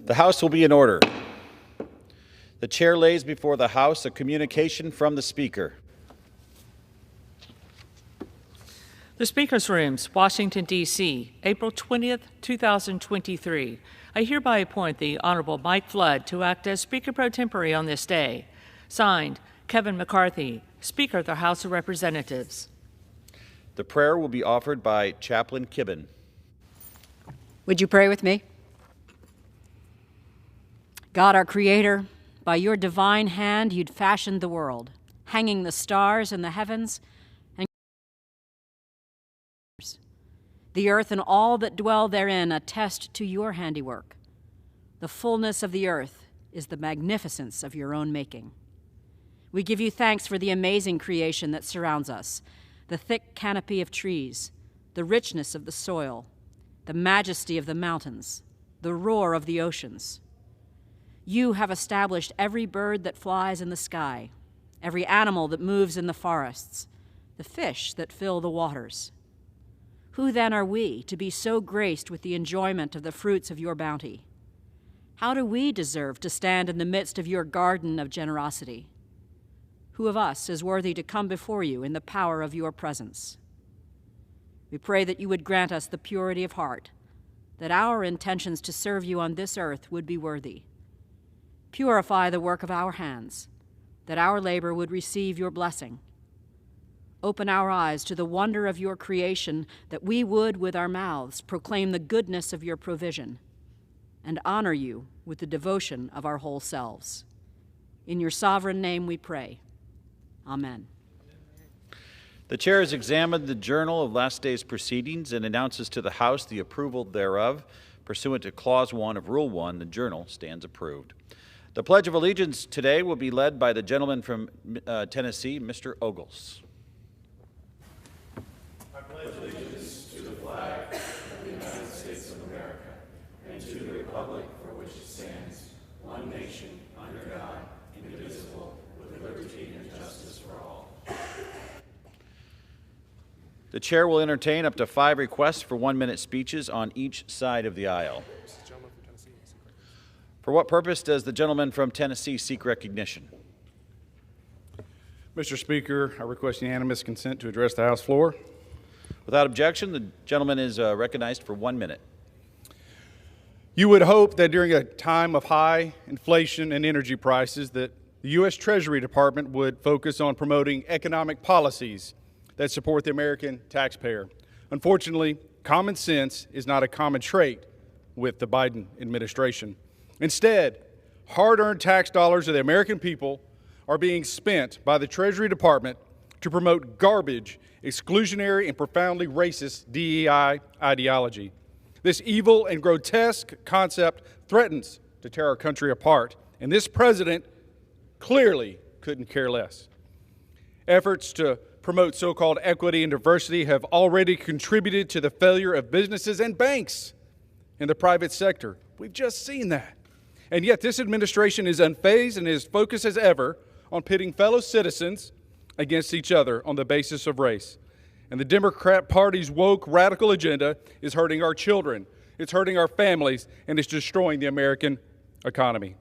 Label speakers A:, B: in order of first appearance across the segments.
A: The House will be in order. The chair lays before the House a communication from the Speaker.
B: The Speaker's Rooms, Washington, D.C., April 20th, 2023. I hereby appoint the Honorable Mike Flood to act as Speaker pro tempore on this day. Signed, Kevin McCarthy, Speaker of the House of Representatives.
A: The prayer will be offered by Chaplain Kibben.
C: Would you pray with me? God, our Creator, by your divine hand you'd fashioned the world, hanging the stars in the heavens and the earth and all that dwell therein attest to your handiwork. The fullness of the earth is the magnificence of your own making. We give you thanks for the amazing creation that surrounds us, the thick canopy of trees, the richness of the soil, the majesty of the mountains, the roar of the oceans. You have established every bird that flies in the sky, every animal that moves in the forests, the fish that fill the waters. Who then are we to be so graced with the enjoyment of the fruits of your bounty? How do we deserve to stand in the midst of your garden of generosity? Who of us is worthy to come before you in the power of your presence? We pray that you would grant us the purity of heart, that our intentions to serve you on this earth would be worthy. Purify the work of our hands, that our labor would receive your blessing. Open our eyes to the wonder of your creation, that we would, with our mouths, proclaim the goodness of your provision and honor you with the devotion of our whole selves. In your sovereign name we pray. Amen.
A: The chair has examined the journal of last day's proceedings and announces to the House the approval thereof. Pursuant to Clause 1 of Rule 1, the journal stands approved. The Pledge of Allegiance today will be led by the gentleman from Tennessee, Mr. Ogles.
D: I pledge allegiance to the flag of the United States of America and to the republic for which it stands, one nation, under God, indivisible, with liberty and justice for all.
A: The chair will entertain up to 5 requests for 1-minute speeches on each side of the aisle. For what purpose does the gentleman from Tennessee seek recognition?
E: Mr. Speaker, I request unanimous consent to address the House floor.
A: Without objection, the gentleman is recognized for 1 minute.
E: You would hope that during a time of high inflation and energy prices that the U.S. Treasury Department would focus on promoting economic policies that support the American taxpayer. Unfortunately, common sense is not a common trait with the Biden administration. Instead, hard-earned tax dollars of the American people are being spent by the Treasury Department to promote garbage, exclusionary, and profoundly racist DEI ideology. This evil and grotesque concept threatens to tear our country apart, and this president clearly couldn't care less. Efforts to promote so-called equity and diversity have already contributed to the failure of businesses and banks in the private sector. We've just seen that. And yet this administration is unfazed and is focused as ever on pitting fellow citizens against each other on the basis of race. And the Democrat Party's woke radical agenda is hurting our children, it's hurting our families, and it's destroying the American economy.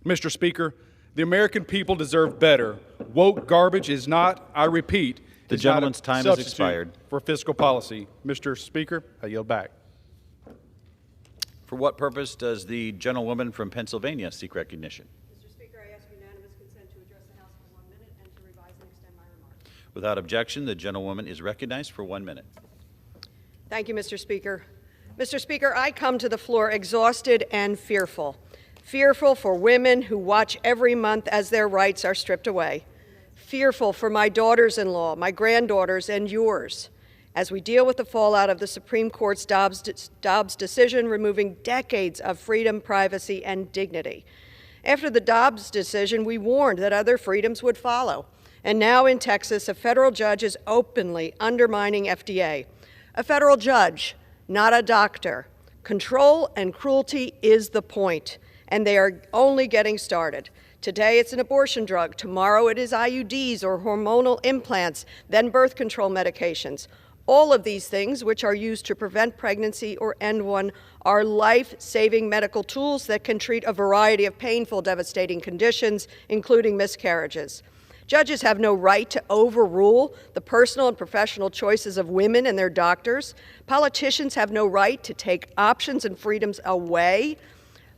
E: Mr. Speaker, the American people deserve better. Woke garbage is not, I repeat,
A: the gentleman's time has expired.
E: For fiscal policy. Mr. Speaker, I yield back.
A: For what purpose does the gentlewoman from Pennsylvania seek recognition?
F: Mr. Speaker, I ask unanimous consent to address the House for 1 minute and to revise and extend my remarks.
A: Without objection, the gentlewoman is recognized for 1 minute.
F: Thank you, Mr. Speaker. Mr. Speaker, I come to the floor exhausted and fearful. Fearful for women who watch every month as their rights are stripped away. Fearful for my daughters-in-law, my granddaughters, and yours, as we deal with the fallout of the Supreme Court's Dobbs decision, removing decades of freedom, privacy, and dignity. After the Dobbs decision, we warned that other freedoms would follow. And now in Texas, a federal judge is openly undermining FDA. A federal judge, not a doctor. Control and cruelty is the point, and they are only getting started. Today it's an abortion drug, tomorrow it is IUDs or hormonal implants, then birth control medications. All of these things, which are used to prevent pregnancy or end one, are life-saving medical tools that can treat a variety of painful, devastating conditions, including miscarriages. Judges have no right to overrule the personal and professional choices of women and their doctors. Politicians have no right to take options and freedoms away.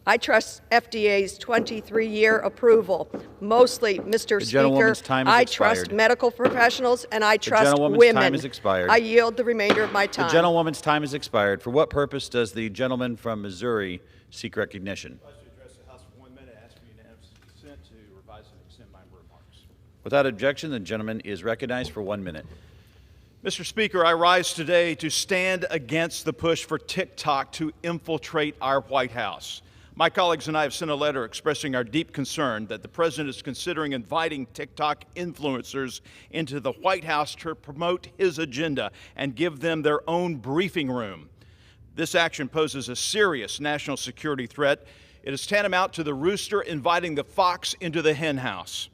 F: I trust FDA's 23-year approval. Mostly, Mr. Speaker, I trust medical professionals and I trust women.
A: The gentlewoman's time has expired.
F: I yield the remainder of my time.
A: The gentlewoman's time has expired. For what purpose does the gentleman from Missouri seek recognition?
G: To address the House for 1 minute, ask for unanimous consent to revise and extend my remarks.
A: Without objection, the gentleman is recognized for 1 minute.
G: Mr. Speaker, I rise today to stand against the push for TikTok to infiltrate our White House. My colleagues and I have sent a letter expressing our deep concern that the President is considering inviting TikTok influencers into the White House to promote his agenda and give them their own briefing room. This action poses a serious national security threat. It is tantamount to the rooster inviting the fox into the hen house.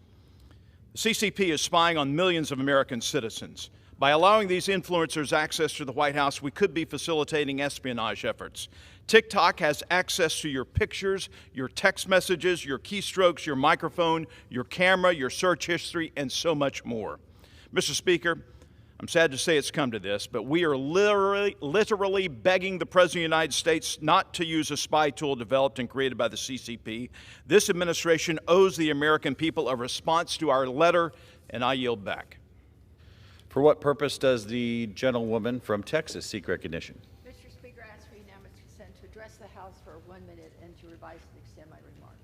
G: The CCP is spying on millions of American citizens. By allowing these influencers access to the White House, we could be facilitating espionage efforts. TikTok has access to your pictures, your text messages, your keystrokes, your microphone, your camera, your search history, and so much more. Mr. Speaker, I'm sad to say it's come to this, but we are literally begging the President of the United States not to use a spy tool developed and created by the CCP. This administration owes the American people a response to our letter, and I yield back.
A: For what purpose does the gentlewoman from Texas seek recognition?
H: Mr. Speaker, I ask for unanimous consent to address the House for 1 minute and to revise and extend my remarks.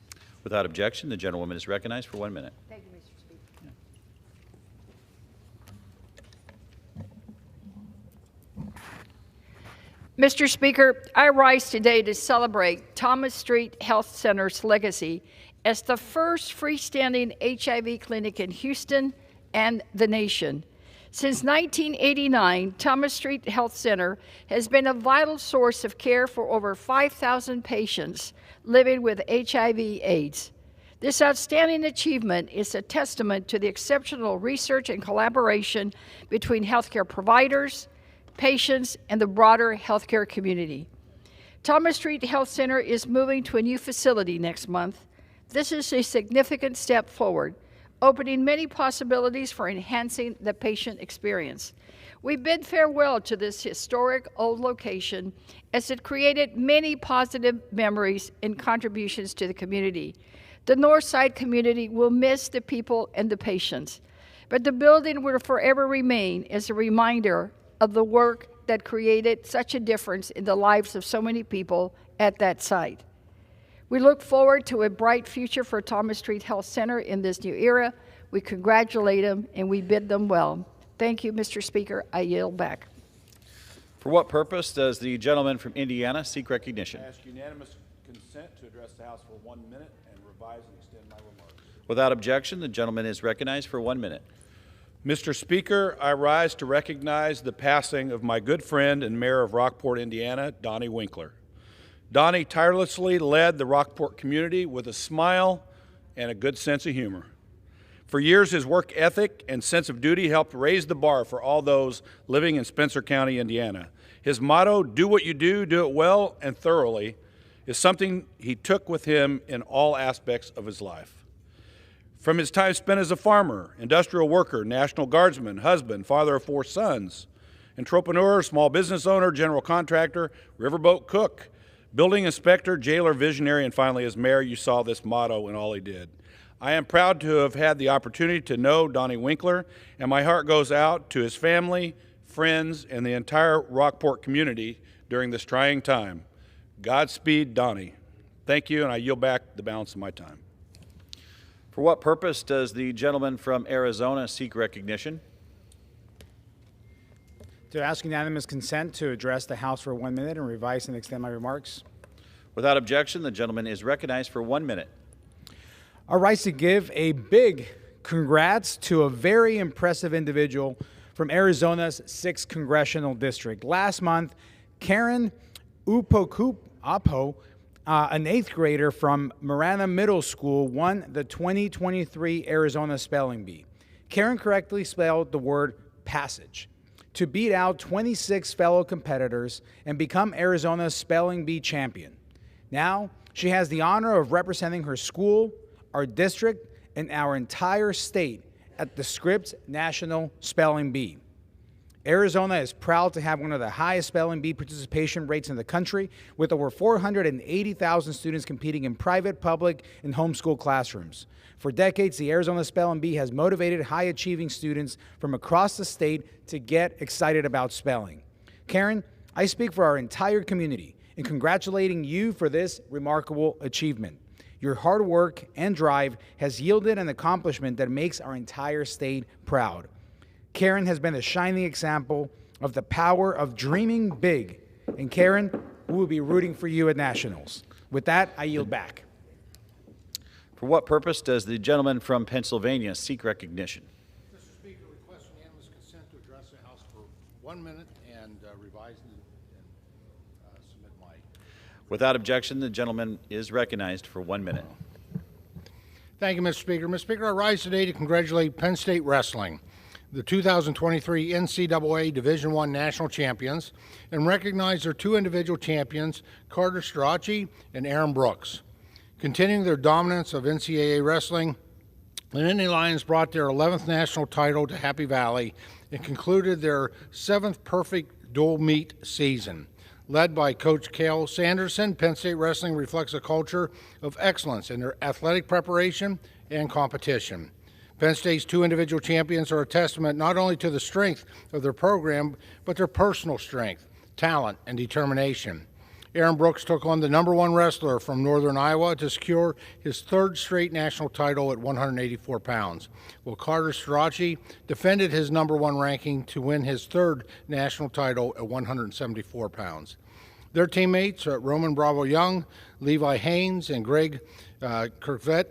A: Without objection, the gentlewoman is recognized for 1 minute.
H: Thank you, Mr. Speaker. Mr. Speaker, I rise today to celebrate Thomas Street Health Center's legacy as the first freestanding HIV clinic in Houston and the nation. Since 1989, Thomas Street Health Center has been a vital source of care for over 5,000 patients living with HIV/AIDS. This outstanding achievement is a testament to the exceptional research and collaboration between healthcare providers, patients, and the broader healthcare community. Thomas Street Health Center is moving to a new facility next month. This is a significant step forward, opening many possibilities for enhancing the patient experience. We bid farewell to this historic old location as it created many positive memories and contributions to the community. The Northside community will miss the people and the patients, but the building will forever remain as a reminder of the work that created such a difference in the lives of so many people at that site. We look forward to a bright future for Thomas Street Health Center in this new era. We congratulate them and we bid them well. Thank you, Mr. Speaker. I yield back.
A: For what purpose does the gentleman from Indiana seek recognition?
G: I ask unanimous consent to address the House for 1 minute and revise and extend my remarks.
A: Without objection, the gentleman is recognized for 1 minute.
E: Mr. Speaker, I rise to recognize the passing of my good friend and mayor of Rockport, Indiana, Donnie Winkler. Donnie tirelessly led the Rockport community with a smile and a good sense of humor. For years, his work ethic and sense of duty helped raise the bar for all those living in Spencer County, Indiana. His motto, do what you do it well and thoroughly, is something he took with him in all aspects of his life. From his time spent as a farmer, industrial worker, National Guardsman, husband, father of 4 sons, entrepreneur, small business owner, general contractor, riverboat cook, building inspector, jailer, visionary, and finally as mayor, you saw this motto in all he did. I am proud to have had the opportunity to know Donnie Winkler, and my heart goes out to his family, friends, and the entire Rockport community during this trying time. Godspeed, Donnie. Thank you, and I yield back the balance of my time.
A: For what purpose does the gentleman from Arizona seek recognition?
I: To ask unanimous consent to address the House for 1 minute and revise and extend my remarks.
A: Without objection, the gentleman is recognized for 1 minute.
I: I rise to give a big congrats to a very impressive individual from Arizona's 6th Congressional District. Last month, Karen Upokup-Apo, an 8th grader from Marana Middle School, won the 2023 Arizona Spelling Bee. Karen correctly spelled the word passage. to beat out 26 fellow competitors and become Arizona's spelling bee champion. Now, she has the honor of representing her school, our district, and our entire state at the Scripps National Spelling Bee. Arizona is proud to have one of the highest spelling bee participation rates in the country, with over 480,000 students competing in private, public, and homeschool classrooms. For decades, the Arizona Spelling Bee has motivated high-achieving students from across the state to get excited about spelling. Karen, I speak for our entire community in congratulating you for this remarkable achievement. Your hard work and drive has yielded an accomplishment that makes our entire state proud. Karen has been a shining example of the power of dreaming big. And Karen, we will be rooting for you at Nationals. With that, I yield back.
A: For what purpose does the gentleman from Pennsylvania seek recognition?
J: Mr. Speaker, request unanimous consent to address the House for 1 minute and revise and submit my...
A: Without objection, the gentleman is recognized for 1 minute.
J: Thank you, Mr. Speaker. Mr. Speaker, I rise today to congratulate Penn State Wrestling, the 2023 NCAA Division I National Champions, and recognize their two individual champions, Carter Strachey and Aaron Brooks. Continuing their dominance of NCAA wrestling, the Nittany Lions brought their 11th national title to Happy Valley and concluded their 7th perfect dual meet season. Led by Coach Cale Sanderson, Penn State Wrestling reflects a culture of excellence in their athletic preparation and competition. Penn State's two individual champions are a testament not only to the strength of their program, but their personal strength, talent, and determination. Aaron Brooks took on the #1 wrestler from Northern Iowa to secure his 3rd straight national title at 184 pounds, while Carter Strachey defended his #1 ranking to win his 3rd national title at 174 pounds. Their teammates, Roman Bravo Young, Levi Haynes, and Greg Kirkvet,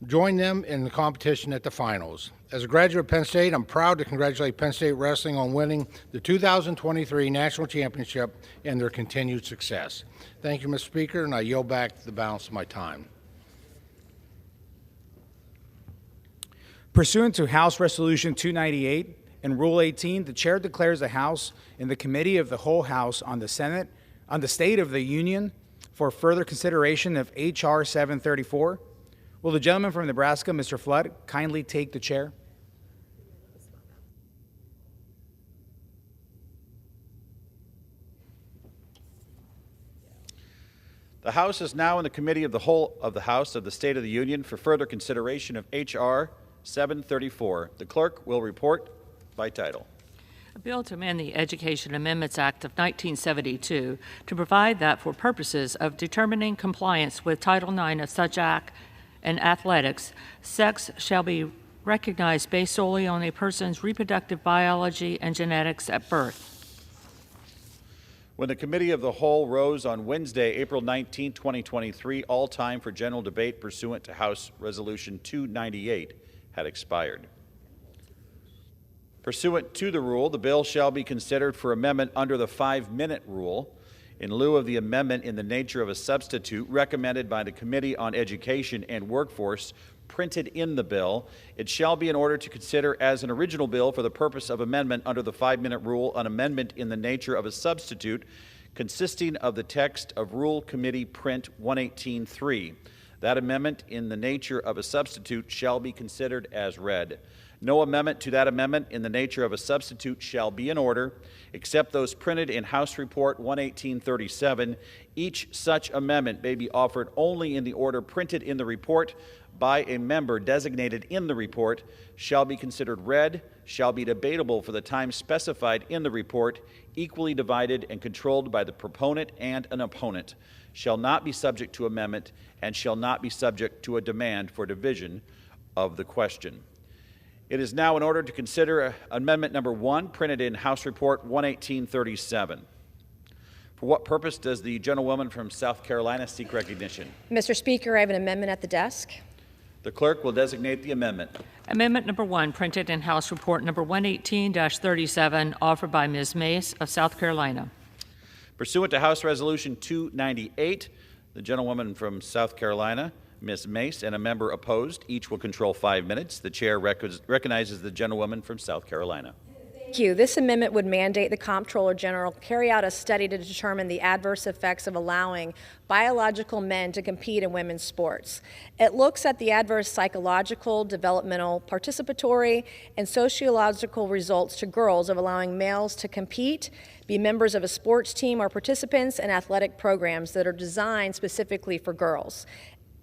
J: joined them in the competition at the finals. As a graduate of Penn State, I'm proud to congratulate Penn State Wrestling on winning the 2023 National Championship and their continued success. Thank you, Mr. Speaker, and I yield back the balance of my time.
I: Pursuant to House Resolution 298 and Rule 18, the Chair declares the House and the Committee of the Whole House on the State of the Union for further consideration of H.R. 734. Will the gentleman from Nebraska, Mr. Flood, kindly take the chair?
A: The House is now in the Committee of the Whole of the House of the State of the Union for further consideration of H.R. 734. The clerk will report by title.
B: A bill to amend the Education Amendments Act of 1972 to provide that for purposes of determining compliance with Title IX of such act and athletics, sex shall be recognized based solely on a person's reproductive biology and genetics at birth.
A: When the Committee of the Whole rose on Wednesday, April 19, 2023, all time for general debate pursuant to House Resolution 298 had expired. Pursuant to the rule, the bill shall be considered for amendment under the 5-minute rule in lieu of the amendment in the nature of a substitute recommended by the Committee on Education and Workforce printed in the bill. It shall be in order to consider as an original bill for the purpose of amendment under the 5-minute rule an amendment in the nature of a substitute consisting of the text of Rule Committee Print 118.3. That amendment in the nature of a substitute shall be considered as read. No amendment to that amendment in the nature of a substitute shall be in order, except those printed in House Report 11837. Each such amendment may be offered only in the order printed in the report by a member designated in the report, shall be considered read, shall be debatable for the time specified in the report, equally divided and controlled by the proponent and an opponent, shall not be subject to amendment, and shall not be subject to a demand for division of the question. It is now in order to consider Amendment Number 1, printed in House Report 11837. For what purpose does the gentlewoman from South Carolina seek recognition?
K: Mr. Speaker, I have an amendment at the desk.
A: The clerk will designate the amendment.
B: Amendment Number 1, printed in House Report Number 118-37, offered by Ms. Mace of South Carolina.
A: Pursuant to House Resolution 298, the gentlewoman from South Carolina, Ms. Mace, and a member opposed. Each will control 5 minutes. The chair recognizes the gentlewoman from South Carolina.
K: Thank Thank you. This amendment would mandate the Comptroller General carry out a study to determine the adverse effects of allowing biological men to compete in women's sports. It looks at the adverse psychological, developmental, participatory, and sociological results to girls of allowing males to compete, be members of a sports team, or participants in athletic programs that are designed specifically for girls,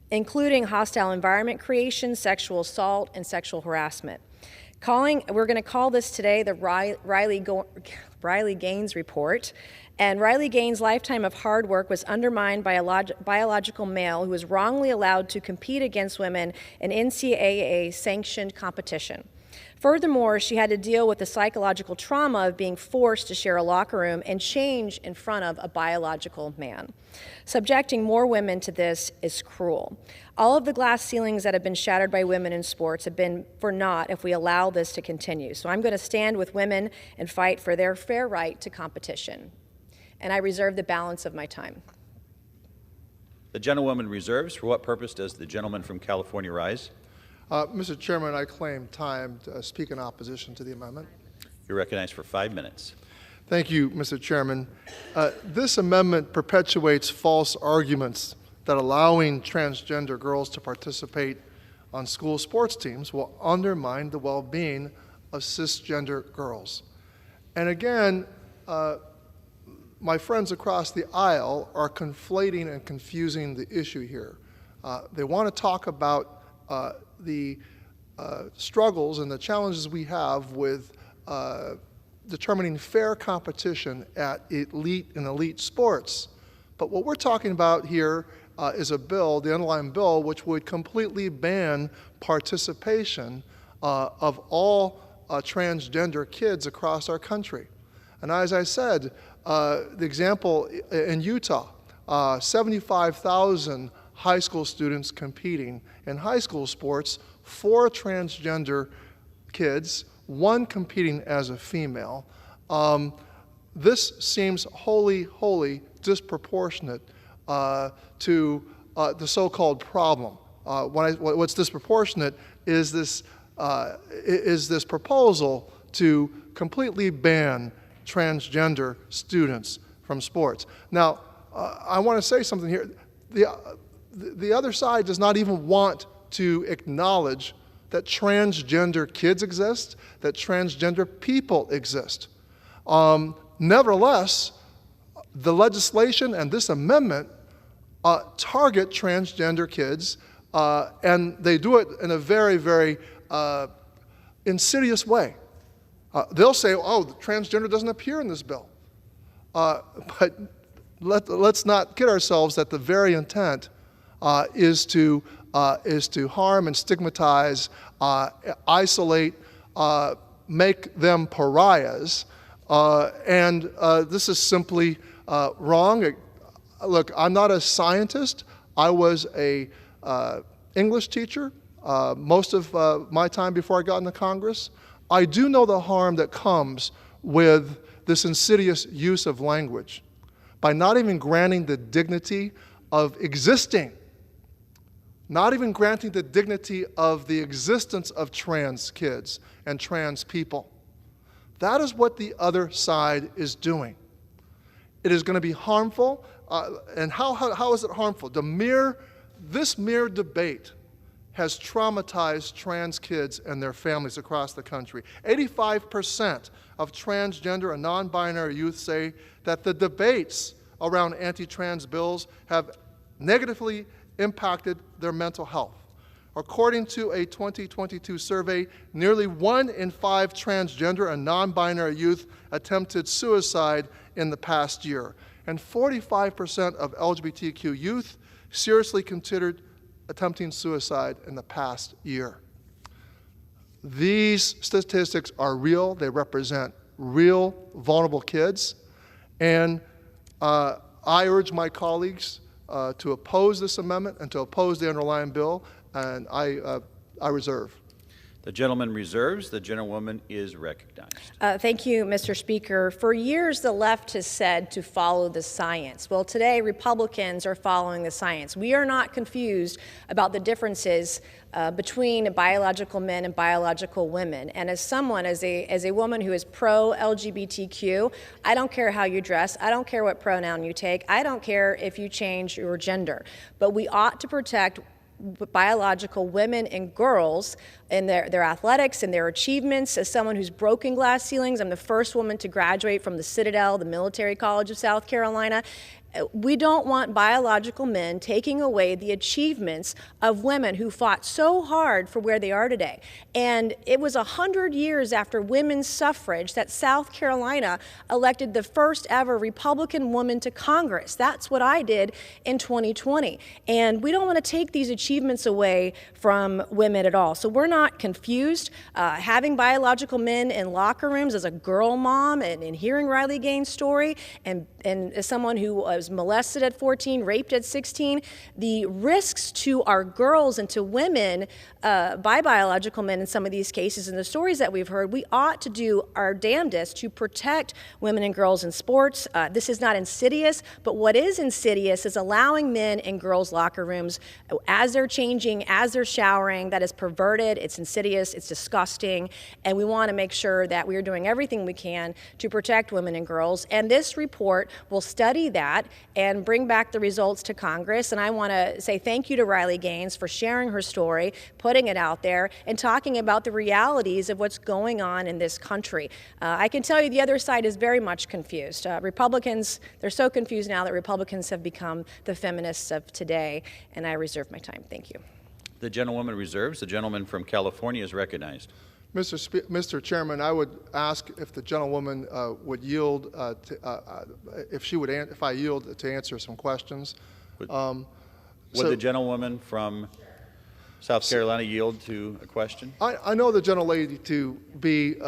K: including hostile environment creation, sexual assault, and sexual harassment. We're going to call this today the Riley Gaines Report. And Riley Gaines' lifetime of hard work was undermined by a biological male who was wrongly allowed to compete against women in NCAA-sanctioned competition. Furthermore, she had to deal with the psychological trauma of being forced to share a locker room and change in front of a biological man. Subjecting more women to this is cruel. All of the glass ceilings that have been shattered by women in sports have been for naught if we allow this to continue. So I'm going to stand with women and fight for their fair right to competition. And I reserve the balance of my time.
A: The gentlewoman reserves. For what purpose does the gentleman from California rise?
L: Mr. Chairman, I claim time to speak in opposition to the amendment.
A: You're recognized for 5 minutes.
L: Thank you, Mr. Chairman. This amendment perpetuates false arguments that allowing transgender girls to participate on school sports teams will undermine the well-being of cisgender girls. And again, my friends across the aisle are conflating and confusing the issue here. They want to talk about the struggles and the challenges we have with determining fair competition at elite sports. But what we're talking about here is a bill, the underlying bill, which would completely ban participation of all transgender kids across our country. And as I said, the example in Utah, 75,000 high school students competing in high school sports, 4 transgender kids, 1 competing as a female. This seems wholly disproportionate to the so-called problem. What's disproportionate is this proposal to completely ban transgender students from sports. Now, I want to say something here. The other side does not even want to acknowledge that transgender kids exist, that transgender people exist. Nevertheless, the legislation and this amendment target transgender kids, and they do it in a very insidious way. They'll say, oh, the transgender doesn't appear in this bill. But let's not kid ourselves that the very intent is to harm and stigmatize, isolate, make them pariahs, and this is simply wrong. Look, I'm not a scientist. I was a English teacher most of my time before I got into Congress. I do know the harm that comes with this insidious use of language by not even granting the dignity of existing, not even granting the dignity of the existence of trans kids and trans people. That is what the other side is doing. It is going to be harmful, and how is it harmful? This mere debate has traumatized trans kids and their families across the country. 85% of transgender and non-binary youth say that the debates around anti-trans bills have negatively impacted their mental health. According to a 2022 survey, nearly 1 in 5 transgender and non-binary youth attempted suicide in the past year, and 45% of LGBTQ youth seriously considered attempting suicide in the past year. These statistics are real. They represent real vulnerable kids, and I urge my colleagues to oppose this amendment and to oppose the underlying bill, and I reserve.
A: The gentleman reserves. The gentlewoman is recognized.
K: Thank you, Mr. Speaker. For years, the left has said to follow the science. Well, today, Republicans are following the science. We are not confused about the differences between biological men and biological women. And as someone, as a woman who is pro-LGBTQ, I don't care how you dress. I don't care what pronoun you take. I don't care if you change your gender. But we ought to protect biological women and girls in their athletics and their achievements. As someone who's broken glass ceilings, I'm the first woman to graduate from the Citadel, the Military College of South Carolina. We don't want biological men taking away the achievements of women who fought so hard for where they are today. And it was 100 years after women's suffrage that South Carolina elected the first ever Republican woman to Congress. That's what I did in 2020. And we don't want to take these achievements away from women at all. So we're not confused. Having biological men in locker rooms as a girl mom and hearing Riley Gaines' story and as someone who was molested at 14, raped at 16, the risks to our girls and to women by biological men in some of these cases and the stories that we've heard, we ought to do our damnedest to protect women and girls in sports. This is not insidious, but what is insidious is allowing men in girls' locker rooms as they're changing, as they're showering. That is perverted, it's insidious, it's disgusting, and we want to make sure that we are doing everything we can to protect women and girls. And this report will study that and bring back the results to Congress. And I want to say thank you to Riley Gaines for sharing her story, putting it out there, and talking about the realities of what's going on in this country. I can tell you the other side is very much confused. Republicans, they're so confused now that Republicans have become the feminists of today, and I reserve my time. Thank you.
A: The gentlewoman reserves. The gentleman from California is recognized.
L: Mr. Chairman, I would ask if the gentlewoman would yield, if I yield to answer some questions.
A: Would the gentlewoman from South Carolina yield to a question?
L: I know the gentlelady to be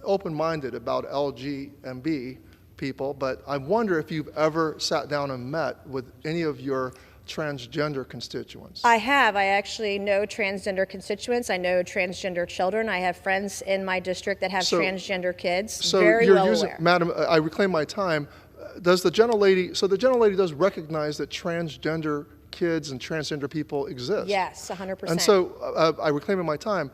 L: open-minded about LGMB people, but I wonder if you've ever sat down and met with any of your transgender constituents.
K: I have. I actually know transgender constituents. I know transgender children. I have friends in my district that have transgender kids.
L: So
K: very
L: you're
K: well
L: using,
K: aware.
L: Madam, I reclaim my time. Does the gentlelady, so the gentlelady does recognize that transgender kids and transgender people exist?
K: Yes, 100%.
L: And so I reclaim my time.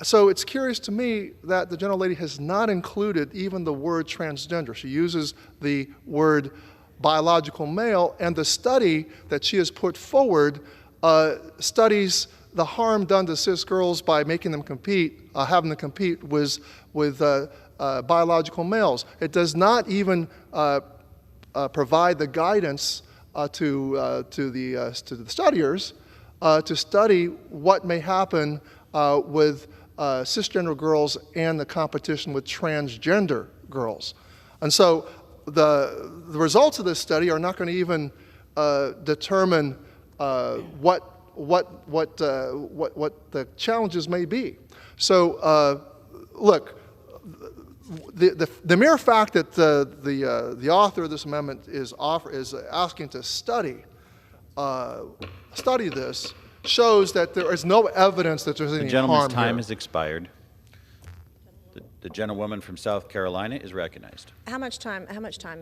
L: So it's curious to me that the gentlelady has not included even the word transgender. She uses the word biological male, and the study that she has put forward studies the harm done to cis girls by making them compete, having them compete with biological males. It does not even provide the guidance to the studiers to study what may happen with cisgender girls and the competition with transgender girls. And so the results of this study are not going to even determine what the challenges may be. So look, the mere fact that the author of this amendment is asking to study this shows that there is no evidence that there's any harm.
A: The gentleman's time
L: here.
A: has expired. The gentlewoman from South Carolina is recognized.
K: How much time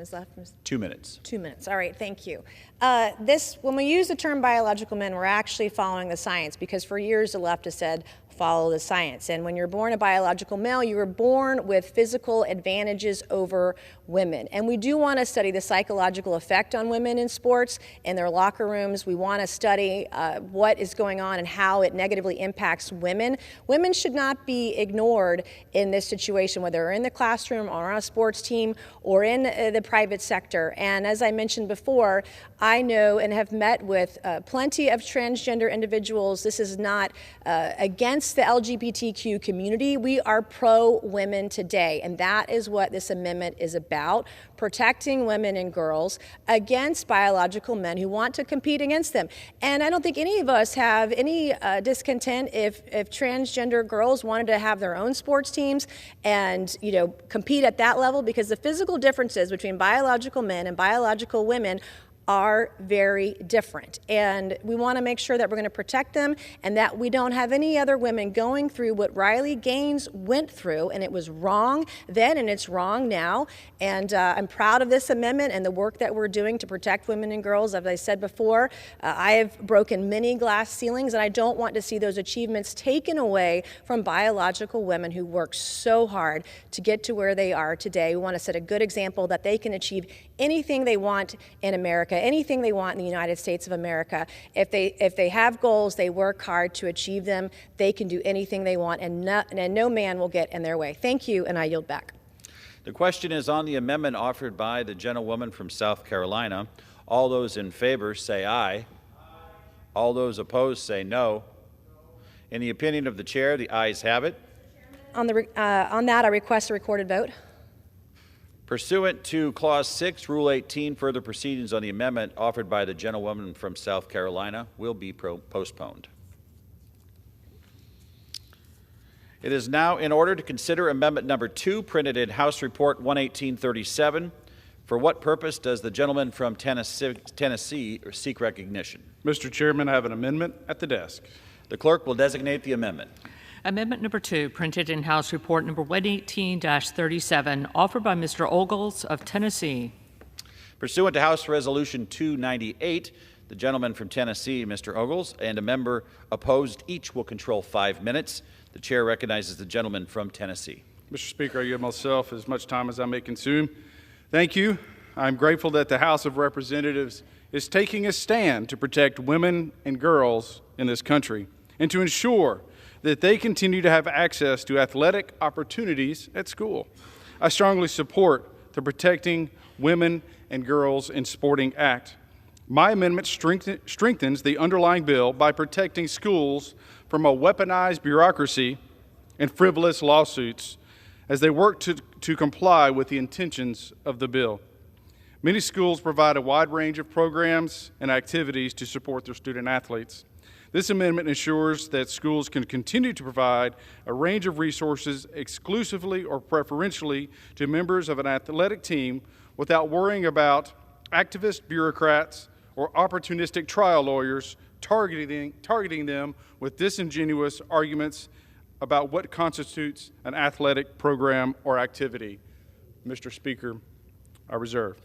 K: is left?
A: 2 minutes.
K: 2 minutes. All right, thank you. When we use the term biological men, we're actually following the science, because for years the left has said follow the science. And when you're born a biological male, you were born with physical advantages over women. And we do want to study the psychological effect on women in sports, in their locker rooms. We want to study what is going on and how it negatively impacts women. Women should not be ignored in this situation, whether they're in the classroom or on a sports team or in the private sector. And as I mentioned before, I know and have met with plenty of transgender individuals. This is not against the LGBTQ community. We are pro-women today, and that is what this amendment is about, protecting women and girls against biological men who want to compete against them. And I don't think any of us have any discontent if transgender girls wanted to have their own sports teams and, you know, compete at that level, because the physical differences between biological men and biological women are very different. And we want to make sure that we're going to protect them and that we don't have any other women going through what Riley Gaines went through. And it was wrong then and it's wrong now. And I'm proud of this amendment and the work that we're doing to protect women and girls. As I said before, I have broken many glass ceilings, and I don't want to see those achievements taken away from biological women who work so hard to get to where they are today. We want to set a good example that they can achieve anything they want in America, anything they want in the United States of America. If they have goals, they work hard to achieve them, they can do anything they want, and no man will get in their way. Thank you, and I yield back.
A: The question is on the amendment offered by the gentlewoman from South Carolina. All those in favor say aye. All those opposed say no. In the opinion of the chair, the ayes have it.
K: On that, I request a recorded vote.
A: Pursuant to Clause 6, Rule 18, further proceedings on the amendment offered by the gentlewoman from South Carolina will be postponed. It is now in order to consider Amendment Number 2, printed in House Report 11837. For what purpose does the gentleman from Tennessee seek recognition?
E: Mr. Chairman, I have an amendment at the desk.
A: The clerk will designate the amendment.
B: Amendment number 2, printed in House Report number 118-37, offered by Mr. Ogles of Tennessee.
A: Pursuant to House Resolution 298, the gentleman from Tennessee, Mr. Ogles, and a member opposed each will control 5 minutes. The chair recognizes the gentleman from Tennessee.
E: Mr. Speaker, I give myself as much time as I may consume. Thank you. I'm grateful that the House of Representatives is taking a stand to protect women and girls in this country and to ensure that they continue to have access to athletic opportunities at school. I strongly support the Protecting Women and Girls in Sporting Act. My amendment strengthens the underlying bill by protecting schools from a weaponized bureaucracy and frivolous lawsuits as they work to comply with the intentions of the bill. Many schools provide a wide range of programs and activities to support their student athletes. This amendment ensures that schools can continue to provide a range of resources exclusively or preferentially to members of an athletic team without worrying about activist bureaucrats or opportunistic trial lawyers targeting them with disingenuous arguments about what constitutes an athletic program or activity. Mr. Speaker, I reserve.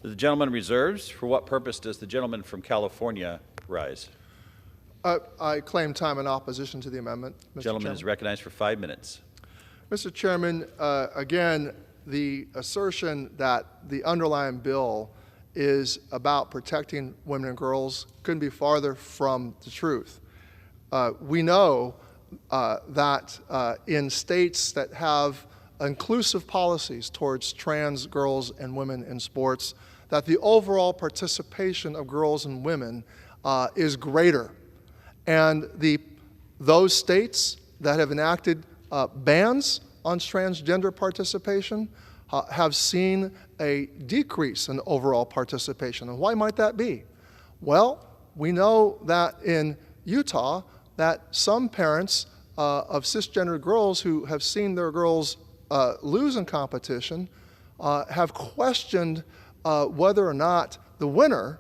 A: The gentleman reserves. For what purpose does the gentleman from California rise?
L: I claim time in opposition to the amendment, Mr.
A: The gentleman
L: Chairman.
A: is recognized for 5 minutes.
L: Mr. Chairman, again, the assertion that the underlying bill is about protecting women and girls couldn't be farther from the truth. We know that in states that have inclusive policies towards trans girls and women in sports, that the overall participation of girls and women is greater. And those states that have enacted bans on transgender participation have seen a decrease in overall participation. And why might that be? Well, we know that in Utah that some parents of cisgender girls who have seen their girls lose in competition have questioned whether or not the winner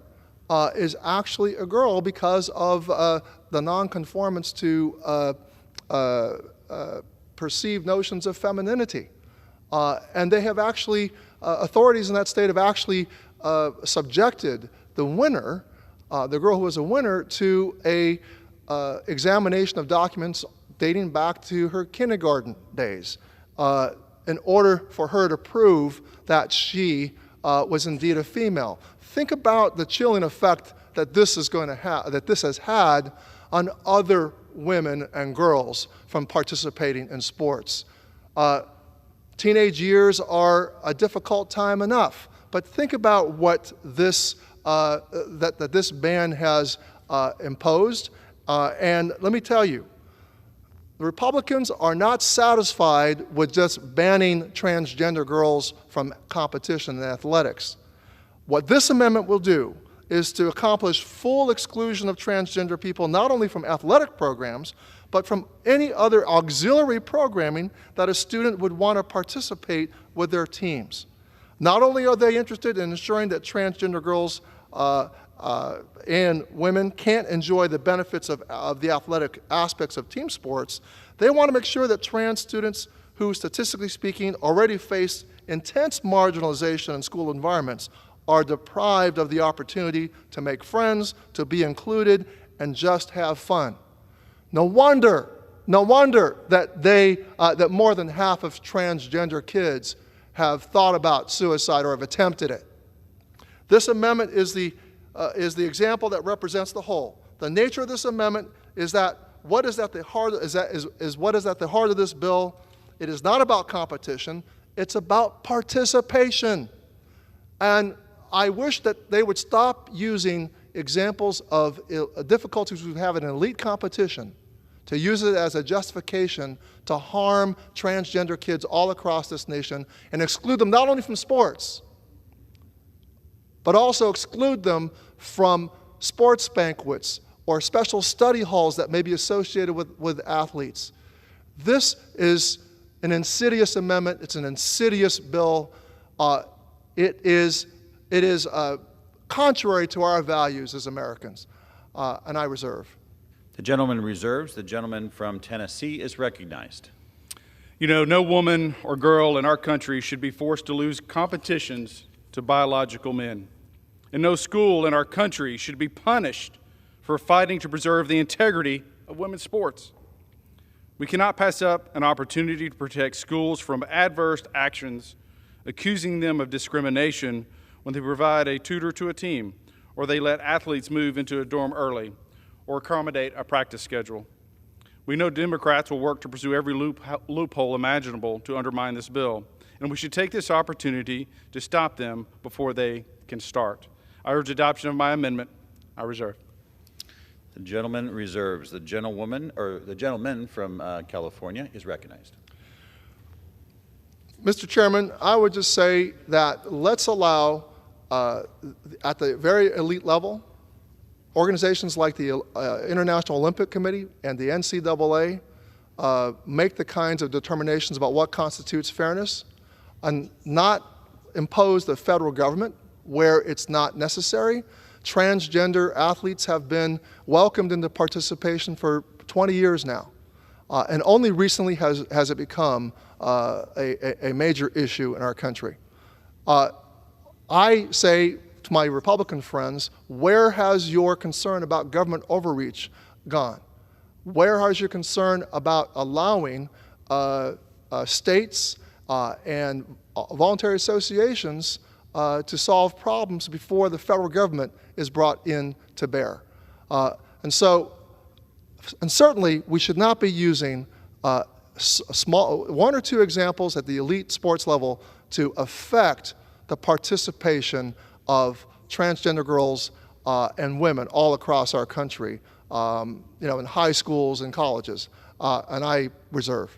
L: is actually a girl because of the nonconformance to perceived notions of femininity. And they have actually, authorities in that state have actually subjected the winner, the girl who was a winner, to a examination of documents dating back to her kindergarten days in order for her to prove that she was indeed a female. Think about the chilling effect that this is going to have, that this has had on other women and girls from participating in sports. Teenage years are a difficult time enough, but think about what this that this ban has imposed. And let me tell you, the Republicans are not satisfied with just banning transgender girls from competition in athletics. What this amendment will do is to accomplish full exclusion of transgender people, not only from athletic programs, but from any other auxiliary programming that a student would want to participate with their teams. Not only are they interested in ensuring that transgender girls and women can't enjoy the benefits of the athletic aspects of team sports, they want to make sure that trans students who, statistically speaking, already face intense marginalization in school environments are deprived of the opportunity to make friends, to be included, and just have fun. No wonder that more than half of transgender kids have thought about suicide or have attempted it. This amendment is the example that represents the whole. The nature of this amendment is that what is at the heart of this bill. It is not about competition. It's about participation. And I wish that they would stop using examples of difficulties we have in an elite competition to use it as a justification to harm transgender kids all across this nation and exclude them not only from sports, but also exclude them from sports banquets or special study halls that may be associated with athletes. This is an insidious amendment. It's an insidious bill. It is contrary to our values as Americans, and I reserve.
A: The gentleman reserves. The gentleman from Tennessee is recognized.
E: You know, no woman or girl in our country should be forced to lose competitions to biological men. And no school in our country should be punished for fighting to preserve the integrity of women's sports. We cannot pass up an opportunity to protect schools from adverse actions, accusing them of discrimination when they provide a tutor to a team, or they let athletes move into a dorm early, or accommodate a practice schedule. We know Democrats will work to pursue every loophole imaginable to undermine this bill, and we should take this opportunity to stop them before they can start. I urge adoption of my amendment. I reserve.
A: The gentleman reserves. The gentleman from California is recognized.
L: Mr. Chairman, I would just say that let's allow, at the very elite level, organizations like the International Olympic Committee and the NCAA make the kinds of determinations about what constitutes fairness and not impose the federal government where it's not necessary. Transgender athletes have been welcomed into participation for 20 years now, and only recently has it become a major issue in our country. I say to my Republican friends, where has your concern about government overreach gone? Where has your concern about allowing states and voluntary associations to solve problems before the federal government is brought in to bear? And certainly we should not be using one or two examples at the elite sports level to affect the participation of transgender girls and women all across our country, in high schools and colleges, and I reserve.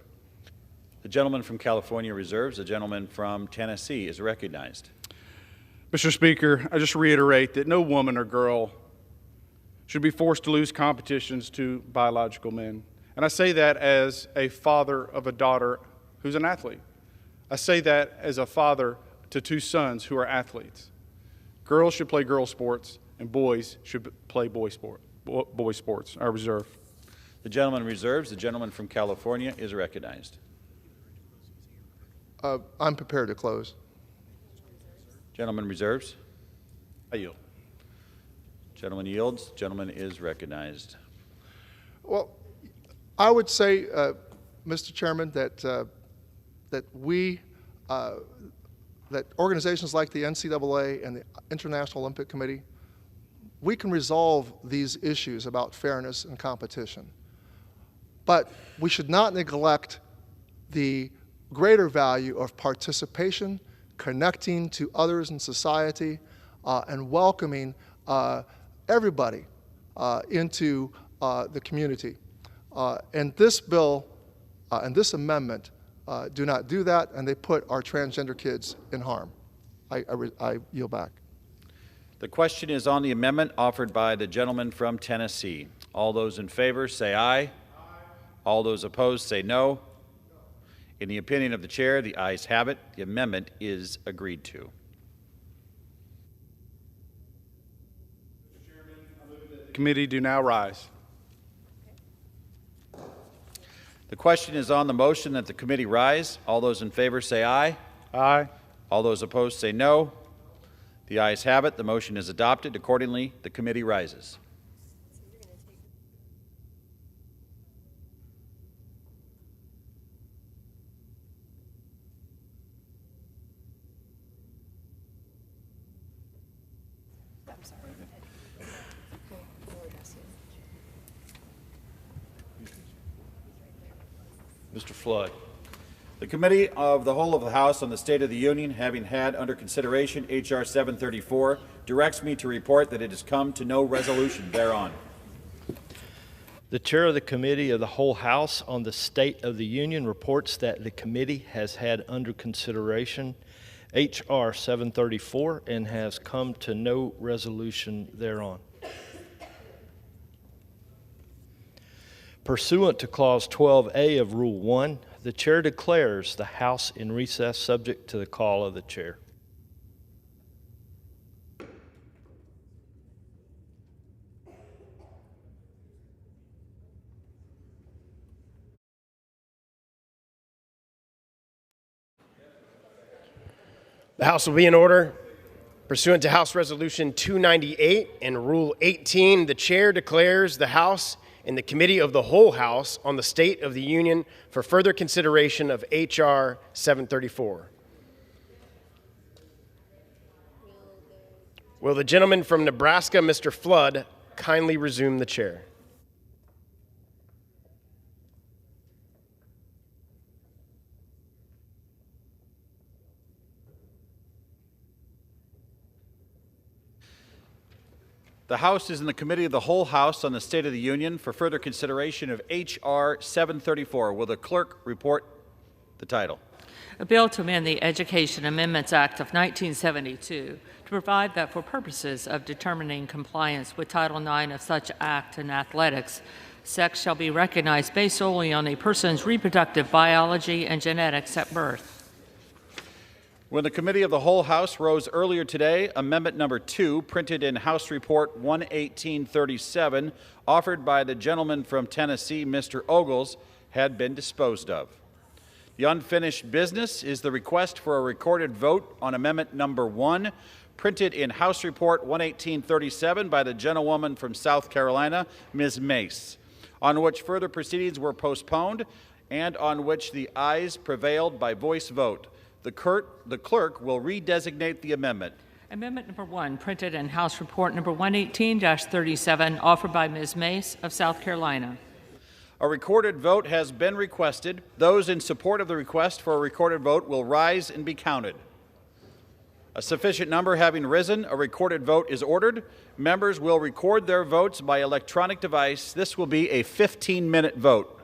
A: The gentleman from California reserves. The gentleman from Tennessee is recognized.
E: Mr. Speaker, I just reiterate that no woman or girl should be forced to lose competitions to biological men. And I say that as a father of a daughter who's an athlete. I say that as a father to two sons who are athletes. Girls should play girl sports, and boys should play boy sports. I reserve.
A: The gentleman reserves. The gentleman from California is recognized.
L: I'm prepared to close.
A: Gentleman reserves.
E: I yield.
A: Gentleman yields. Gentleman is recognized.
L: Well, I would say, Mr. Chairman, that organizations like the NCAA and the International Olympic Committee, we can resolve these issues about fairness and competition. But we should not neglect the greater value of participation, connecting to others in society, and welcoming everybody into the community. And this bill and this amendment do not do that, and they put our transgender kids in harm. I yield back.
A: The question is on the amendment offered by the gentleman from Tennessee. All those in favor say aye. Aye. All those opposed say no. In the opinion of the chair, the ayes have it. The amendment is agreed to.
E: committee do now rise.
A: The question is on the motion that the committee rise. All those in favor say aye.
E: Aye.
A: All those opposed say no. The ayes have it. The motion is adopted. Accordingly, the committee rises. Mr. Flood. The Committee of the Whole of the House on the State of the Union, having had under consideration H.R. 734, directs me to report that it has come to no resolution thereon.
M: The chair of the Committee of the Whole House on the State of the Union reports that the committee has had under consideration H.R. 734 and has come to no resolution thereon. Pursuant to Clause 12A of Rule 1, the chair declares the House in recess subject to the call of the chair.
N: The House will be in order. Pursuant to House Resolution 298 and Rule 18, the chair declares the House in the Committee of the Whole House on the State of the Union for further consideration of H.R. 734. Will the gentleman from Nebraska, Mr. Flood, kindly resume the chair?
A: The House is in the Committee of the Whole House on the State of the Union for further consideration of H.R. 734. Will the clerk report the title?
B: A bill to amend the Education Amendments Act of 1972 to provide that for purposes of determining compliance with Title IX of such act in athletics, sex shall be recognized based solely on a person's reproductive biology and genetics at birth.
A: When the Committee of the Whole House rose earlier today, Amendment Number 2, printed in House Report 11837, offered by the gentleman from Tennessee, Mr. Ogles, had been disposed of. The unfinished business is the request for a recorded vote on Amendment Number 1, printed in House Report 11837 by the gentlewoman from South Carolina, Ms. Mace, on which further proceedings were postponed and on which the ayes prevailed by voice vote. The clerk will redesignate the amendment.
B: Amendment number 1, printed in House Report number 118-37, offered by Ms. Mace of South Carolina.
A: A recorded vote has been requested. Those in support of the request for a recorded vote will rise and be counted. A sufficient number having risen, a recorded vote is ordered. Members will record their votes by electronic device. This will be a 15-minute vote.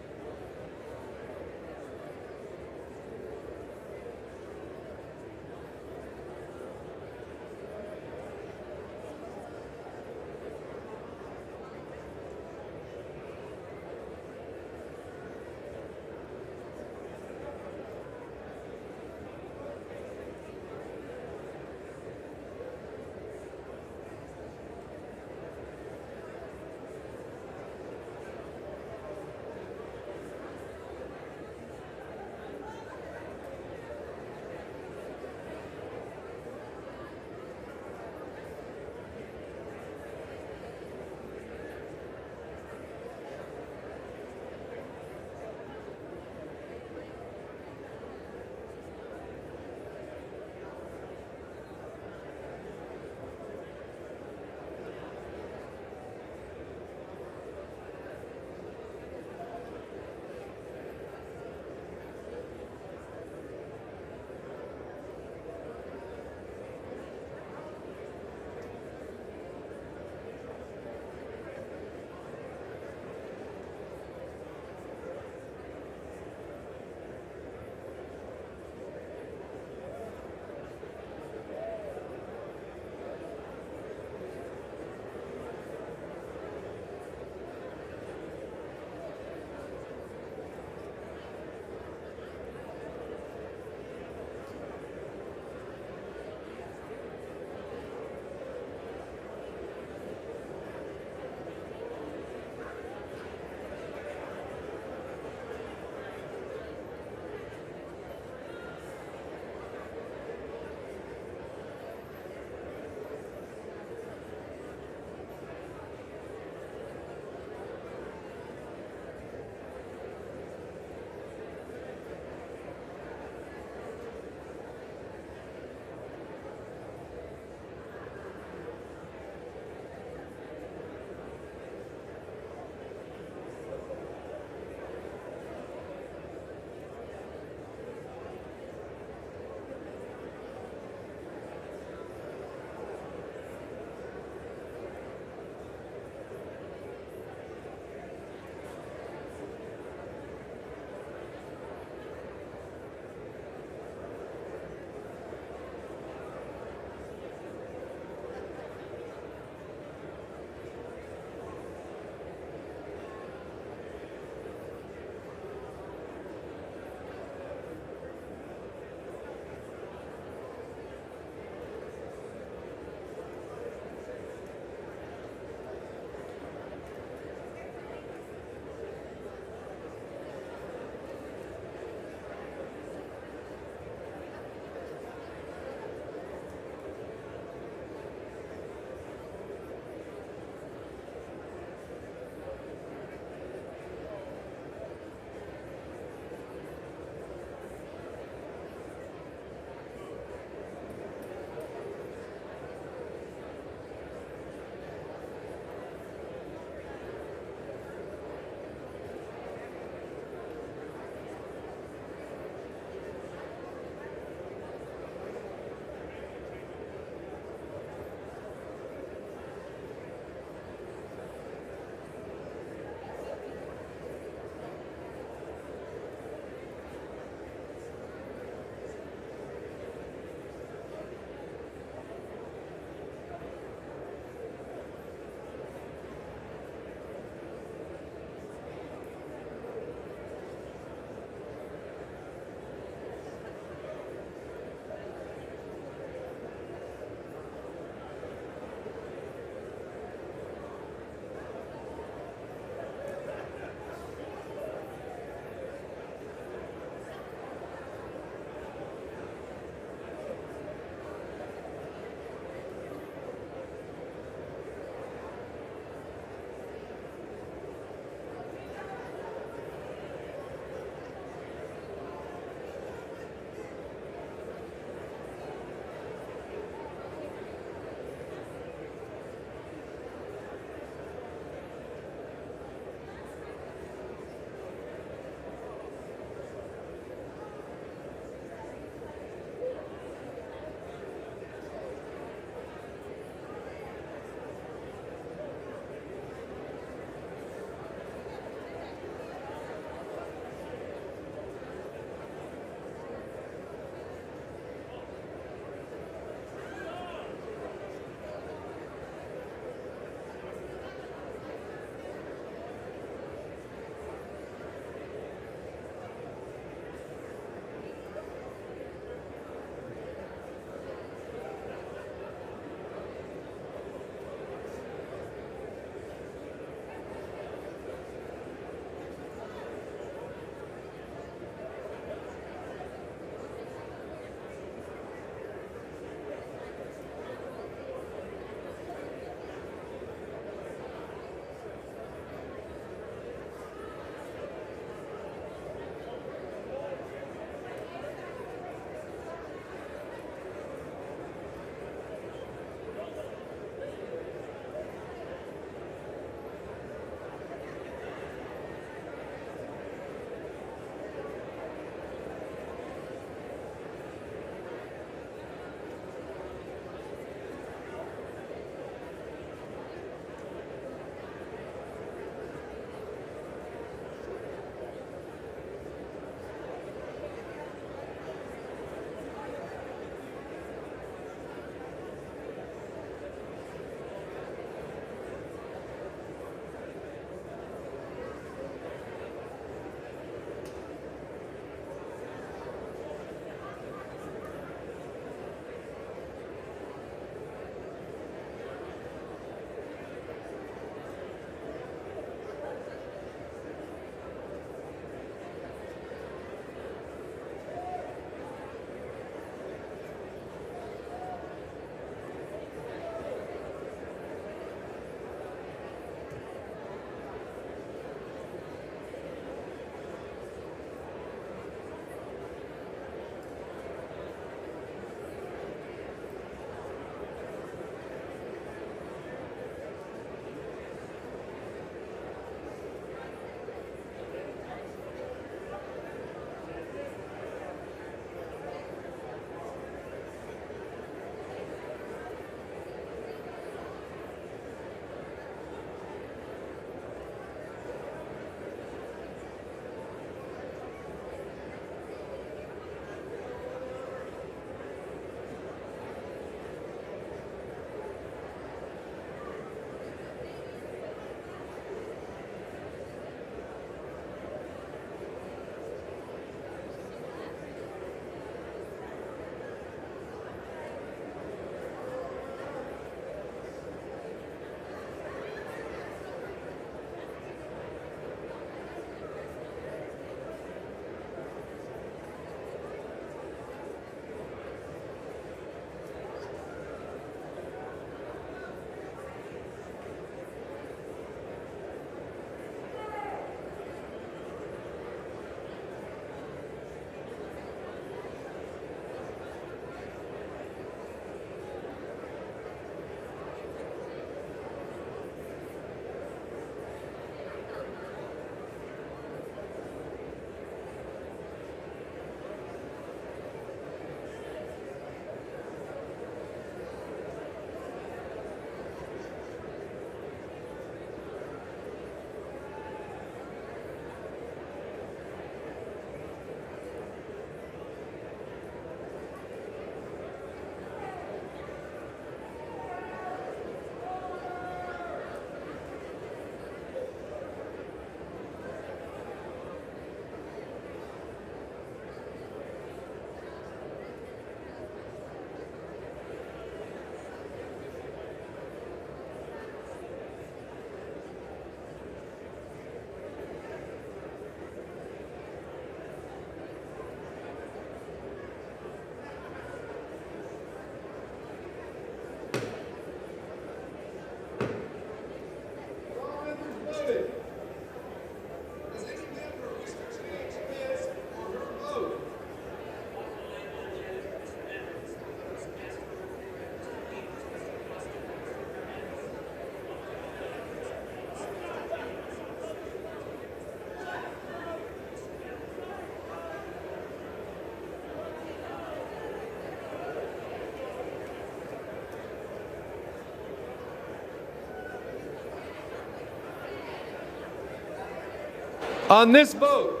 O: On this vote,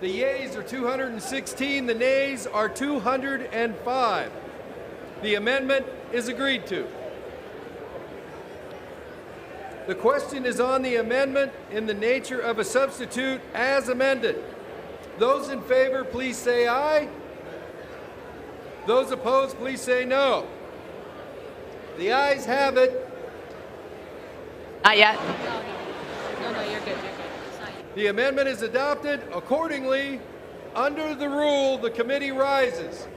O: the yeas are 216, the nays are 205. The amendment is agreed to. The question is on the amendment in the nature of a substitute as amended. Those in favor, please say aye. Those opposed, please say no. The ayes have it.
B: Not yet.
K: No, you're good.
O: The amendment is adopted. Accordingly, under the rule, the committee rises.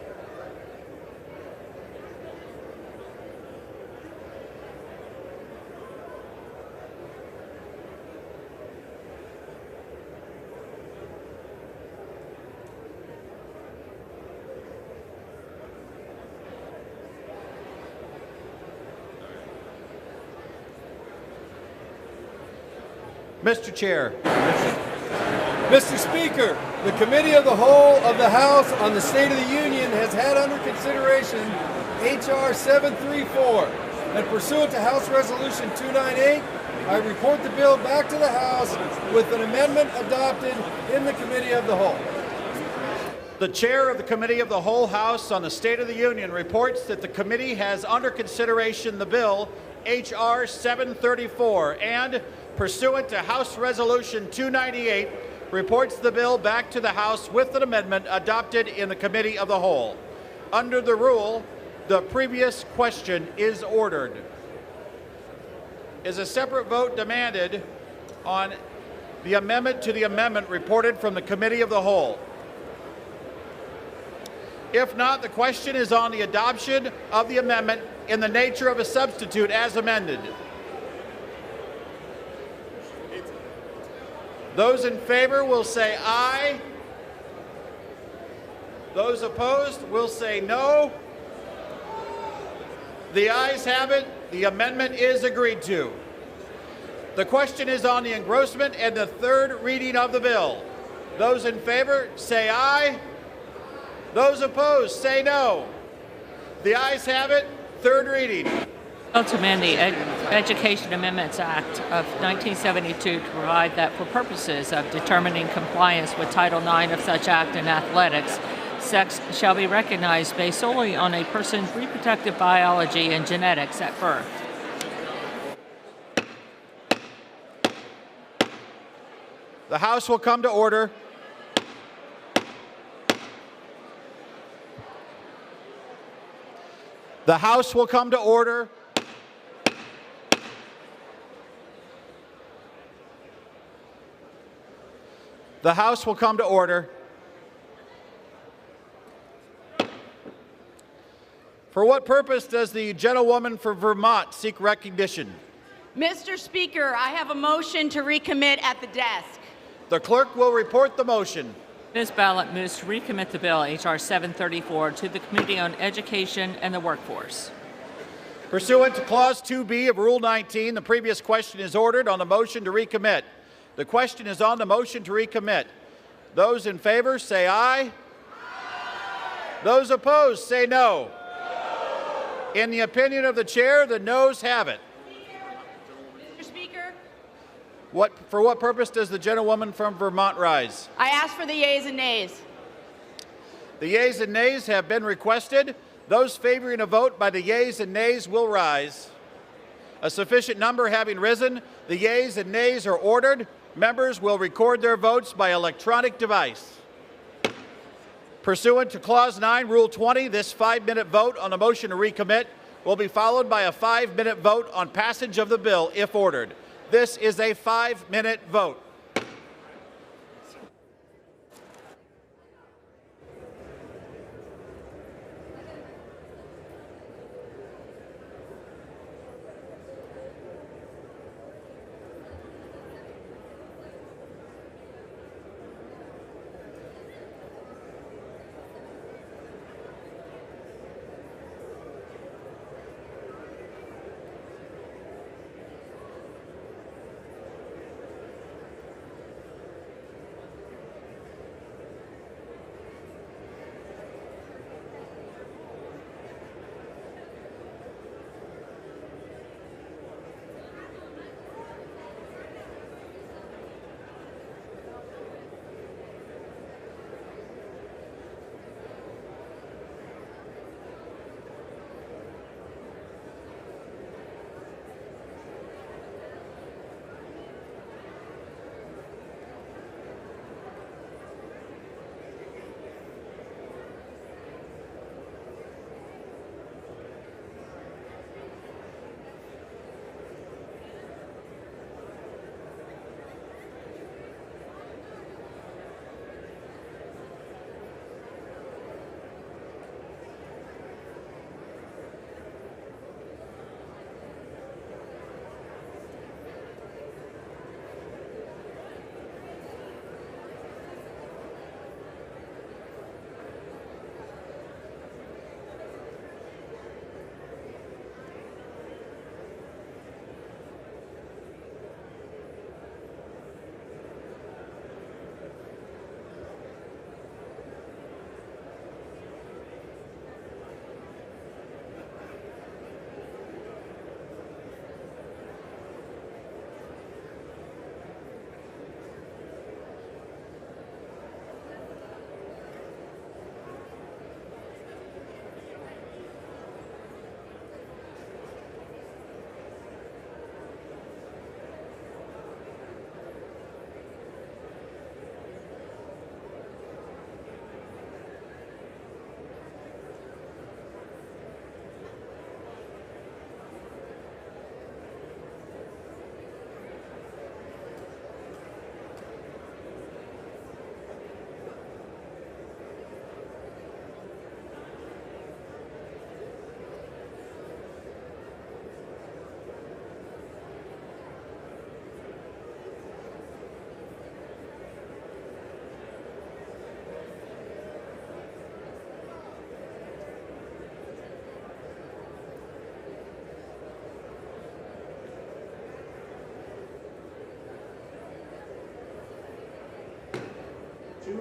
A: Mr. Chair.
O: Mr. Speaker, the Committee of the Whole of the House on the State of the Union has had under consideration H.R. 734, and pursuant to House Resolution 298, I report the bill back to the House with an amendment adopted in the Committee of the Whole.
A: The chair of the Committee of the Whole House on the State of the Union reports that the committee has under consideration the bill H.R. 734 and, pursuant to House Resolution 298, reports the bill back to the House with an amendment adopted in the Committee of the Whole. Under the rule, the previous question is ordered. Is a separate vote demanded on the amendment to the amendment reported from the Committee of the Whole? If not, the question is on the adoption of the amendment in the nature of a substitute as amended. Those in favor will say aye. Those opposed will say no. The ayes have it. The amendment is agreed to. The question is on the engrossment and the third reading of the bill. Those in favor say aye. Those opposed say no. The ayes have it. Third reading.
B: Bill to amend the Education Amendments Act of 1972 to provide that for purposes of determining compliance with Title IX of such act in athletics, sex shall be recognized based solely on a person's reproductive biology and genetics at birth.
A: The House will come to order. The House will come to order. The House will come to order. For what purpose does the gentlewoman from Vermont seek recognition?
P: Mr. Speaker, I have a motion to recommit at the desk.
A: The clerk will report the motion.
B: Ms. Ballot moves to recommit the bill H.R. 734 to the Committee on Education and the Workforce.
A: Pursuant to Clause 2B of Rule 19, the previous question is ordered on the motion to recommit. The question is on the motion to recommit. Those in favor say aye. Those opposed say no. In the opinion of the chair, the noes have it.
P: Mr. Speaker,
A: For what purpose does the gentlewoman from Vermont rise?
P: I ask for the yeas and nays.
A: The yeas and nays have been requested. Those favoring a vote by the yeas and nays will rise. A sufficient number having risen, the yeas and nays are ordered. Members will record their votes by electronic device. Pursuant to Clause 9, Rule 20, this 5-minute vote on the motion to recommit will be followed by a 5-minute vote on passage of the bill if ordered. This is a 5-minute vote.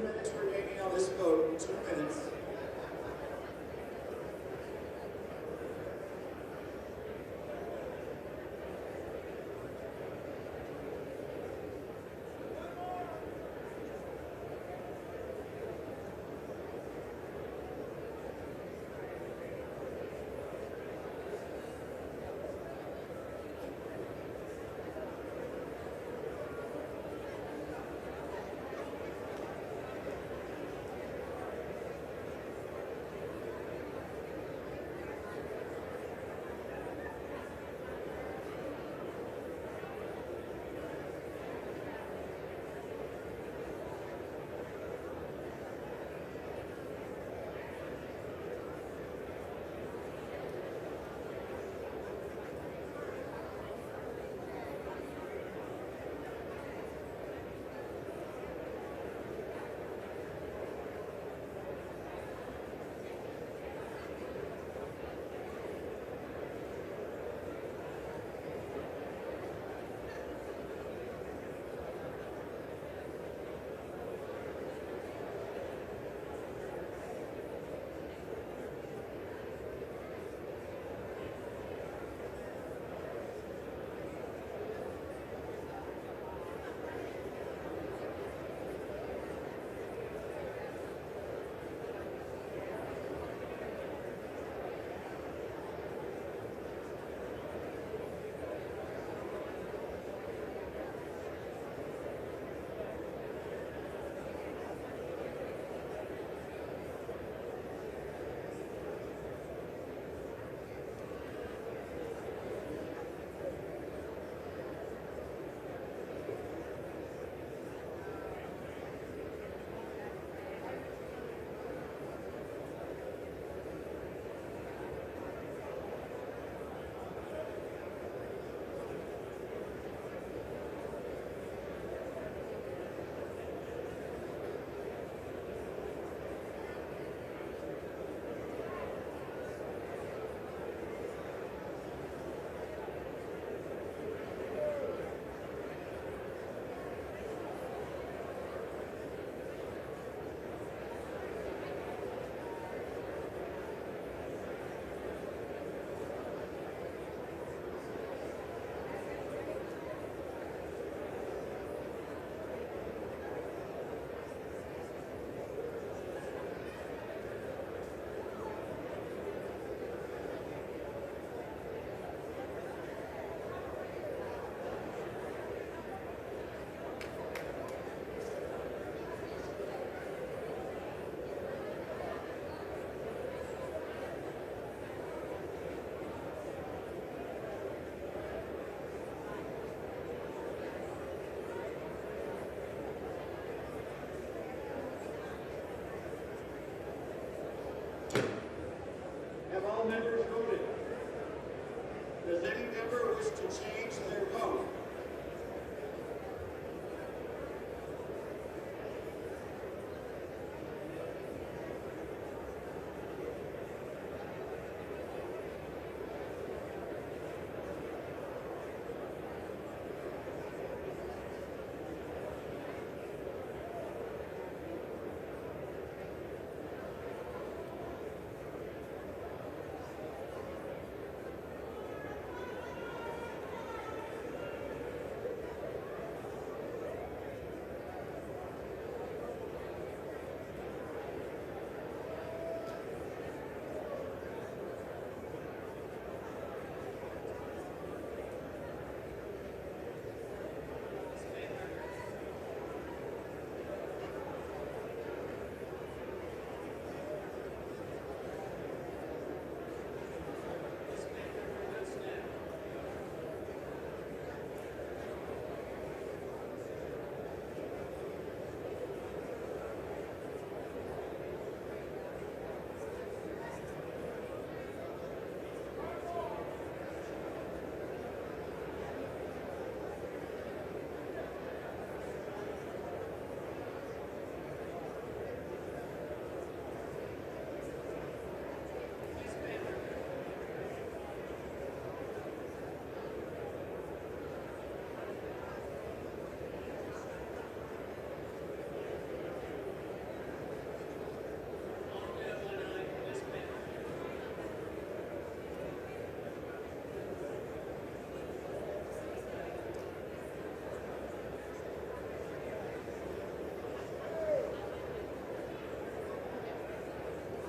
Q: minutes remaining on this vote. 2 minutes. Have all members voted? Does any member wish to change their vote?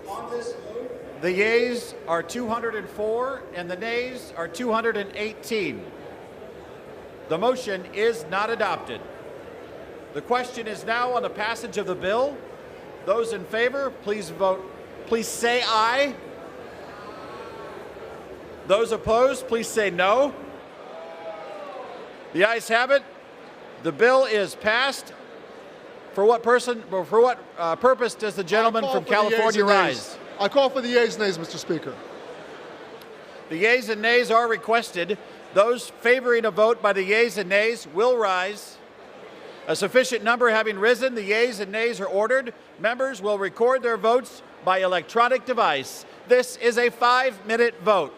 Q: On this vote,
A: The yeas are 204 and the nays are 218. The motion is not adopted. The question is now on the passage of the bill. Those in favor, please vote. Please say aye. Those opposed, please say no. The ayes have it. The bill is passed. For what purpose does the gentleman from California rise?
L: I call for the yeas and nays, Mr. Speaker.
A: The yeas and nays are requested. Those favoring a vote by the yeas and nays will rise. A sufficient number having risen, the yeas and nays are ordered. Members will record their votes by electronic device. This is a 5-minute vote.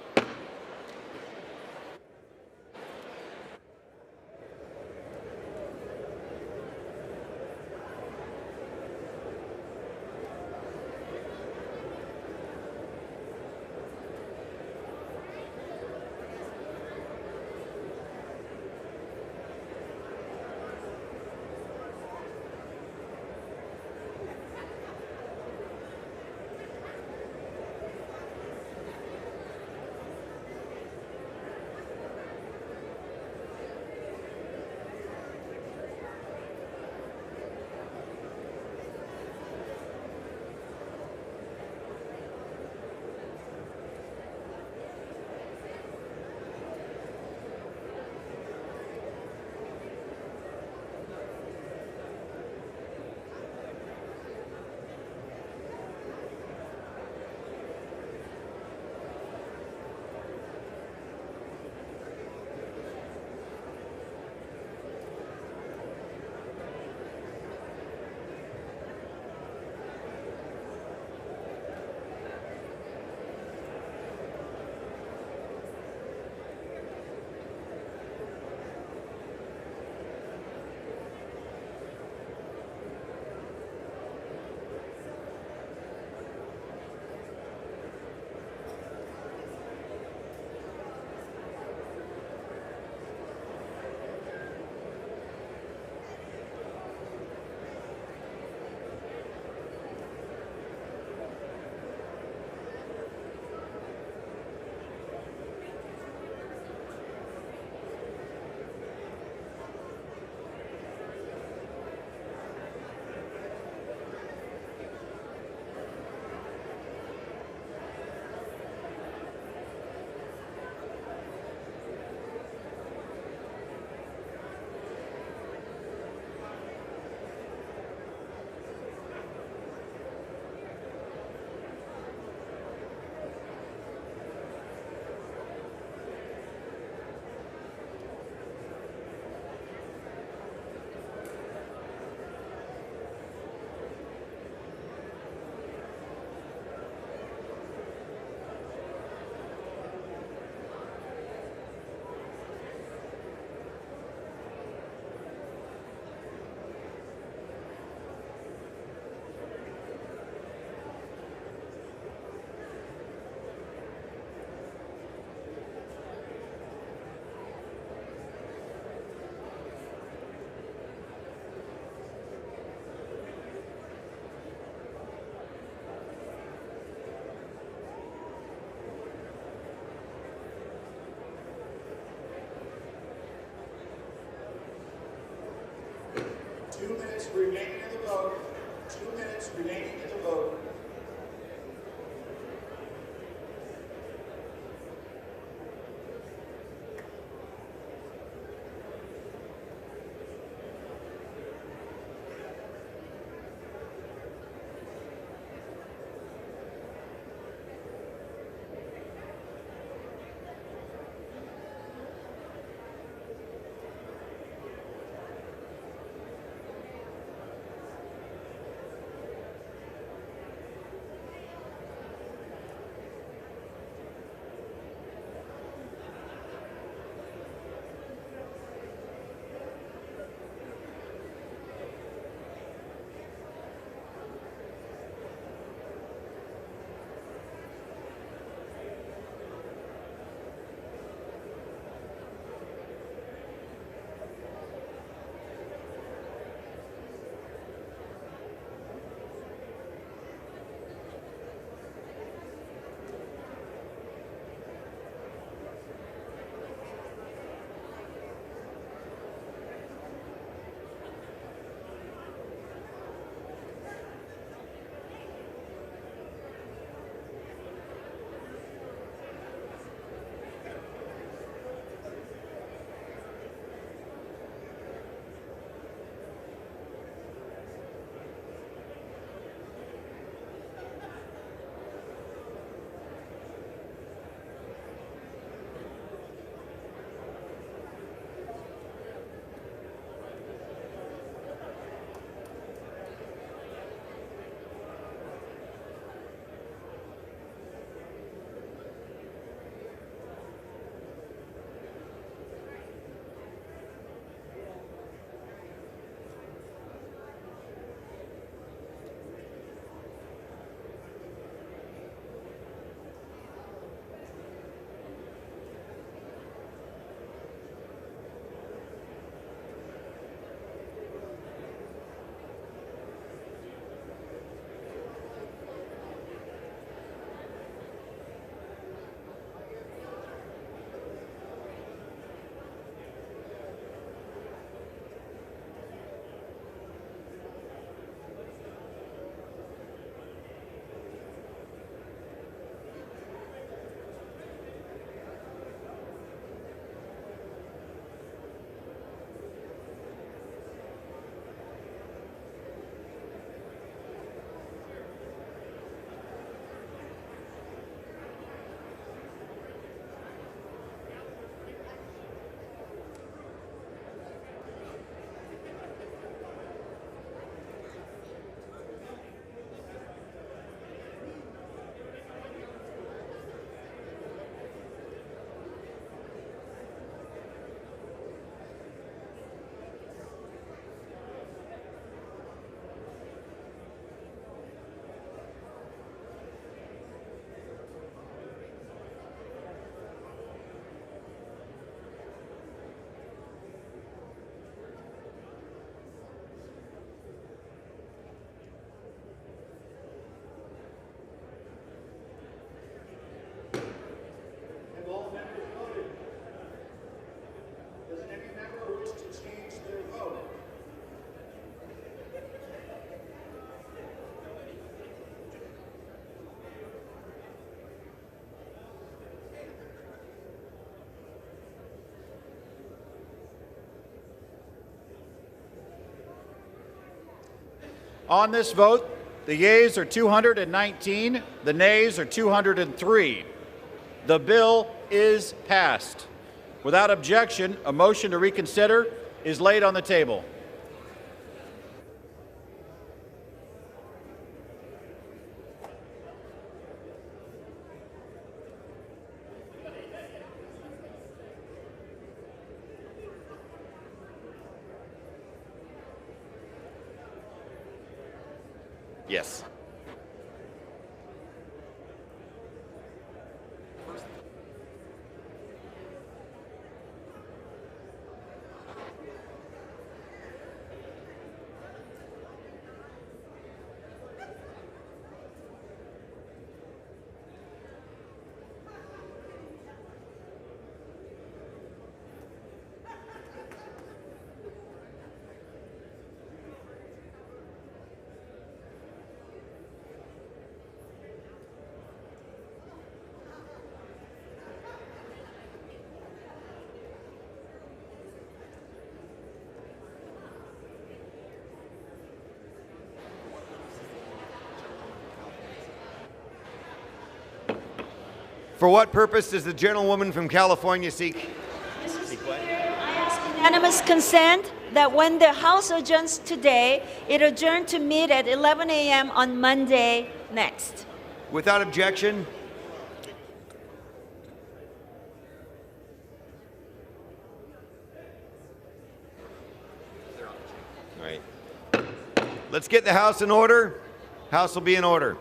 Q: remaining in the vote. 2 minutes remaining in the vote.
A: On this vote, the yeas are 219, the nays are 203. The bill is passed. Without objection, a motion to reconsider is laid on the table.
N: Yes.
R: For what purpose does the gentlewoman from California seek?
S: Mr. Speaker, I ask unanimous consent that when the House adjourns today, it adjourn to meet at 11 a.m. on Monday next.
R: Without objection. All right. Let's get the House in order. House will be in order.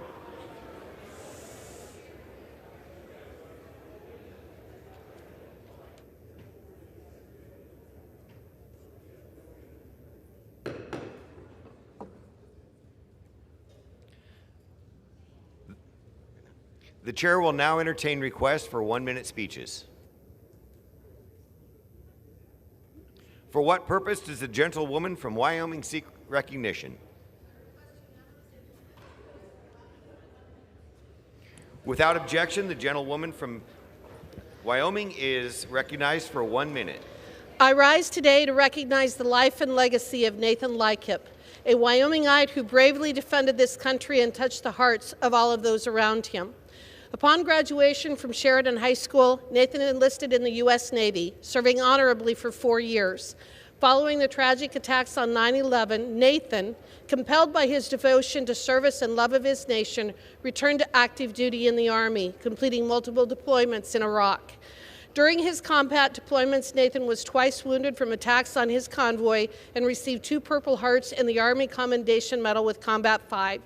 R: The chair will now entertain requests for 1-minute speeches. For what purpose does the gentlewoman from Wyoming seek recognition? Without objection, the gentlewoman from Wyoming is recognized for 1 minute.
T: I rise today to recognize the life and legacy of Nathan Lykip, a Wyomingite who bravely defended this country and touched the hearts of all of those around him. Upon graduation from Sheridan High School, Nathan enlisted in the U.S. Navy, serving honorably for 4 years. Following the tragic attacks on 9/11, Nathan, compelled by his devotion to service and love of his nation, returned to active duty in the Army, completing multiple deployments in Iraq. During his combat deployments, Nathan was twice wounded from attacks on his convoy and received 2 Purple Hearts and the Army Commendation Medal with Combat 5.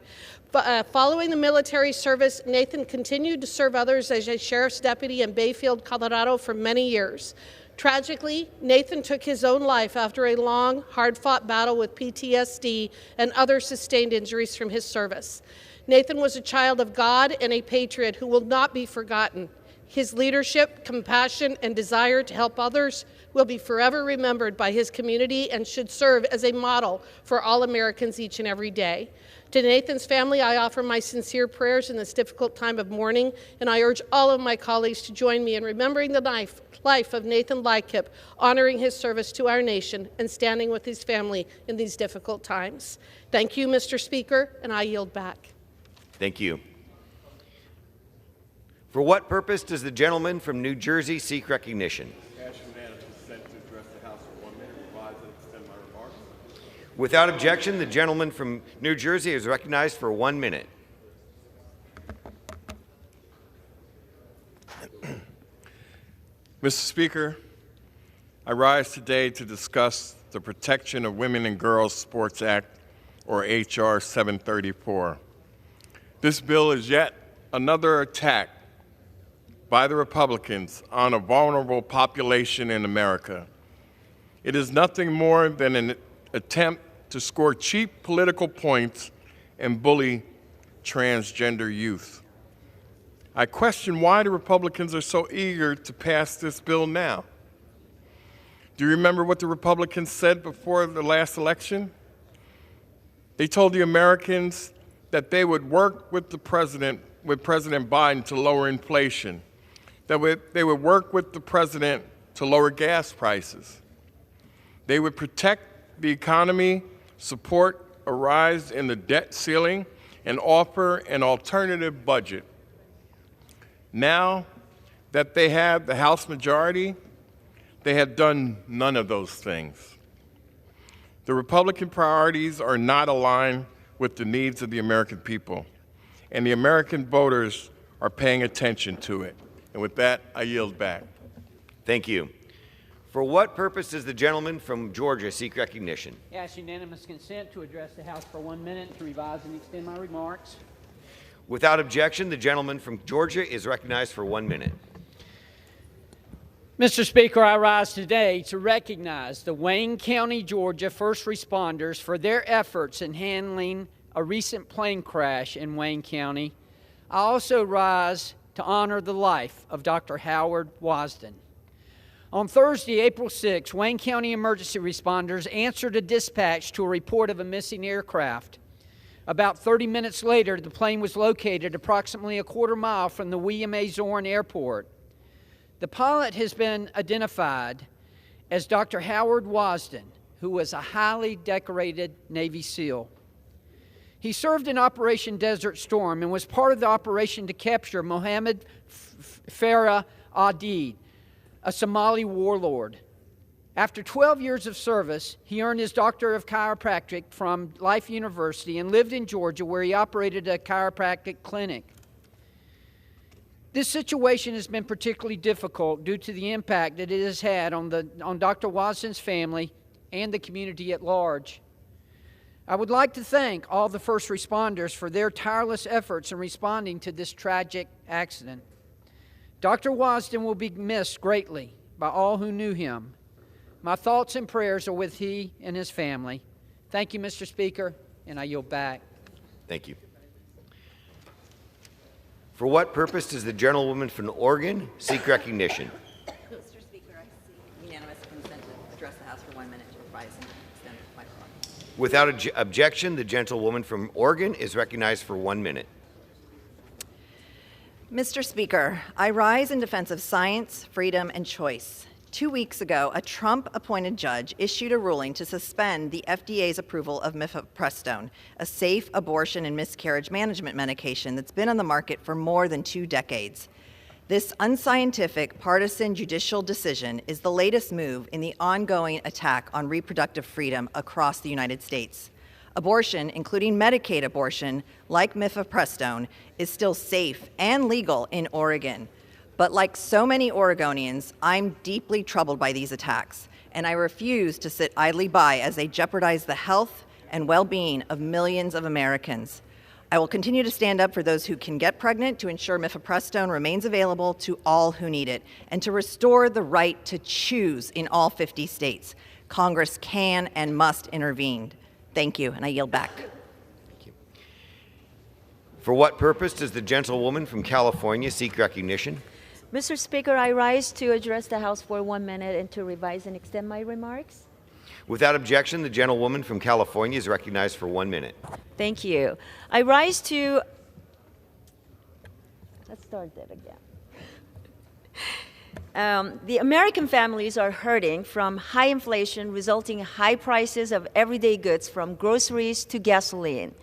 T: Following the military service, Nathan continued to serve others as a sheriff's deputy in Bayfield, Colorado for many years. Tragically, Nathan took his own life after a long, hard-fought battle with PTSD and other sustained injuries from his service. Nathan was a child of God and a patriot who will not be forgotten. His leadership, compassion, and desire to help others will be forever remembered by his community and should serve as a model for all Americans each and every day. To Nathan's family, I offer my sincere prayers in this difficult time of mourning, and I urge all of my colleagues to join me in remembering the life of Nathan Lykip, honoring his service to our nation, and standing with his family in these difficult times. Thank you, Mr. Speaker, and I yield back.
R: Thank you. For what purpose does the gentleman from New Jersey seek recognition? Without objection, the gentleman from New Jersey is recognized for 1 minute.
U: Mr. Speaker, I rise today to discuss the Protection of Women and Girls Sports Act, or H.R. 734. This bill is yet another attack by the Republicans on a vulnerable population in America. It is nothing more than an attempt to score cheap political points and bully transgender youth. I question why the Republicans are so eager to pass this bill now. Do you remember what the Republicans said before the last election? They told the Americans that they would work with President Biden to lower inflation, that they would work with the president to lower gas prices. They would protect the economy, support a rise in the debt ceiling and offer an alternative budget. Now that they have the House majority, they have done none of those things. The Republican priorities are not aligned with the needs of the American people, and the American voters are paying attention to it. And with that, I yield back.
R: Thank you. For what purpose does the gentleman from Georgia seek recognition?
C: Ask unanimous consent to address the House for 1 minute to revise and extend my remarks.
R: Without objection, the gentleman from Georgia is recognized for 1 minute.
C: Mr. Speaker, I rise today to recognize the Wayne County, Georgia first responders for their efforts in handling a recent plane crash in Wayne County. I also rise to honor the life of Dr. Howard Wasden. On Thursday, April 6, Wayne County emergency responders answered a dispatch to a report of a missing aircraft. About 30 minutes later, the plane was located approximately a quarter mile from the William A. Zorn Airport. The pilot has been identified as Dr. Howard Wasden, who was a highly decorated Navy SEAL. He served in Operation Desert Storm and was part of the operation to capture Mohammed Farah Aidid, a Somali warlord. After 12 years of service, he earned his Doctor of Chiropractic from Life University and lived in Georgia, where he operated a chiropractic clinic. This situation has been particularly difficult due to the impact that it has had on Dr. Wasden's family and the community at large. I would like to thank all the first responders for their tireless efforts in responding to this tragic accident. Dr. Wasden will be missed greatly by all who knew him. My thoughts and prayers are with he and his family. Thank you, Mr. Speaker, and I yield back.
R: Thank you. For what purpose does the gentlewoman from Oregon seek recognition?
V: Mr. Speaker, I seek unanimous consent to address the House for 1 minute to revise and extend my clock.
R: Without objection, the gentlewoman from Oregon is recognized for 1 minute.
W: Mr. Speaker, I rise in defense of science, freedom, and choice. 2 weeks ago, a Trump-appointed judge issued a ruling to suspend the FDA's approval of mifepristone, a safe abortion and miscarriage management medication that's been on the market for more than 2 decades. This unscientific, partisan judicial decision is the latest move in the ongoing attack on reproductive freedom across the United States. Abortion, including Medicaid abortion, like mifepristone, is still safe and legal in Oregon. But like so many Oregonians, I'm deeply troubled by these attacks, and I refuse to sit idly by as they jeopardize the health and well-being of millions of Americans. I will continue to stand up for those who can get pregnant to ensure mifepristone remains available to all who need it, and to restore the right to choose in all 50 states. Congress can and must intervene. Thank you, and I yield back.
R: Thank you. For what purpose does the gentlewoman from California seek recognition?
S: Mr. Speaker, I rise to address the House for 1 minute and to revise and extend my remarks.
R: Without objection, the gentlewoman from California is recognized for 1 minute.
S: Thank you. I rise to... Let's start that again. The American families are hurting from high inflation, resulting in high prices of everyday goods from groceries to gasoline.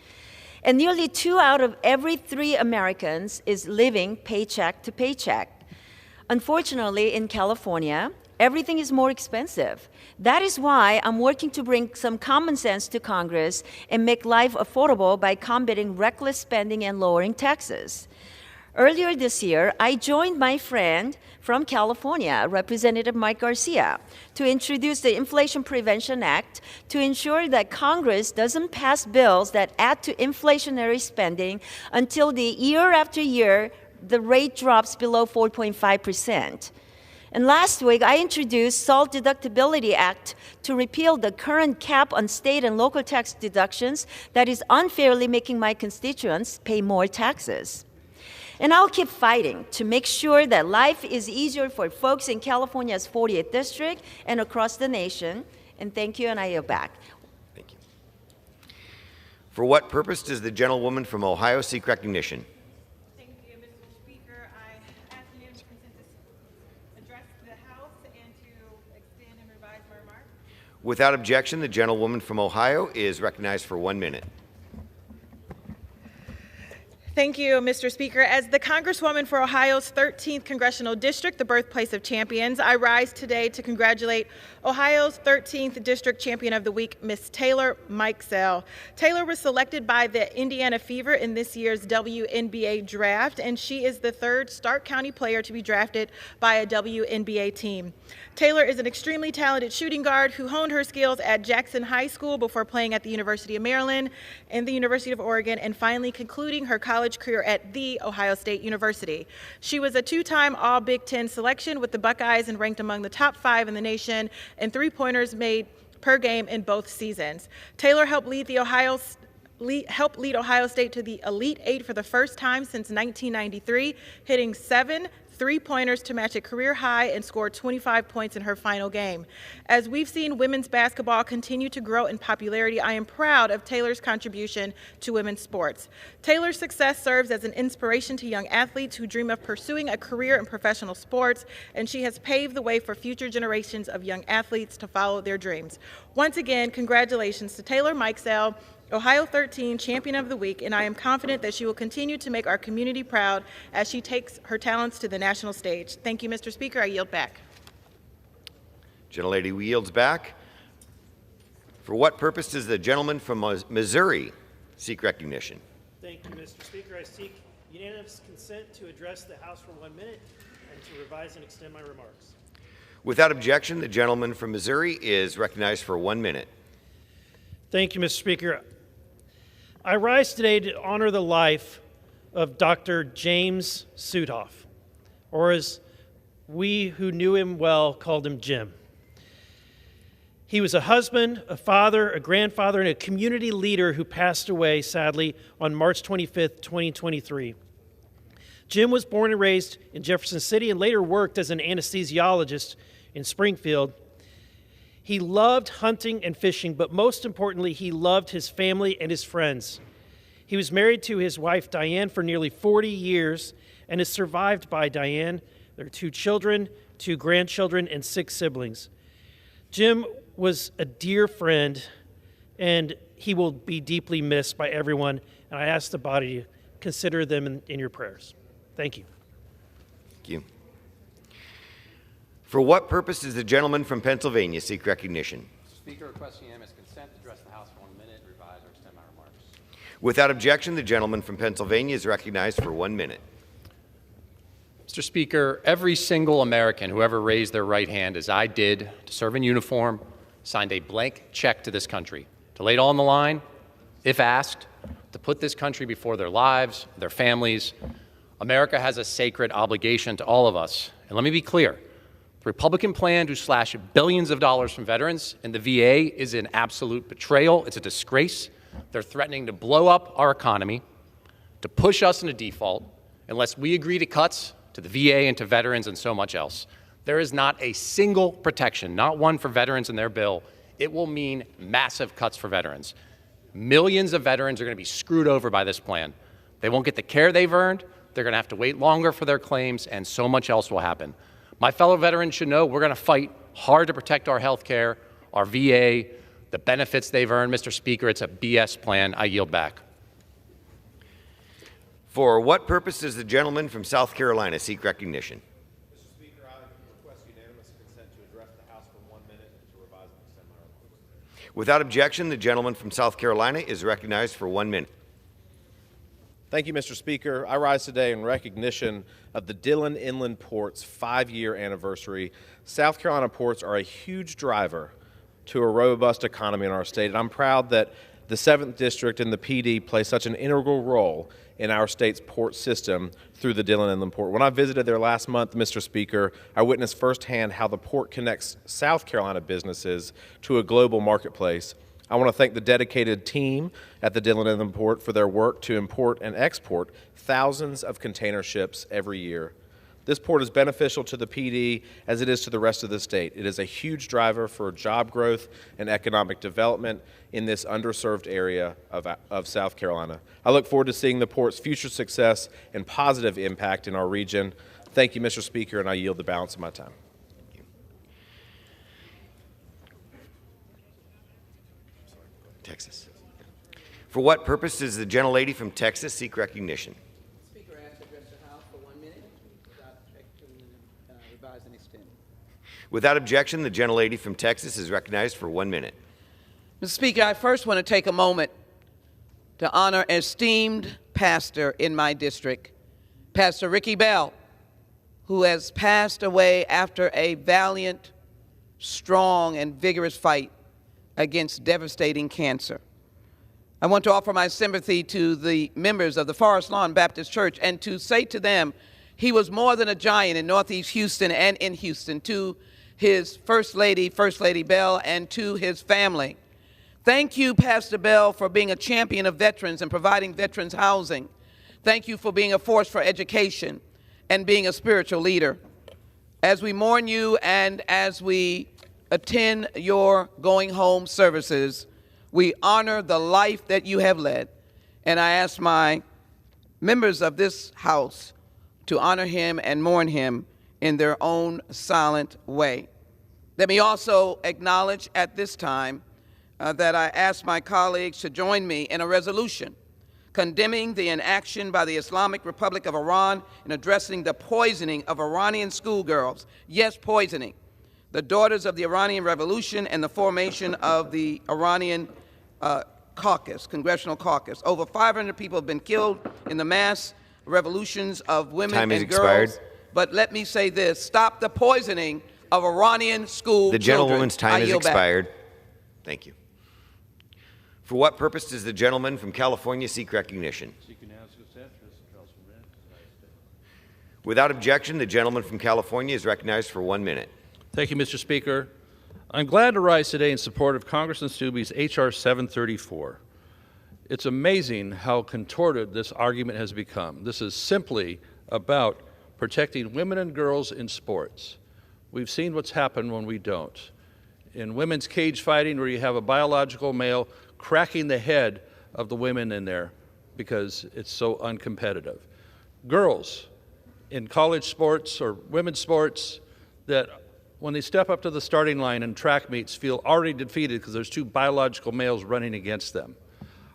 S: And nearly 2 out of every 3 Americans is living paycheck to paycheck. Unfortunately, in California, everything is more expensive. That is why I'm working to bring some common sense to Congress and make life affordable by combating reckless spending and lowering taxes. Earlier this year, I joined my friend from California, Representative Mike Garcia, to introduce the Inflation Prevention Act to ensure that Congress doesn't pass bills that add to inflationary spending until the year after year the rate drops below 4.5%. And last week, I introduced SALT Deductibility Act to repeal the current cap on state and local tax deductions that is unfairly making my constituents pay more taxes. And I'll keep fighting to make sure that life is easier for folks in California's 40th District and across the nation. And thank you, and I yield back.
R: Thank you. For what purpose does the gentlewoman from Ohio seek recognition?
X: Thank you, Mr. Speaker. I ask unanimous consent to address the House and to extend and revise my remarks.
R: Without objection, the gentlewoman from Ohio is recognized for 1 minute.
X: Thank you, Mr. Speaker. As the Congresswoman for Ohio's 13th Congressional District, the birthplace of champions, I rise today to congratulate Ohio's 13th District Champion of the Week, Miss Taylor Mikesell. Taylor was selected by the Indiana Fever in this year's WNBA draft, and she is the third Stark County player to be drafted by a WNBA team. Taylor is an extremely talented shooting guard who honed her skills at Jackson High School before playing at the University of Maryland and the University of Oregon, and finally concluding her college career at The Ohio State University. She was a two-time All-Big Ten selection with the Buckeyes and ranked among the top 5 in the nation, and three-pointers made per game in both seasons. Taylor helped lead Ohio State to the Elite Eight for the first time since 1993, hitting 7 three-pointers to match a career high and scored 25 points in her final game. As we've seen women's basketball continue to grow in popularity, I am proud of Taylor's contribution to women's sports. Taylor's success serves as an inspiration to young athletes who dream of pursuing a career in professional sports, and she has paved the way for future generations of young athletes to follow their dreams. Once again, congratulations to Taylor Mikesell, Ohio 13 Champion of the Week, and I am confident that she will continue to make our community proud as she takes her talents to the national stage. Thank you, Mr. Speaker. I yield back.
R: Gentlelady yields back. For what purpose does the gentleman from Missouri seek recognition?
D: Thank you, Mr. Speaker. I seek unanimous consent to address the House for 1 minute and to revise and extend my remarks.
R: Without objection, the gentleman from Missouri is recognized for 1 minute.
D: Thank you, Mr. Speaker. I rise today to honor the life of Dr. James Sudoff, or as we who knew him well called him Jim. He was a husband, a father, a grandfather, and a community leader who passed away, sadly, on March 25th, 2023. Jim was born and raised in Jefferson City and later worked as an anesthesiologist in Springfield. He loved hunting and fishing, but most importantly, he loved his family and his friends. He was married to his wife, Diane, for nearly 40 years and is survived by Diane. There are 2 children, 2 grandchildren, and 6 siblings. Jim was a dear friend, and he will be deeply missed by everyone, and I ask the body to consider them in your prayers. Thank you.
R: Thank you. For what purpose does the gentleman from Pennsylvania seek recognition?
F: Mr. Speaker, request unanimous consent to address the House for 1 minute, revise or extend my remarks.
R: Without objection, the gentleman from Pennsylvania is recognized for 1 minute.
F: Mr. Speaker, every single American who ever raised their right hand, as I did, to serve in uniform, signed a blank check to this country to lay it all on the line, if asked, to put this country before their lives, their families. America has a sacred obligation to all of us. And let me be clear. The Republican plan to slash billions of dollars from veterans and the VA is an absolute betrayal. It's a disgrace. They're threatening to blow up our economy, to push us into default, unless we agree to cuts to the VA and to veterans and so much else. There is not a single protection, not one for veterans in their bill. It will mean massive cuts for veterans. Millions of veterans are going to be screwed over by this plan. They won't get the care they've earned. They're going to have to wait longer for their claims, and so much else will happen. My fellow veterans should know we're going to fight hard to protect our health care, our VA, the benefits they've earned. Mr. Speaker, it's a BS plan. I yield back.
R: For what purpose does the gentleman from South Carolina seek recognition?
G: Mr. Speaker, I request unanimous consent to address the House for 1 minute and to revise and extend my remarks.
R: Without objection, the gentleman from South Carolina is recognized for 1 minute.
H: Thank you, Mr. Speaker. I rise today in recognition of the Dillon Inland Port's 5-year anniversary. South Carolina ports are a huge driver to a robust economy in our state, and I'm proud that the 7th District and the PD play such an integral role in our state's port system through the Dillon Inland Port. When I visited there last month, Mr. Speaker, I witnessed firsthand how the port connects South Carolina businesses to a global marketplace. I want to thank the dedicated team at the Dillon Inland Port for their work to import and export thousands of container ships every year. This port is beneficial to the PD as it is to the rest of the state. It is a huge driver for job growth and economic development in this underserved area of South Carolina. I look forward to seeing the port's future success and positive impact in our region. Thank you, Mr. Speaker, and I yield the balance of my time.
R: Texas. For what purpose does the gentlelady from Texas seek recognition?
E: Speaker, I ask to address the House for 1 minute without objection, revise and extend.
R: Without objection, the gentlelady from Texas is recognized for 1 minute.
E: Mr. Speaker, I first want to take a moment to honor an esteemed pastor in my district, Pastor Ricky Bell, who has passed away after a valiant, strong, and vigorous fight against devastating cancer. I want to offer my sympathy to the members of the Forest Lawn Baptist Church and to say to them, he was more than a giant in Northeast Houston and in Houston, to his First Lady Bell, and to his family. Thank you, Pastor Bell, for being a champion of veterans and providing veterans housing. Thank you for being a force for education and being a spiritual leader. As we mourn you and as we attend your going home services, we honor the life that you have led. And I ask my members of this House to honor him and mourn him in their own silent way. Let me also acknowledge at this time that I ask my colleagues to join me in a resolution condemning the inaction by the Islamic Republic of Iran in addressing the poisoning of Iranian schoolgirls. Yes, poisoning. The daughters of the Iranian Revolution and the formation of the Iranian caucus, Congressional Caucus. Over 500 people have been killed in the mass revolutions of women and girls.
R: Expired.
E: But let me say this, stop the poisoning of Iranian school
R: The
E: children.
R: gentlewoman's time has
E: I yield back.
R: expired. Thank you. For what purpose does the gentleman from California seek recognition? Without objection, the gentleman from California is recognized for 1 minute.
I: Thank you, Mr. Speaker. I'm glad to rise today in support of Congressman Stubbe's H.R. 734. It's amazing how contorted this argument has become. This is simply about protecting women and girls in sports. We've seen what's happened when we don't. In women's cage fighting, where you have a biological male cracking the head of the women in there because it's so uncompetitive. Girls in college sports or women's sports that when they step up to the starting line in track meets feel already defeated because there's two biological males running against them.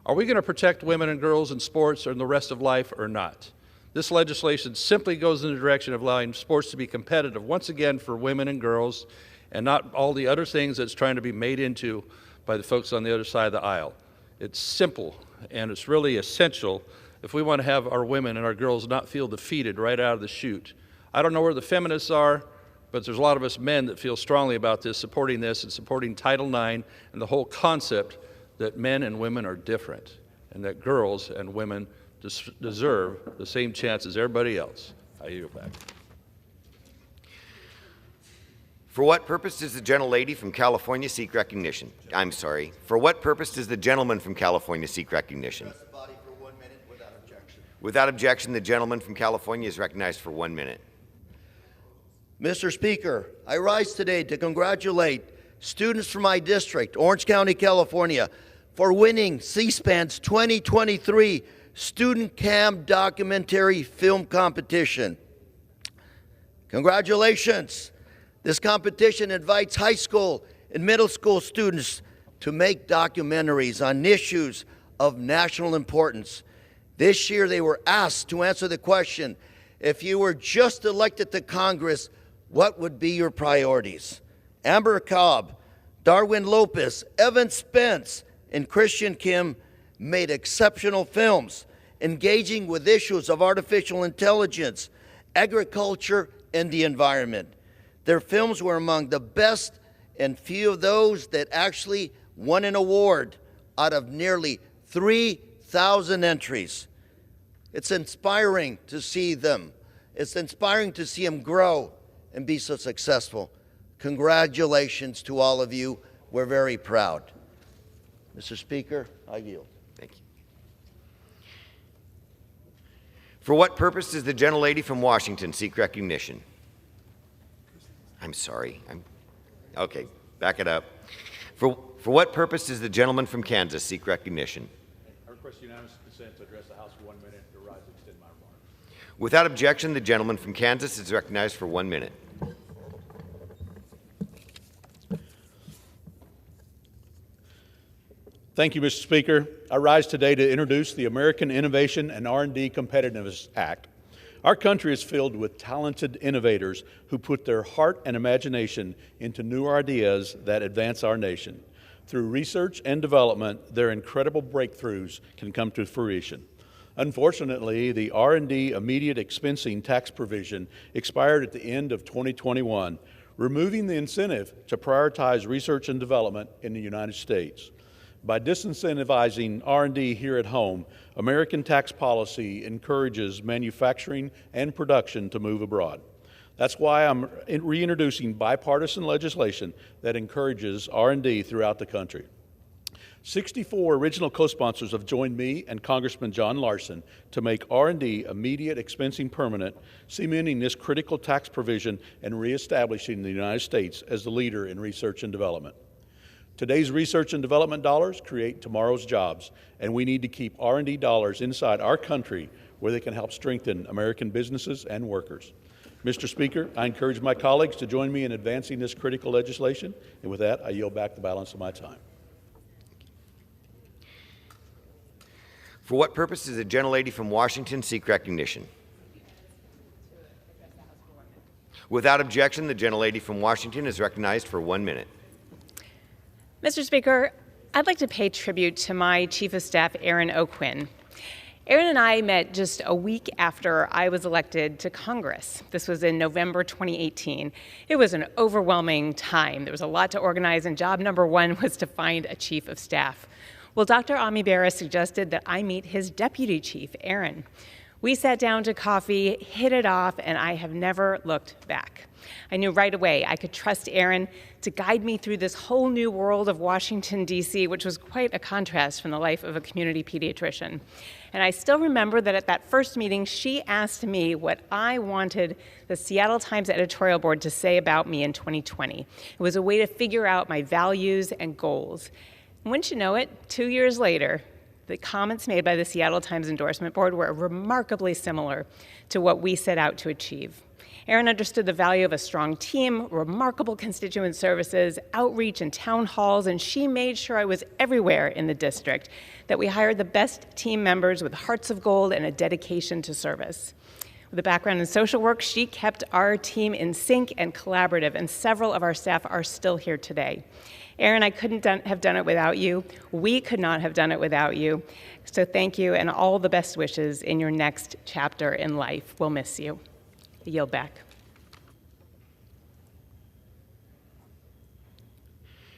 I: Are we going to protect women and girls in sports or in the rest of life or not? This legislation simply goes in the direction of allowing sports to be competitive once again for women and girls and not all the other things that's trying to be made into by the folks on the other side of the aisle. It's simple and it's really essential if we want to have our women and our girls not feel defeated right out of the chute. I don't know where the feminists are, but there's a lot of us men that feel strongly about this, supporting this and supporting Title IX and the whole concept that men and women are different and that girls and women deserve the same chance as everybody else. I yield back.
R: For what purpose does the gentlelady from California seek recognition? I'm sorry. For what purpose does the gentleman from California seek recognition?
J: Address the body for 1 minute without objection.
R: Without objection, the gentleman from California is recognized for 1 minute.
J: Mr. Speaker, I rise today to congratulate students from my district, Orange County, California, for winning C-SPAN's 2023 Student Cam Documentary Film Competition. Congratulations. This competition invites high school and middle school students to make documentaries on issues of national importance. This year they were asked to answer the question, if you were just elected to Congress, what would be your priorities? Amber Cobb, Darwin Lopez, Evan Spence, and Christian Kim made exceptional films engaging with issues of artificial intelligence, agriculture, and the environment. Their films were among the best and few of those that actually won an award out of nearly 3,000 entries. It's inspiring to see them. It's inspiring to see them grow and be so successful. Congratulations to all of you. We're very proud. Mr. Speaker, I yield.
R: Thank you. For what purpose does the gentlelady from Washington seek recognition? I'm sorry. Okay, back it up. For what purpose does the gentleman from Kansas seek recognition?
A: I request unanimous consent to address the House for 1 minute to rise and extend my remarks.
R: Without objection, the gentleman from Kansas is recognized for 1 minute.
B: Thank you, Mr. Speaker. I rise today to introduce the American Innovation and R&D Competitiveness Act. Our country is filled with talented innovators who put their heart and imagination into new ideas that advance our nation. Through research and development, their incredible breakthroughs can come to fruition. Unfortunately, the R&D immediate expensing tax provision expired at the end of 2021, removing the incentive to prioritize research and development in the United States. By disincentivizing R&D here at home, American tax policy encourages manufacturing and production to move abroad. That's why I'm reintroducing bipartisan legislation that encourages R&D throughout the country. 64 original co-sponsors have joined me and Congressman John Larson to make R&D immediate expensing permanent, cementing this critical tax provision and reestablishing the United States as the leader in research and development. Today's research and development dollars create tomorrow's jobs, and we need to keep R&D dollars inside our country where they can help strengthen American businesses and workers. Mr. Speaker, I encourage my colleagues to join me in advancing this critical legislation, and with that, I yield back the balance of my time.
R: For what purpose does the gentlelady from Washington seek recognition? Without objection, the gentlelady from Washington is recognized for 1 minute.
K: Mr. Speaker, I'd like to pay tribute to my Chief of Staff, Aaron O'Quinn. Aaron and I met just a week after I was elected to Congress. This was in November 2018. It was an overwhelming time. There was a lot to organize, and job number one was to find a Chief of Staff. Well, Dr. Ami Bera suggested that I meet his deputy chief, Aaron. We sat down to coffee, hit it off, and I have never looked back. I knew right away I could trust Aaron to guide me through this whole new world of Washington, D.C., which was quite a contrast from the life of a community pediatrician. And I still remember that at that first meeting, she asked me what I wanted the Seattle Times editorial board to say about me in 2020. It was a way to figure out my values and goals. And wouldn't you know it, 2 years later, the comments made by the Seattle Times endorsement board were remarkably similar to what we set out to achieve. Aaron understood the value of a strong team, remarkable constituent services, outreach and town halls, and she made sure I was everywhere in the district, that we hired the best team members with hearts of gold and a dedication to service. With a background in social work, she kept our team in sync and collaborative, and several of our staff are still here today. Aaron, I couldn't have done it without you. We could not have done it without you. So thank you, and all the best wishes in your next chapter in life. We'll miss you. I yield back.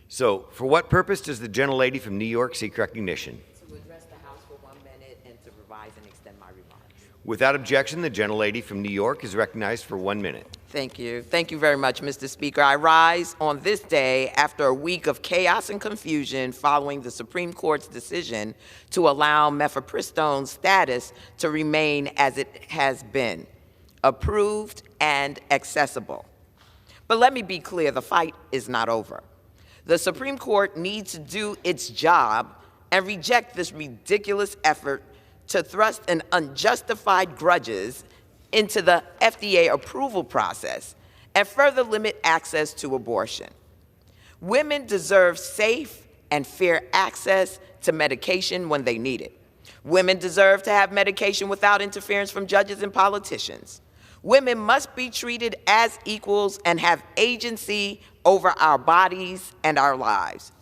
R: So, for what purpose does the gentlelady from New York seek recognition?
M: To address the House for 1 minute and to revise and extend my remarks.
R: Without objection, the gentlelady from New York is recognized for 1 minute.
E: Thank you. Thank you very much, Mr. Speaker. I rise on this day after a week of chaos and confusion following the Supreme Court's decision to allow mifepristone's status to remain as it has been, approved and accessible. But let me be clear, the fight is not over. The Supreme Court needs to do its job and reject this ridiculous effort to thrust an unjustified grudges into the FDA approval process and further limit access to abortion. Women deserve safe and fair access to medication when they need it. Women deserve to have medication without interference from judges and politicians. Women must be treated as equals and have agency over our bodies and our lives.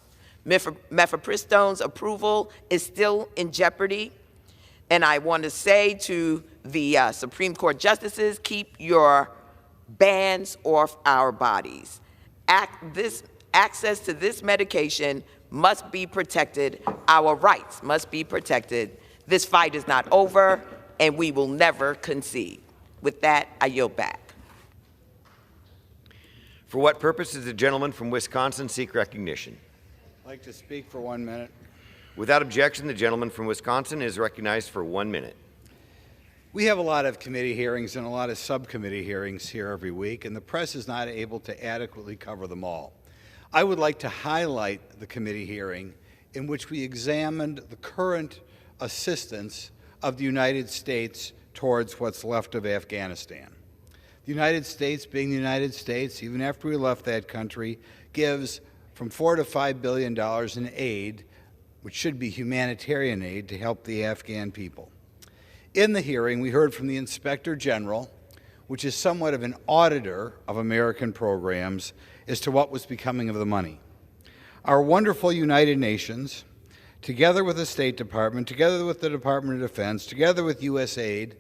E: Mifepristone's approval is still in jeopardy, and I want to say to the Supreme Court justices, keep your bans off our bodies. Access to this medication must be protected. Our rights must be protected. This fight is not over, and we will never concede. With that, I yield back.
R: For what purpose does the gentleman from Wisconsin seek recognition?
O: I'd like to speak for 1 minute.
R: Without objection, the gentleman from Wisconsin is recognized for 1 minute.
O: We have a lot of committee hearings and a lot of subcommittee hearings here every week, and the press is not able to adequately cover them all. I would like to highlight the committee hearing in which we examined the current assistance of the United States towards what's left of Afghanistan. The United States, being the United States, even after we left that country, gives from $4 to $5 billion in aid, which should be humanitarian aid to help the Afghan people. In the hearing, we heard from the Inspector General, which is somewhat of an auditor of American programs, as to what was becoming of the money. Our wonderful United Nations, together with the State Department, together with the Department of Defense, together with USAID,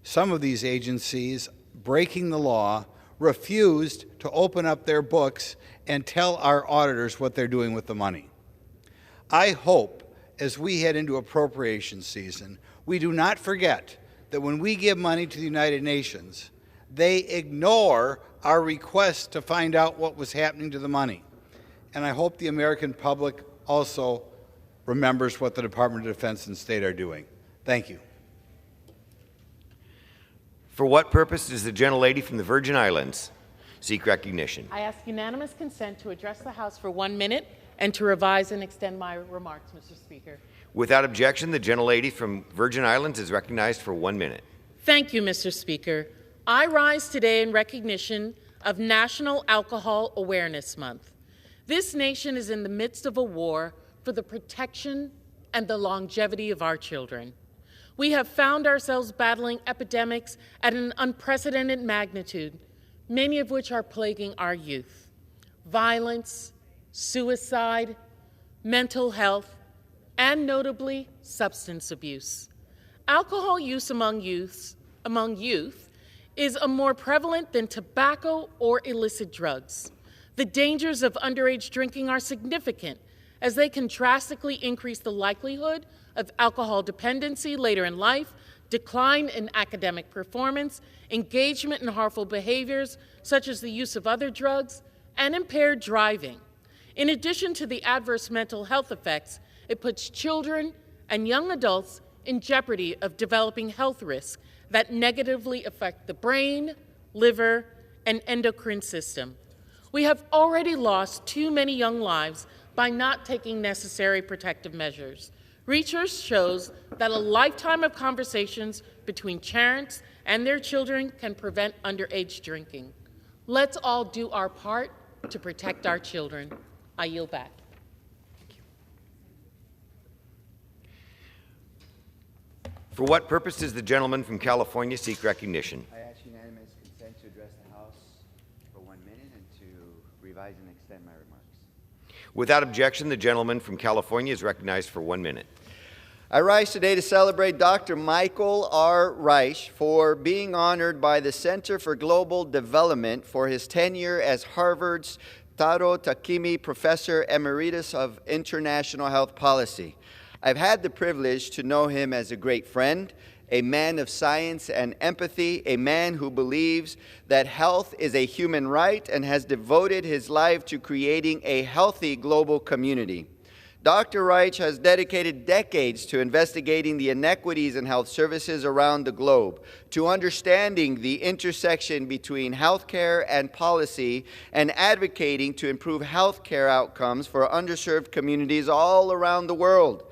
O: some of these agencies, breaking the law, refused to open up their books and tell our auditors what they're doing with the money. I hope, as we head into appropriation season, we do not forget that when we give money to the United Nations, they ignore our request to find out what was happening to the money. And I hope the American public also remembers what the Department of Defense and State are doing. Thank you.
R: For what purpose does the gentlelady from the Virgin Islands seek recognition?
L: I ask unanimous consent to address the House for 1 minute and to revise and extend my remarks, Mr. Speaker.
R: Without objection, the gentlelady from Virgin Islands is recognized for 1 minute.
L: Thank you, Mr. Speaker. I rise today in recognition of National Alcohol Awareness Month. This nation is in the midst of a war for the protection and the longevity of our children. We have found ourselves battling epidemics at an unprecedented magnitude, many of which are plaguing our youth. Violence, suicide, mental health, and notably, substance abuse. Alcohol use among youth is more prevalent than tobacco or illicit drugs. The dangers of underage drinking are significant, as they can drastically increase the likelihood of alcohol dependency later in life, decline in academic performance, engagement in harmful behaviors such as the use of other drugs, and impaired driving. In addition to the adverse mental health effects, it puts children and young adults in jeopardy of developing health risks that negatively affect the brain, liver, and endocrine system. We have already lost too many young lives by not taking necessary protective measures. Research shows that a lifetime of conversations between parents and their children can prevent underage drinking. Let's all do our part to protect our children. I yield back.
R: For what purpose does the gentleman from California seek recognition?
N: I ask unanimous consent to address the House for 1 minute and to revise and extend my remarks.
R: Without objection, the gentleman from California is recognized for 1 minute.
P: I rise today to celebrate Dr. Michael R. Reich for being honored by the Center for Global Development for his tenure as Harvard's Taro Takimi Professor Emeritus of International Health Policy. I've had the privilege to know him as a great friend, a man of science and empathy, a man who believes that health is a human right and has devoted his life to creating a healthy global community. Dr. Reich has dedicated decades to investigating the inequities in health services around the globe, to understanding the intersection between healthcare and policy, and advocating to improve healthcare outcomes for underserved communities all around the world.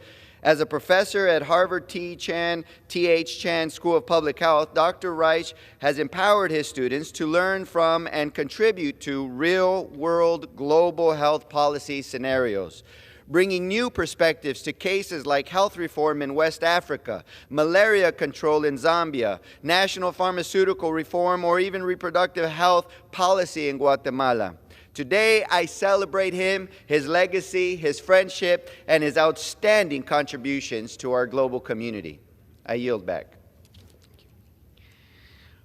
P: As a professor at Harvard T.H. Chan School of Public Health, Dr. Reich has empowered his students to learn from and contribute to real-world global health policy scenarios, bringing new perspectives to cases like health reform in West Africa, malaria control in Zambia, national pharmaceutical reform, or even reproductive health policy in Guatemala. Today, I celebrate him, his legacy, his friendship, and his outstanding contributions to our global community. I yield back.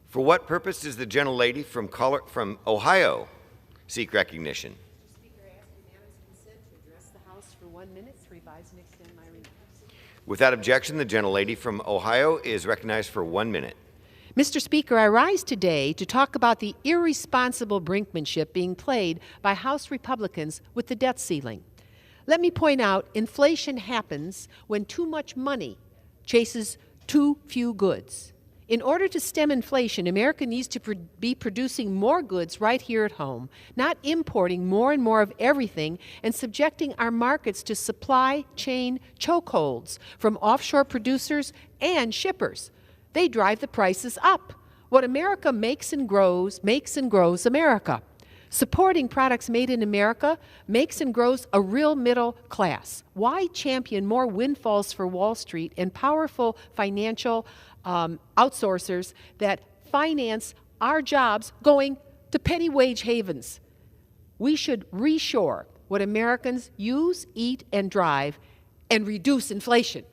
R: For what purpose does the gentlelady from Ohio seek recognition? Without objection, the gentlelady from Ohio is recognized for 1 minute.
Q: Mr. Speaker, I rise today to talk about the irresponsible brinkmanship being played by House Republicans with the debt ceiling. Let me point out, inflation happens when too much money chases too few goods. In order to stem inflation, America needs to be producing more goods right here at home, not importing more and more of everything and subjecting our markets to supply chain chokeholds from offshore producers and shippers. They drive the prices up. What America makes and grows America. Supporting products made in America makes and grows a real middle class. Why champion more windfalls for Wall Street and powerful financial outsourcers that finance our jobs going to penny wage havens? We should reshore what Americans use, eat, and drive and reduce inflation.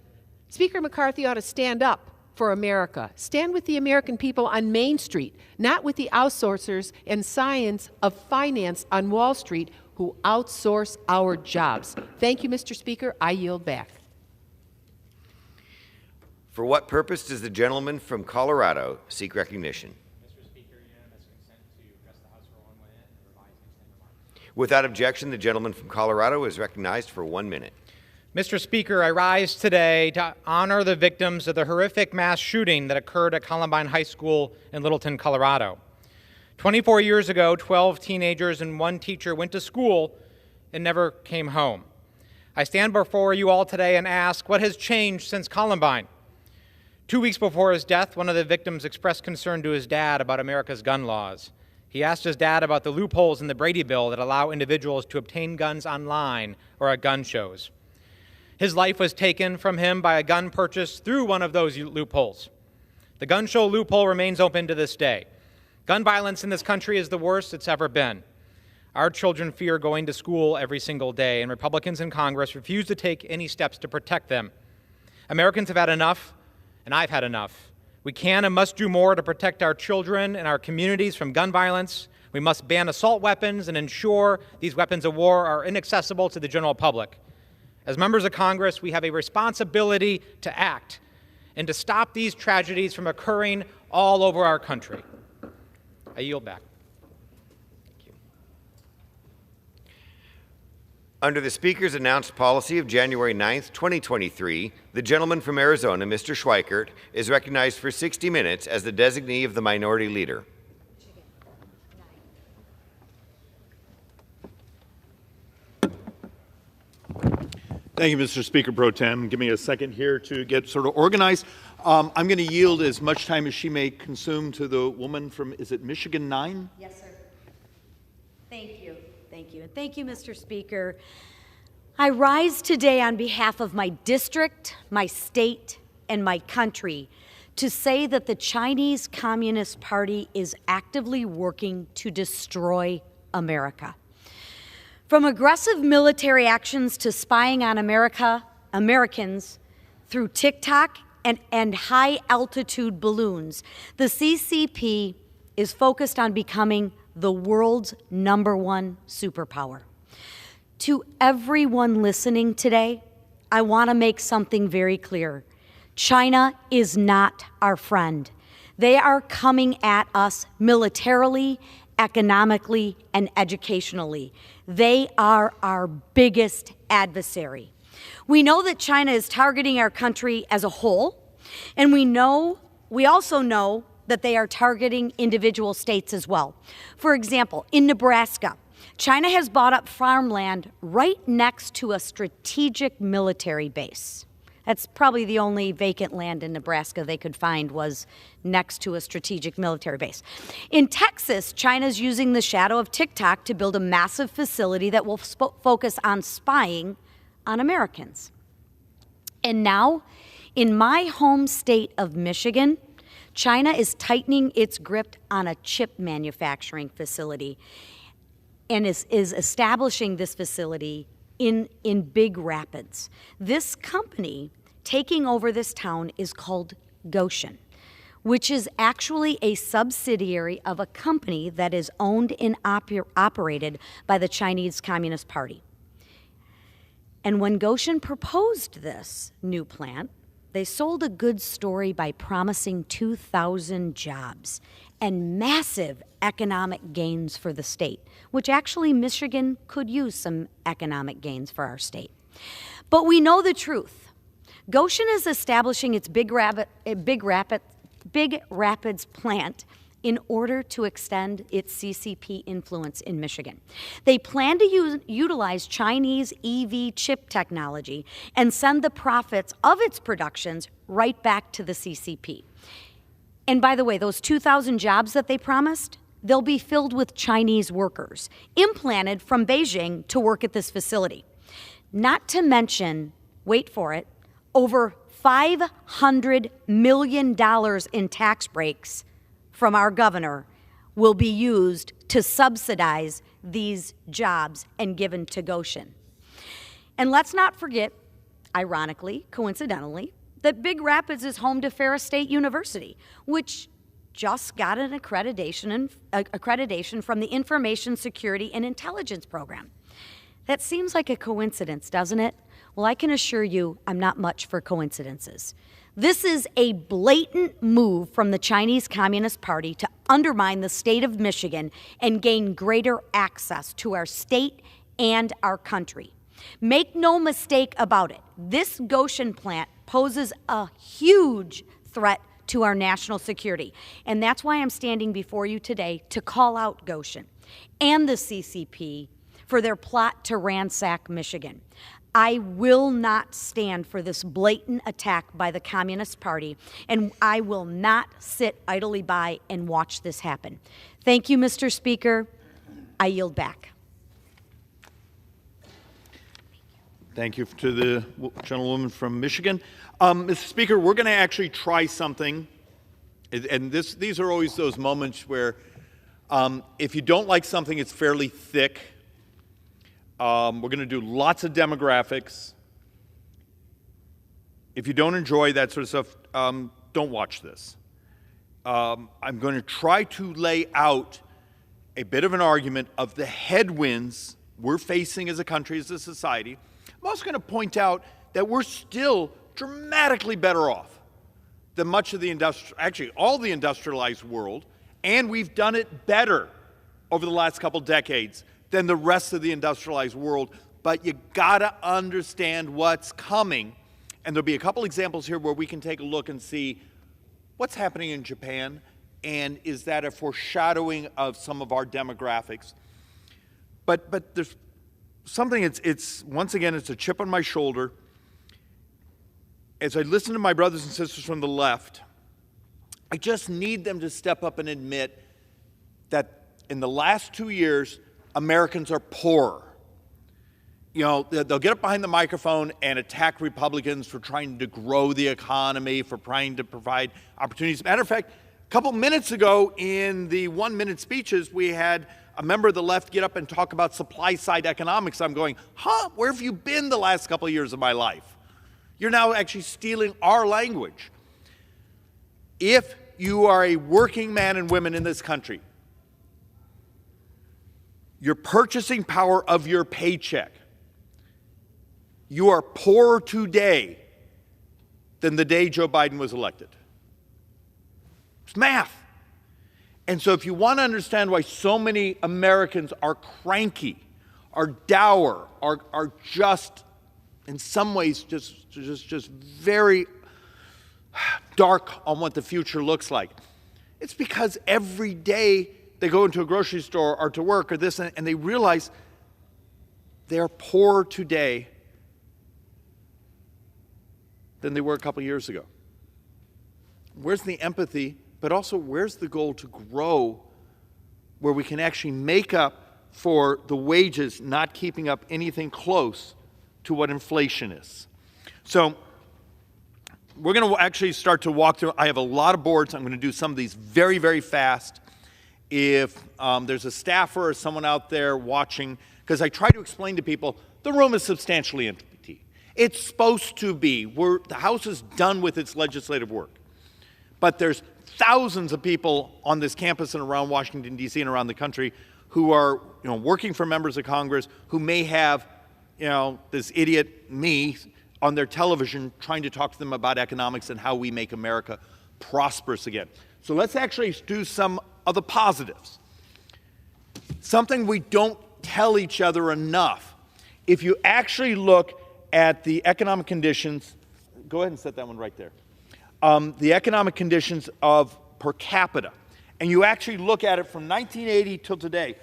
Q: Speaker McCarthy ought to stand up for America. Stand with the American people on Main Street, not with the outsourcers and science of finance on Wall Street who outsource our jobs. Thank you, Mr. Speaker. I yield back.
R: For what purpose does the gentleman from Colorado seek recognition?
C: Mr. Speaker, unanimous consent to address the House for 1 minute and revise and extend remarks.
R: Without objection, the gentleman from Colorado is recognized for 1 minute.
C: Mr. Speaker, I rise today to honor the victims of the horrific mass shooting that occurred at Columbine High School in Littleton, Colorado. 24 years ago, 12 teenagers and 1 teacher went to school and never came home. I stand before you all today and ask, what has changed since Columbine? 2 weeks before his death, one of the victims expressed concern to his dad about America's gun laws. He asked his dad about the loopholes in the Brady Bill that allow individuals to obtain guns online or at gun shows. His life was taken from him by a gun purchase through one of those loopholes. The gun show loophole remains open to this day. Gun violence in this country is the worst it's ever been. Our children fear going to school every single day, and Republicans in Congress refuse to take any steps to protect them. Americans have had enough, and I've had enough. We can and must do more to protect our children and our communities from gun violence. We must ban assault weapons and ensure these weapons of war are inaccessible to the general public. As members of Congress, we have a responsibility to act and to stop these tragedies from occurring all over our country. I yield back.
R: Thank you. Under the Speaker's announced policy of January 9th, 2023, the gentleman from Arizona, Mr. Schweikert, is recognized for 60 minutes as the designee of the Minority Leader.
B: Thank you, Mr. Speaker Pro Tem. Give me a second here to get sort of organized. I'm going to yield as much time as she may consume to the woman from, is it Michigan 9?
T: Yes, sir. Thank you. Thank you. And thank you, Mr. Speaker. I rise today on behalf of my district, my state, and my country to say that the Chinese Communist Party is actively working to destroy America. From aggressive military actions to spying on Americans through TikTok and high-altitude balloons, the CCP is focused on becoming the world's #1 superpower. To everyone listening today, I want to make something very clear. China is not our friend. They are coming at us militarily, economically, and educationally. They are our biggest adversary. We know that China is targeting our country as a whole, and we also know that they are targeting individual states as well. For example, in Nebraska, China has bought up farmland right next to a strategic military base. That's probably the only vacant land in Nebraska they could find was next to a strategic military base. In Texas, China's using the shadow of TikTok to build a massive facility that will focus on spying on Americans. And now, in my home state of Michigan, China is tightening its grip on a chip manufacturing facility and is establishing this facility in Big Rapids. This company taking over this town is called Gotion, which is actually a subsidiary of a company that is owned and operated by the Chinese Communist Party. And when Gotion proposed this new plant, they sold a good story by promising 2,000 jobs and massive economic gains for the state, which actually Michigan could use some economic gains for our state. But we know the truth. Gotion is establishing its Big Rapids plant in order to extend its CCP influence in Michigan. They plan to utilize Chinese EV chip technology and send the profits of its productions right back to the CCP. And by the way, those 2,000 jobs that they promised, they'll be filled with Chinese workers, implanted from Beijing to work at this facility. Not to mention, wait for it, over $500 million in tax breaks from our governor will be used to subsidize these jobs and given to Goshen. And let's not forget, ironically, coincidentally, that Big Rapids is home to Ferris State University, which just got an accreditation from the Information Security and Intelligence Program. That seems like a coincidence, doesn't it? Well, I can assure you I'm not much for coincidences. This is a blatant move from the Chinese Communist Party to undermine the state of Michigan and gain greater access to our state and our country. Make no mistake about it, this Goshen plant poses a huge threat to our national security. And that's why I'm standing before you today to call out Goshen and the CCP for their plot to ransack Michigan. I will not stand for this blatant attack by the Communist Party, and I will not sit idly by and watch this happen. Thank you, Mr. Speaker. I yield back.
B: Thank you to the gentlewoman from Michigan. Mr. Speaker, we're going to actually try something, and these are always those moments where if you don't like something, it's fairly thick. We're going to do lots of demographics. If you don't enjoy that sort of stuff, don't watch this. I'm going to try to lay out a bit of an argument of the headwinds we're facing as a country, as a society. I'm also going to point out that we're still dramatically better off than much of the actually all the industrialized world, and we've done it better over the last couple decades than the rest of the industrialized world. But you gotta understand what's coming, and there'll be a couple examples here where we can take a look and see what's happening in Japan, and is that a foreshadowing of some of our demographics. But there's something, it's once again, it's a chip on my shoulder. As I listen to my brothers and sisters from the left, I just need them to step up and admit that in the last 2 years, Americans are poorer. You know, they'll get up behind the microphone and attack Republicans for trying to grow the economy, for trying to provide opportunities. Matter of fact, a couple minutes ago in the 1-minute speeches, we had a member of the left get up and talk about supply-side economics. I'm going, where have you been the last couple of years of my life? You're now actually stealing our language. If you are a working man and women in this country, your purchasing power of your paycheck, you are poorer today than the day Joe Biden was elected. It's math. And so if you want to understand why so many Americans are cranky, are dour, are just, in some ways, just very dark on what the future looks like, it's because every day they go into a grocery store or to work or this, and they realize they are poorer today than they were a couple years ago. Where's the empathy, but also where's the goal to grow where we can actually make up for the wages not keeping up anything close to what inflation is? So we're going to actually start to walk through. I have a lot of boards. I'm going to do some of these very, very fast. If there's a staffer or someone out there watching, because I try to explain to people, the room is substantially empty. It's supposed to be. The House is done with its legislative work. But there's thousands of people on this campus and around Washington, D.C. and around the country who are working for members of Congress who may have this idiot, me, on their television trying to talk to them about economics and how we make America prosperous again. So let's actually do some of the positives. Something we don't tell each other enough. If you actually look at the economic conditions, go ahead and set that one right there. The economic conditions of per capita, and you actually look at it from 1980 till today,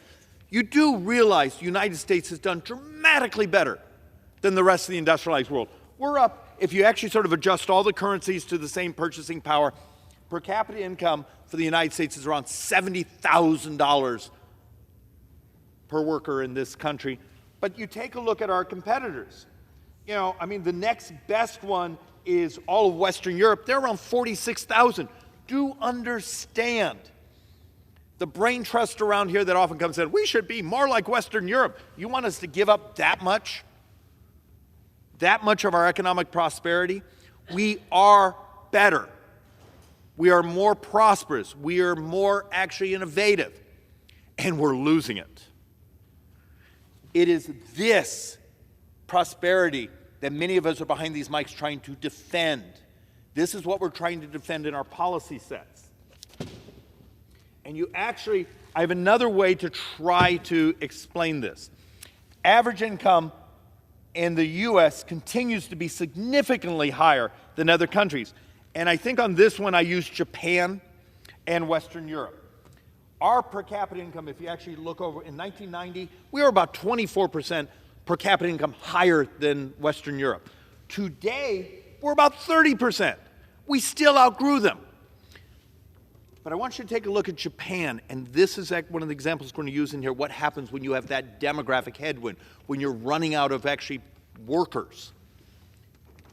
B: you do realize the United States has done dramatically better than the rest of the industrialized world. We're up, if you actually sort of adjust all the currencies to the same purchasing power, per capita income for the United States is around $70,000 per worker in this country. But you take a look at our competitors. You know, I mean, the next best one is all of Western Europe. They're around 46,000. Do understand the brain trust around here that often comes in, we should be more like Western Europe. You want us to give up that much? That much of our economic prosperity? We are better. We are more prosperous. We are more actually innovative. And we're losing it. It is this prosperity that many of us are behind these mics trying to defend. This is what we're trying to defend in our policy sets. And you actually, I have another way to try to explain this. Average income in the U.S. continues to be significantly higher than other countries. And I think on this one I use Japan and Western Europe. Our per capita income, if you actually look over, in 1990, we were about 24% per capita income higher than Western Europe. Today, we're about 30%. We still outgrew them. But I want you to take a look at Japan, and this is one of the examples we're going to use in here, what happens when you have that demographic headwind, when you're running out of actually workers.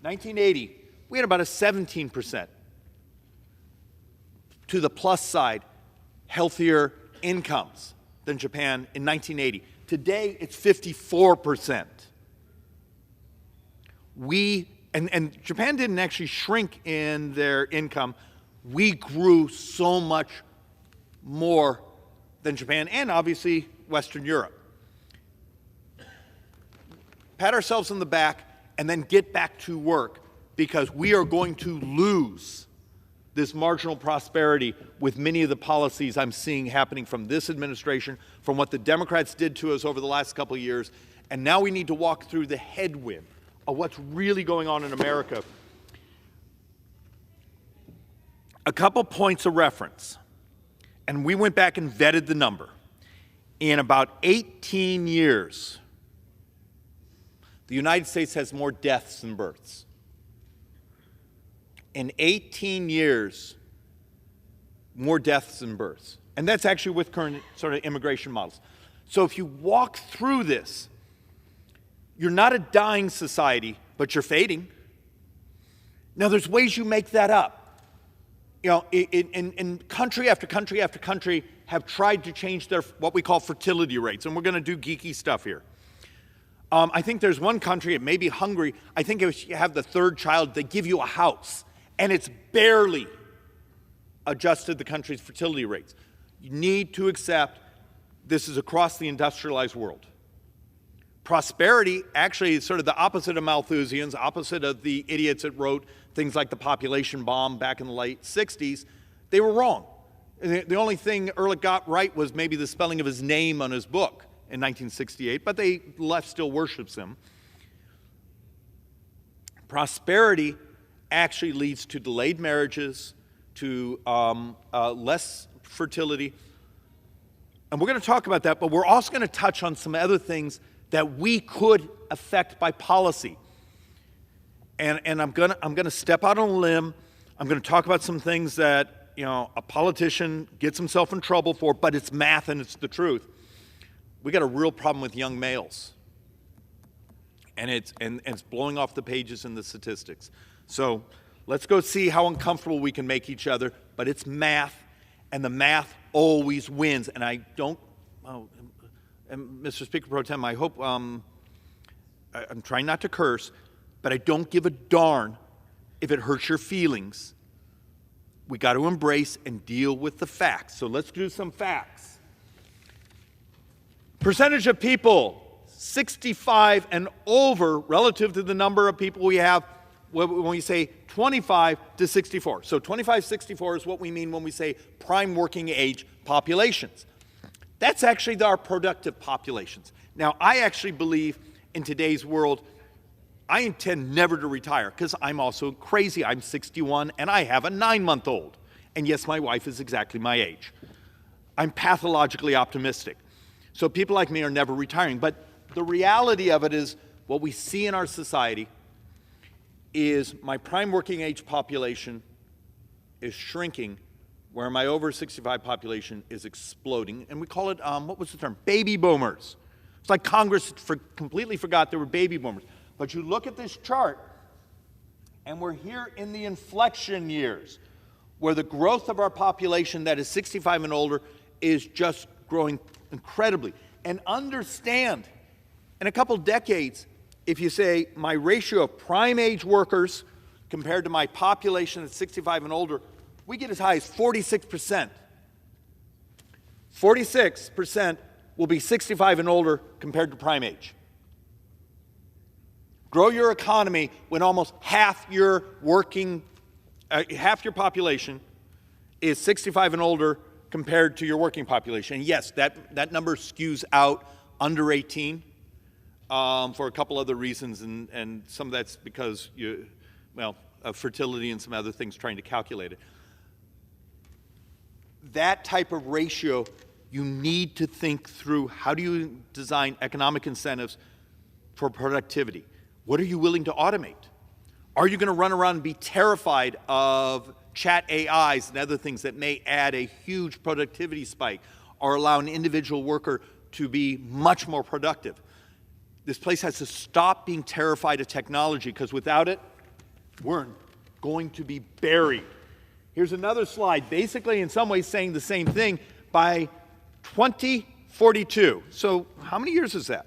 B: 1980, we had about a 17% to the plus side, healthier incomes than Japan in 1980. Today, it's 54%. And Japan didn't actually shrink in their income. We grew so much more than Japan and obviously Western Europe. Pat ourselves on the back and then get back to work because we are going to lose this marginal prosperity with many of the policies I'm seeing happening from this administration, from what the Democrats did to us over the last couple of years, and now we need to walk through the headwind of what's really going on in America. A couple points of reference, and we went back and vetted the number. In about 18 years, the United States has more deaths than births. In 18 years, more deaths than births. And that's actually with current sort of immigration models. So if you walk through this, you're not a dying society, but you're fading. Now, there's ways you make that up. You know, in country after country after country have tried to change their what we call fertility rates, and we're going to do geeky stuff here. I think there's one country, it may be Hungary, I think if you have the third child, they give you a house, and it's barely adjusted the country's fertility rates. You need to accept this is across the industrialized world. Prosperity actually is sort of the opposite of Malthusians, opposite of the idiots that wrote things like the population bomb back in the late 60s. They were wrong. The only thing Ehrlich got right was maybe the spelling of his name on his book in 1968, but the left still worships him. Prosperity actually leads to delayed marriages, to less fertility. And we're going to talk about that, but we're also going to touch on some other things that we could affect by policy. And I'm gonna step out on a limb. I'm gonna talk about some things that, you know, a politician gets himself in trouble for, but it's math and it's the truth. We got a real problem with young males. And it's blowing off the pages in the statistics. So let's go see how uncomfortable we can make each other, but it's math, and the math always wins. And I don't, and Mr. Speaker Pro Tem, I hope, I'm trying not to curse, but I don't give a darn if it hurts your feelings. We got to embrace and deal with the facts. So let's do some facts. Percentage of people 65 and over relative to the number of people we have when we say 25 to 64. So 25-64 is what we mean when we say prime working age populations. That's actually our productive populations. Now, I actually believe in today's world, I intend never to retire because I'm also crazy. I'm 61 and I have a 9-month-old. And yes, my wife is exactly my age. I'm pathologically optimistic. So people like me are never retiring. But the reality of it is what we see in our society is my prime working age population is shrinking where my over 65 population is exploding, and we call it, what was the term? Baby boomers. It's like Congress completely forgot there were baby boomers. But you look at this chart, and we're here in the inflection years, where the growth of our population that is 65 and older is just growing incredibly. And understand, in a couple decades, if you say my ratio of prime age workers compared to my population that's 65 and older, we get as high as 46%. 46% will be 65 and older compared to prime age. Grow your economy when almost half your population is 65 and older compared to your working population. And yes, that number skews out under 18 for a couple other reasons, and some of that's because of fertility and some other things trying to calculate it. That type of ratio, you need to think through. How do you design economic incentives for productivity? What are you willing to automate? Are you going to run around and be terrified of chat AIs and other things that may add a huge productivity spike or allow an individual worker to be much more productive? This place has to stop being terrified of technology, because without it, we're going to be buried. Here's another slide, basically in some ways saying the same thing. By 2042, so how many years is that?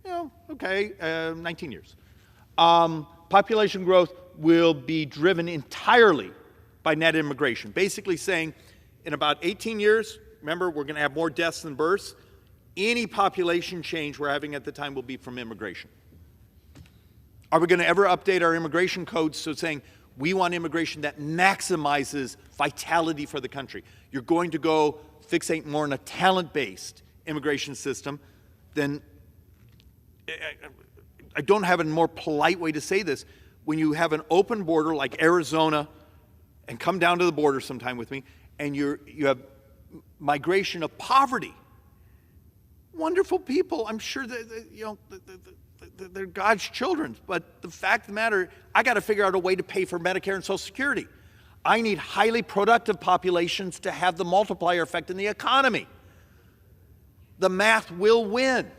B: 19 years. Population growth will be driven entirely by net immigration, basically saying in about 18 years, remember, we're going to have more deaths than births. Any population change we're having at the time will be from immigration. Are we going to ever update our immigration codes so saying we want immigration that maximizes vitality for the country? You're going to go fixate more on a talent-based immigration system than, I don't have a more polite way to say this, when you have an open border like Arizona, and come down to the border sometime with me, and you have migration of poverty. Wonderful people, I'm sure they're God's children, but the fact of the matter, I got to figure out a way to pay for Medicare and Social Security. I need highly productive populations to have the multiplier effect in the economy. The math will win.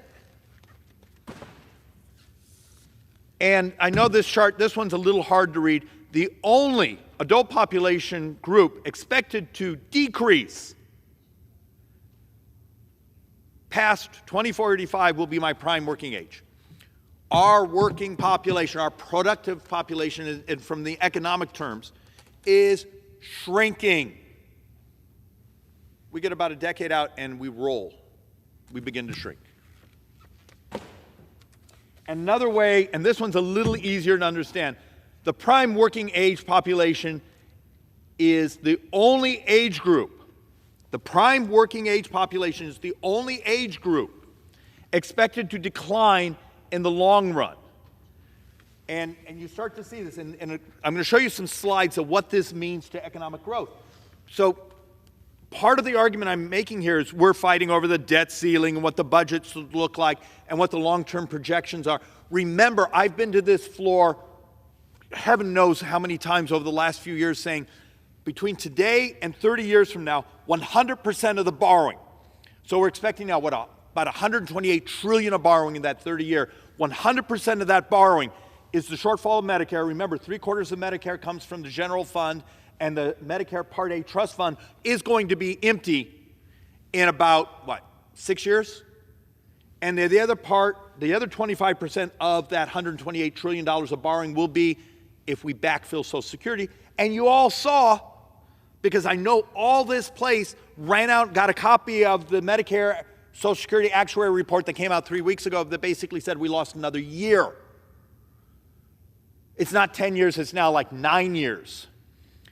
B: And I know this chart, this one's a little hard to read. The only adult population group expected to decrease past 2485 will be my prime working age. Our working population, our productive population, and from the economic terms, is shrinking. We get about a decade out and we roll. We begin to shrink. Another way, and this one's a little easier to understand, the prime working age population is the only age group. The prime working age population is the only age group expected to decline in the long run. And you start to see this, and I'm going to show you some slides of what this means to economic growth. So part of the argument I'm making here is we're fighting over the debt ceiling and what the budgets look like and what the long-term projections are. Remember, I've been to this floor, heaven knows how many times over the last few years, saying between today and 30 years from now, 100% of the borrowing. So we're expecting now, about 128 trillion of borrowing in that 30-year. 100% of that borrowing is the shortfall of Medicare. Remember, 3/4 of Medicare comes from the general fund, and the Medicare Part A trust fund is going to be empty in about, 6 years? And the other part, the other 25% of that $128 trillion of borrowing will be if we backfill Social Security. And you all saw, because I know all this place ran out, got a copy of the Medicare Social Security actuary report that came out 3 weeks ago that basically said we lost another year. It's not 10 years, it's now like 9 years.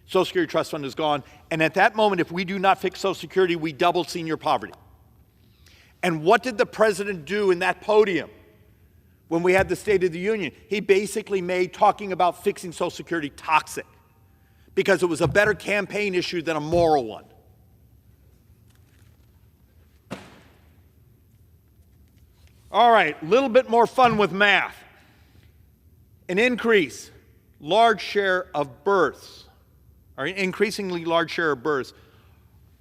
B: Social Security Trust Fund is gone. And at that moment, if we do not fix Social Security, we double senior poverty. And what did the president do in that podium when we had the State of the Union? He basically made talking about fixing Social Security toxic because it was a better campaign issue than a moral one. All right, a little bit more fun with math. An increase, large share of births, or an increasingly large share of births,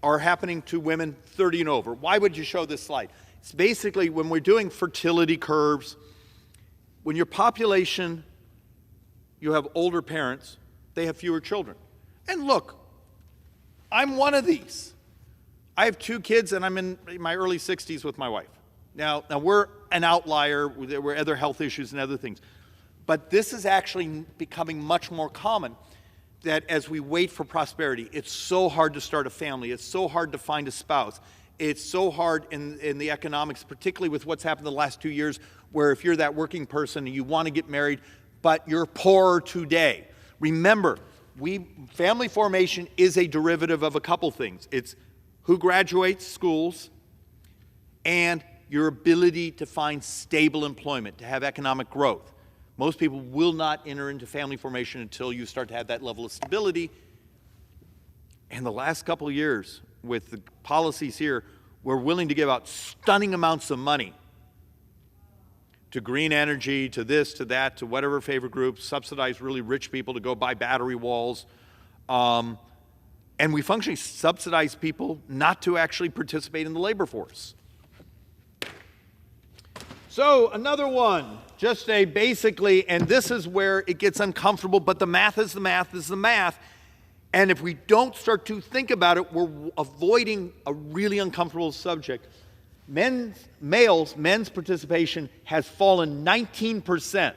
B: are happening to women 30 and over. Why would you show this slide? It's basically when we're doing fertility curves, when your population, you have older parents, they have fewer children. And look, I'm one of these. I have 2 kids and I'm in my early 60s with my wife. Now we're an outlier. There were other health issues and other things. But this is actually becoming much more common, that as we wait for prosperity, it's so hard to start a family. It's so hard to find a spouse. It's so hard in the economics, particularly with what's happened the last 2 years, where if you're that working person and you want to get married, but you're poorer today. Remember, family formation is a derivative of a couple things. It's who graduates schools and your ability to find stable employment, to have economic growth. Most people will not enter into family formation until you start to have that level of stability. And the last couple of years, with the policies here, we're willing to give out stunning amounts of money to green energy, to this, to that, to whatever favorite group, subsidize really rich people to go buy battery walls. And we functionally subsidize people not to actually participate in the labor force. So another one, just a basically, and this is where it gets uncomfortable, but the math is the math is the math. And if we don't start to think about it, we're avoiding a really uncomfortable subject. Men's participation has fallen 19%.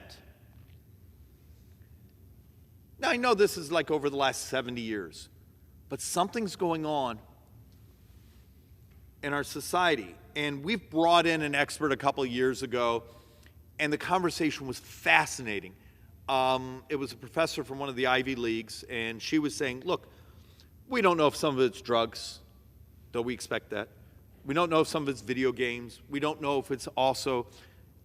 B: Now, I know this is like over the last 70 years, but something's going on in our society. And we've brought in an expert a couple of years ago, and the conversation was fascinating. It was a professor from one of the Ivy Leagues, and she was saying, look, we don't know if some of it's drugs, though we expect that. We don't know if some of it's video games. We don't know if it's also,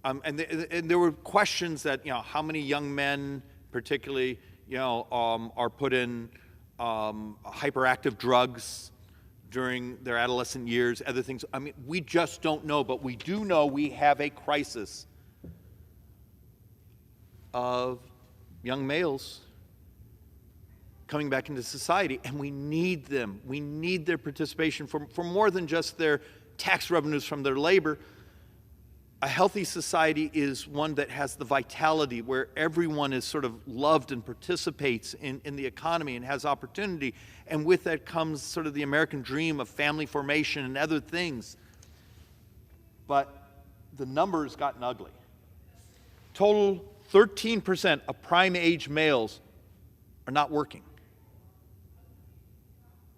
B: and there were questions that, how many young men particularly, are put in hyperactive drugs during their adolescent years, other things. I mean, we just don't know, but we do know we have a crisis of young males coming back into society, and we need them. We need their participation for more than just their tax revenues from their labor. A healthy society is one that has the vitality where everyone is sort of loved and participates in the economy and has opportunity. And with that comes sort of the American dream of family formation and other things. But the numbers gotten ugly. Total 13% of prime age males are not working.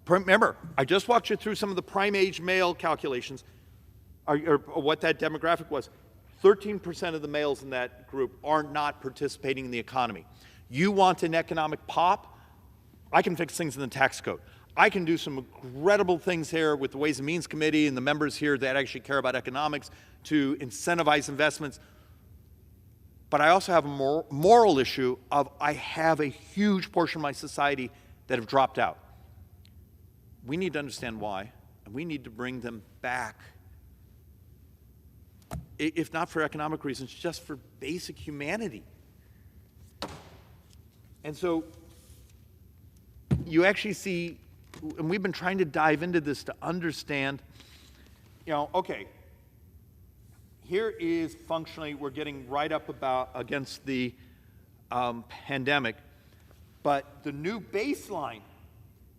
B: Remember, I just walked you through some of the prime age male calculations. Or what that demographic was. 13% of the males in that group are not participating in the economy. You want an economic pop? I can fix things in the tax code. I can do some incredible things here with the Ways and Means Committee and the members here that actually care about economics to incentivize investments. But I also have a moral issue of I have a huge portion of my society that have dropped out. We need to understand why, and we need to bring them back. If not for economic reasons, just for basic humanity. And so you actually see, and we've been trying to dive into this to understand, okay, here is functionally, we're getting right up against the pandemic, but the new baseline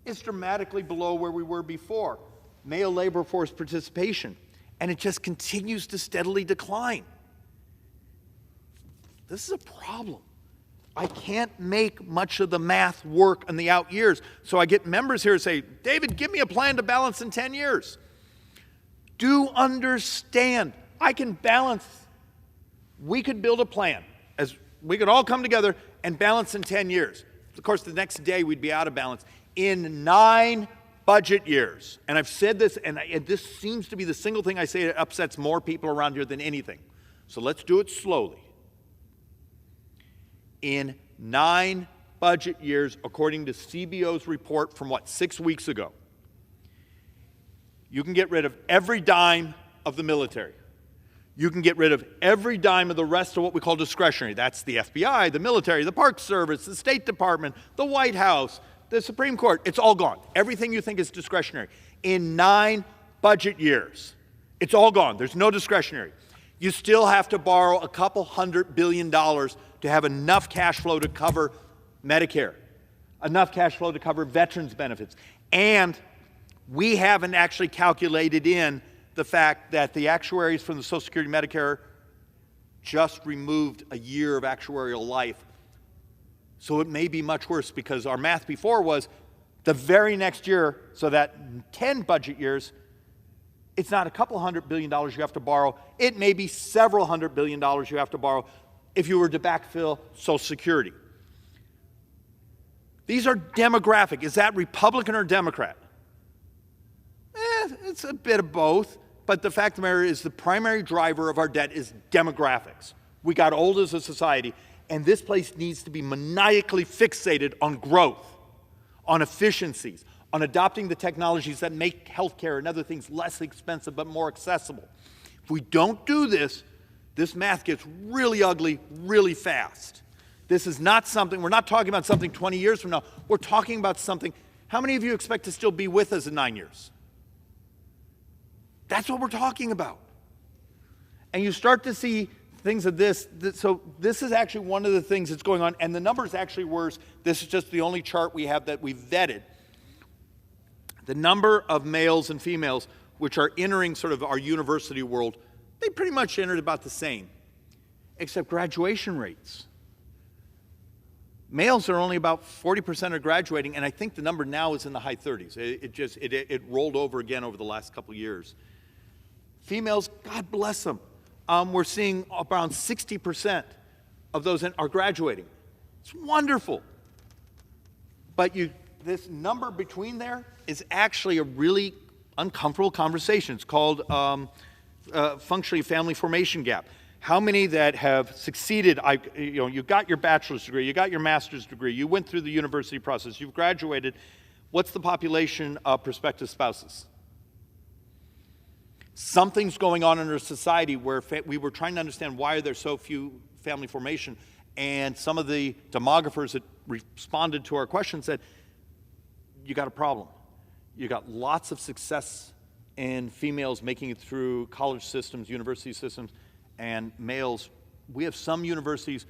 B: is dramatically below where we were before. Male labor force participation. And it just continues to steadily decline. This is a problem. I can't make much of the math work in the out years. So I get members here who say, David, give me a plan to balance in 10 years. Do understand, I can balance. We could build a plan. As we could all come together and balance in 10 years. Of course, the next day we'd be out of balance. In 9 budget years, and I've said this, and this seems to be the single thing I say that upsets more people around here than anything. So let's do it slowly. In 9 budget years, according to CBO's report from 6 weeks ago, you can get rid of every dime of the military. You can get rid of every dime of the rest of what we call discretionary. That's the FBI, the military, the Park Service, the State Department, the White House,
S: the Supreme Court, it's all gone. Everything you think is discretionary. In 9 budget years, it's all gone. There's no discretionary. You still have to borrow a couple $100 billion to have enough cash flow to cover Medicare, enough cash flow to cover veterans benefits. And we haven't actually calculated in the fact that the actuaries from the Social Security Medicare just removed a year of actuarial life. So it may be much worse, because our math before was the very next year, so that 10 budget years, it's not a couple $100 billion you have to borrow. It may be several $100 billion you have to borrow if you were to backfill Social Security. These are demographic. Is that Republican or Democrat? It's a bit of both. But the fact of the matter is the primary driver of our debt is demographics. We got old as a society, and this place needs to be maniacally fixated on growth, on efficiencies, on adopting the technologies that make healthcare and other things less expensive but more accessible. If we don't do this, this math gets really ugly really fast. This is not something, we're not talking about something 20 years from now. We're talking about something, how many of you expect to still be with us in 9 years? That's what we're talking about. And you start to see things of this. So this is actually one of the things that's going on, and the number is actually worse. This is just the only chart we have that we've vetted. The number of males and females which are entering sort of our university world, they pretty much entered about the same, except graduation rates. Males are only about 40% are graduating, and I think the number now is in the high 30s. It rolled over again over the last couple of years. Females, God bless them. We're seeing around 60% of those are graduating. It's wonderful. But this number between there is actually a really uncomfortable conversation. It's called functionally family formation gap. How many that have succeeded, you got your bachelor's degree, you got your master's degree, you went through the university process, you've graduated. What's the population of prospective spouses? Something's going on in our society where we were trying to understand why are there so few family formation, and some of the demographers that responded to our question said, you got a problem. You got lots of success in females making it through college systems, university systems, and males. We have some universities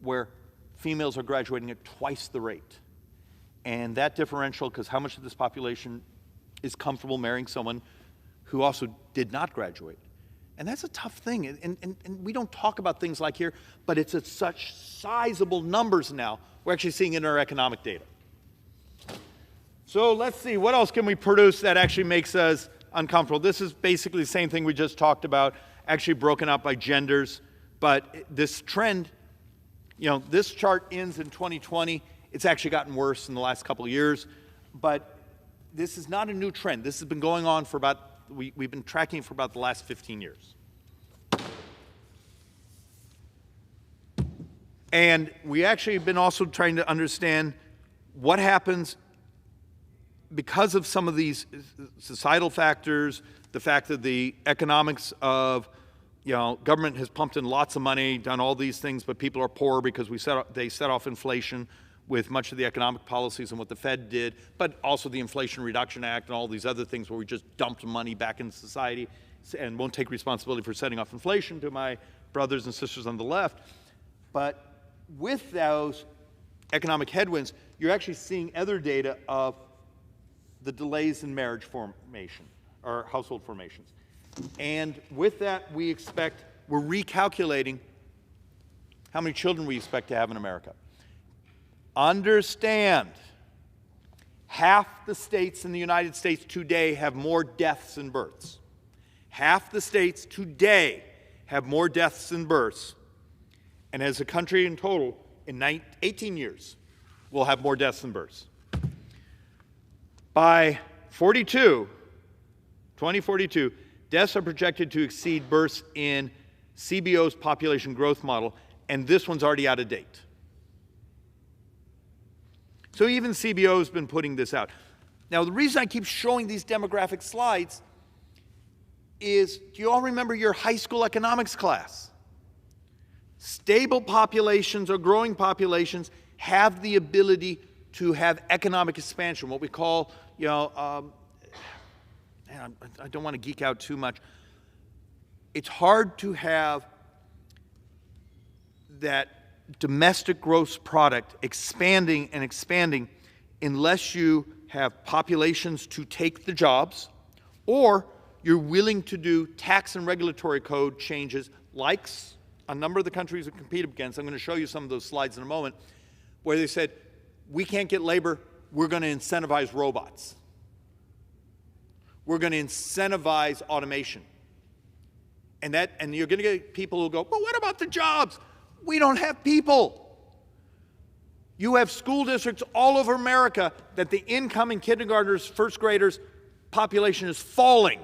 S: where females are graduating at twice the rate. And that differential, because how much of this population is comfortable marrying someone who also did not graduate? And that's a tough thing. And we don't talk about things like here, but it's at such sizable numbers now. We're actually seeing it in our economic data. So let's see, what else can we produce that actually makes us uncomfortable? This is basically the same thing we just talked about, actually broken up by genders. But this trend, this chart ends in 2020. It's actually gotten worse in the last couple of years. But this is not a new trend. This has been going on for we've been tracking for about the last 15 years. And we actually have been also trying to understand what happens because of some of these societal factors, the fact that the economics of, government has pumped in lots of money, done all these things, but people are poor because they set off inflation with much of the economic policies and what the Fed did, but also the Inflation Reduction Act and all these other things where we just dumped money back into society and won't take responsibility for setting off inflation, to my brothers and sisters on the left. But with those economic headwinds, you're actually seeing other data of the delays in marriage formation or household formations. And with that, we're recalculating how many children we expect to have in America. Understand, half the states in the United States today have more deaths than births. Half the states today have more deaths than births. And as a country in total, in 18 years, we'll have more deaths than births. By 2042, deaths are projected to exceed births in CBO's population growth model, and this one's already out of date. So even CBO has been putting this out. Now, the reason I keep showing these demographic slides is, do you all remember your high school economics class? Stable populations or growing populations have the ability to have economic expansion, what we call, man, I don't want to geek out too much. It's hard to have that domestic gross product expanding and expanding unless you have populations to take the jobs, or you're willing to do tax and regulatory code changes like a number of the countries we compete against. I'm going to show you some of those slides in a moment, where they said, we can't get labor, we're going to incentivize robots. We're going to incentivize automation. And you're going to get people who go, but what about the jobs? We don't have people. You have school districts all over America that the incoming kindergartners, first graders population is falling.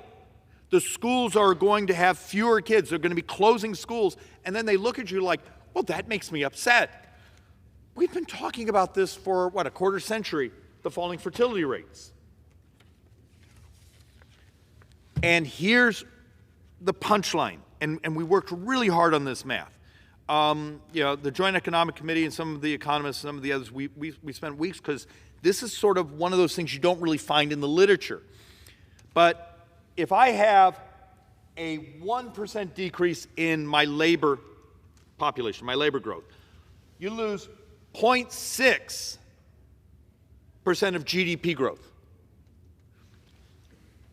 S: The schools are going to have fewer kids. They're going to be closing schools. And then they look at you like, well, that makes me upset. We've been talking about this for, what, a quarter century, the falling fertility rates. And here's the punchline. And we worked really hard on this math. The Joint Economic Committee and some of the economists, some of the others, we spent weeks, because this is sort of one of those things you don't really find in the literature. But if I have a 1% decrease in my labor population, my labor growth, you lose 0.6% of GDP growth.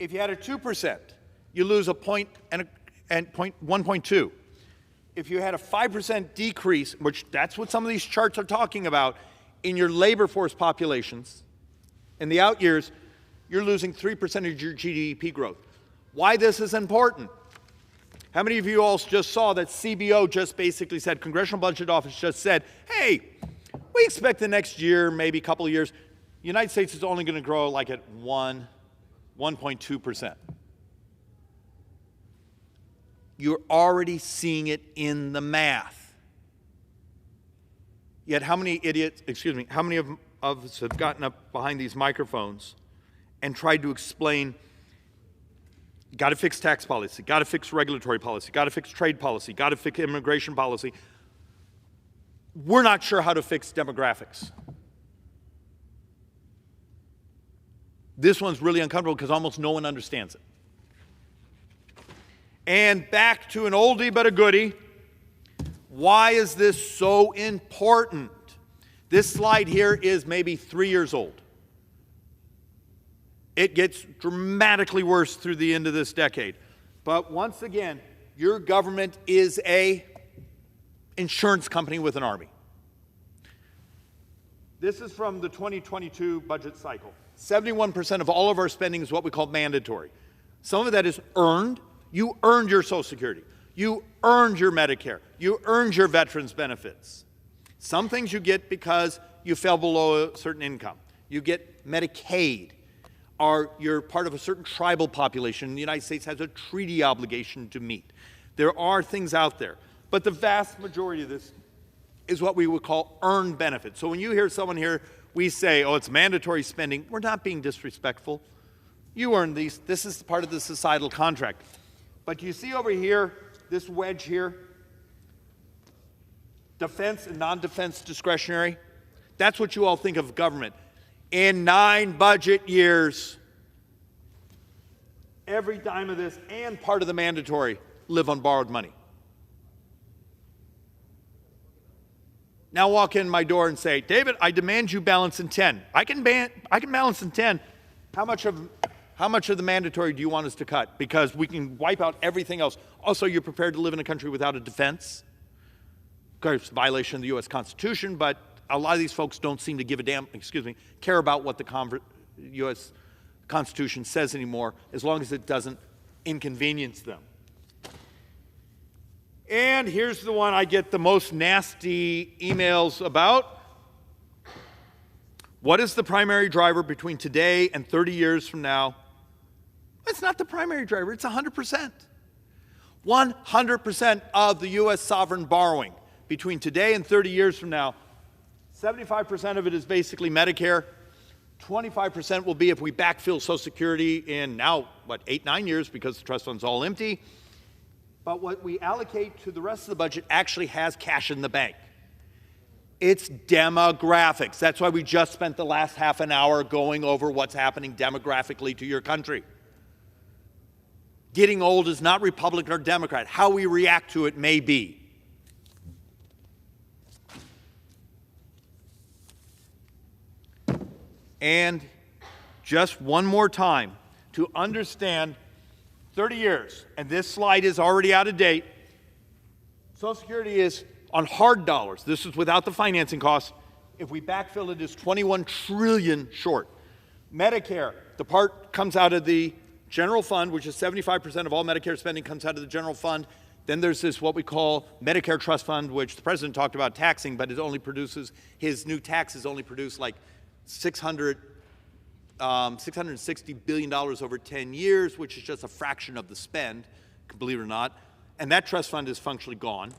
S: If you had a 2%, you lose a point and 1.2. If you had a 5% decrease, which that's what some of these charts are talking about, in your labor force populations, in the out years, you're losing 3% of your GDP growth. Why this is important? How many of you all just saw that CBO just basically said, Congressional Budget Office just said, hey, we expect the next year, maybe a couple of years, the United States is only going to grow like at 1.2%. You're already seeing it in the math. Yet how many of us have gotten up behind these microphones and tried to explain, got to fix tax policy, got to fix regulatory policy, got to fix trade policy, got to fix immigration policy. We're not sure how to fix demographics. This one's really uncomfortable because almost no one understands it. And back to an oldie but a goodie. Why is this so important? This slide here is maybe 3 years old. It gets dramatically worse through the end of this decade. But once again, your government is an insurance company with an army. This is from the 2022 budget cycle. 71% of all of our spending is what we call mandatory. Some of that is earned. You earned your Social Security. You earned your Medicare. You earned your veterans benefits. Some things you get because you fell below a certain income. You get Medicaid, or you're part of a certain tribal population. The United States has a treaty obligation to meet. There are things out there. But the vast majority of this is what we would call earned benefits. So when you hear someone here, we say, oh, it's mandatory spending. We're not being disrespectful. You earned these. This is part of the societal contract. But you see over here, this wedge here, defense and non-defense discretionary. That's what you all think of government. In 9 budget years, every dime of this and part of the mandatory live on borrowed money. Now walk in my door and say, David, I demand you balance in 10. I can balance in 10. How much of the mandatory do you want us to cut? Because we can wipe out everything else. Also, you're prepared to live in a country without a defense? Of course, violation of the U.S. Constitution, but a lot of these folks don't seem to give a damn, care about what the U.S. Constitution says anymore, as long as it doesn't inconvenience them. And here's the one I get the most nasty emails about. What is the primary driver between today and 30 years from now? It's not the primary driver, it's 100%. 100% of the U.S. sovereign borrowing between today and 30 years from now, 75% of it is basically Medicare. 25% will be if we backfill Social Security in now, 8-9 years, because the trust fund's all empty. But what we allocate to the rest of the budget actually has cash in the bank. It's demographics. That's why we just spent the last half an hour going over what's happening demographically to your country. Getting old is not Republican or Democrat. How we react to it may be. And just one more time, to understand 30 years, and this slide is already out of date, Social Security is on hard dollars. This is without the financing costs. If we backfill it, is $21 trillion short. Medicare, the part comes out of the general fund, which is 75% of all Medicare spending comes out of the general fund. Then there's this what we call Medicare Trust Fund, which the president talked about taxing, but it only produces, his new taxes only produce like $660 billion over 10 years, which is just a fraction of the spend, believe it or not. And that trust fund is functionally gone.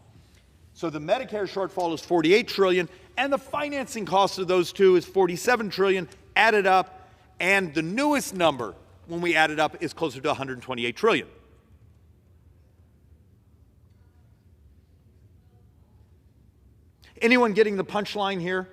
S: So the Medicare shortfall is $48 trillion, and the financing cost of those two is $47 trillion added up, and the newest number, when we add it up, is closer to $128 trillion. Anyone getting the punchline here?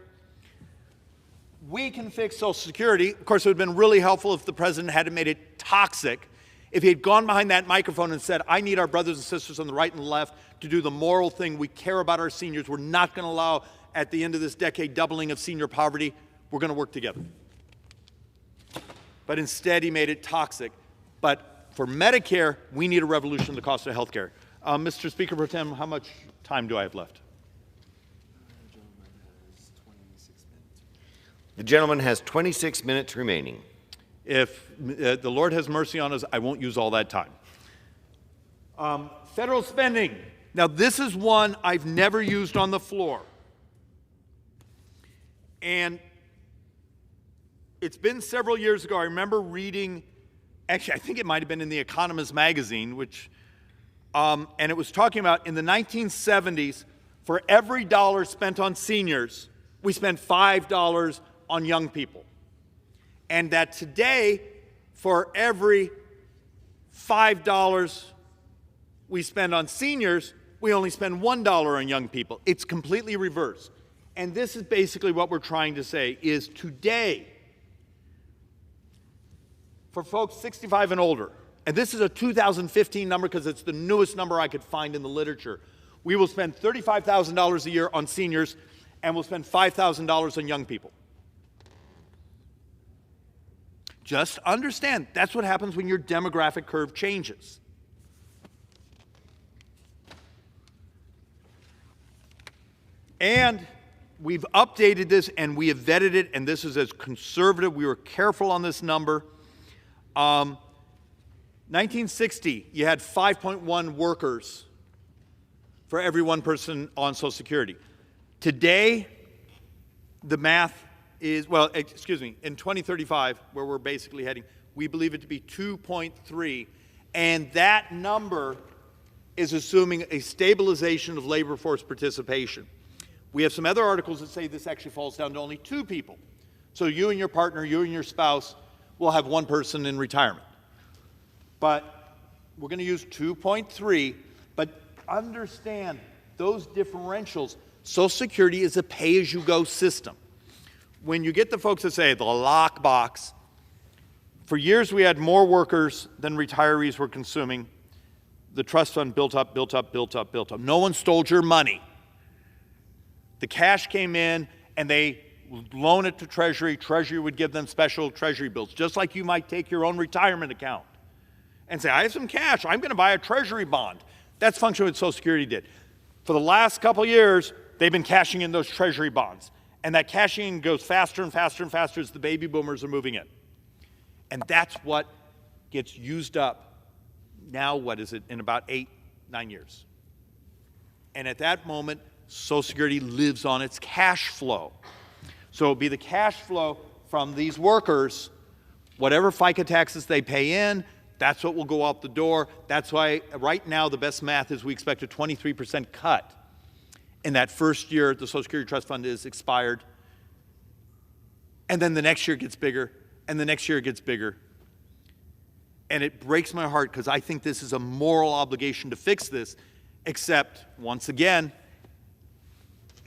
S: We can fix Social Security. Of course, it would have been really helpful if the president hadn't made it toxic. If he had gone behind that microphone and said, I need our brothers and sisters on the right and the left to do the moral thing. We care about our seniors. We're not going to allow, at the end of this decade, doubling of senior poverty. We're going to work together. But instead, he made it toxic. But for Medicare, we need a revolution in the cost of health care. Mr. Speaker Pro Tem, how much time do I have left?
R: The gentleman has 26 minutes remaining.
S: If the Lord has mercy on us, I won't use all that time. Federal spending. Now, this is one I've never used on the floor. And it's been several years ago. I remember reading, actually, I think it might have been in The Economist magazine, which, and it was talking about in the 1970s, for every dollar spent on seniors, we spent $5 on young people. And that today, for every $5 we spend on seniors, we only spend $1 on young people. It's completely reversed. And this is basically what we're trying to say, is today, for folks 65 and older, and this is a 2015 number because it's the newest number I could find in the literature, we will spend $35,000 a year on seniors, and we'll spend $5,000 on young people. Just understand, that's what happens when your demographic curve changes. And we've updated this and we have vetted it, and this is as conservative. We were careful on this number. 1960, you had 5.1 workers for every one person on Social Security. Today, the math is, well, excuse me, in 2035, where we're basically heading, we believe it to be 2.3, and that number is assuming a stabilization of labor force participation. We have some other articles that say this actually falls down to only 2 people. So you and your partner, you and your spouse will have 1 person in retirement. But we're going to use 2.3, but understand those differentials. Social Security is a pay-as-you-go system. When you get the folks that say the lockbox, for years we had more workers than retirees were consuming. The trust fund built up, built up, built up, built up. No one stole your money. The cash came in and they loan it to Treasury. Treasury would give them special Treasury bills, just like you might take your own retirement account and say, I have some cash, I'm going to buy a Treasury bond. That's function what Social Security did. For the last couple of years, they've been cashing in those Treasury bonds. And that cashing in goes faster and faster and faster as the baby boomers are moving in. And that's what gets used up now, what is it, in about 8, 9 years. And at that moment, Social Security lives on its cash flow. So it'll be the cash flow from these workers, whatever FICA taxes they pay in, that's what will go out the door. That's why right now the best math is we expect a 23% cut. In that first year, the Social Security Trust Fund is expired. And then the next year it gets bigger, and the next year it gets bigger. And it breaks my heart because I think this is a moral obligation to fix this, except, once again,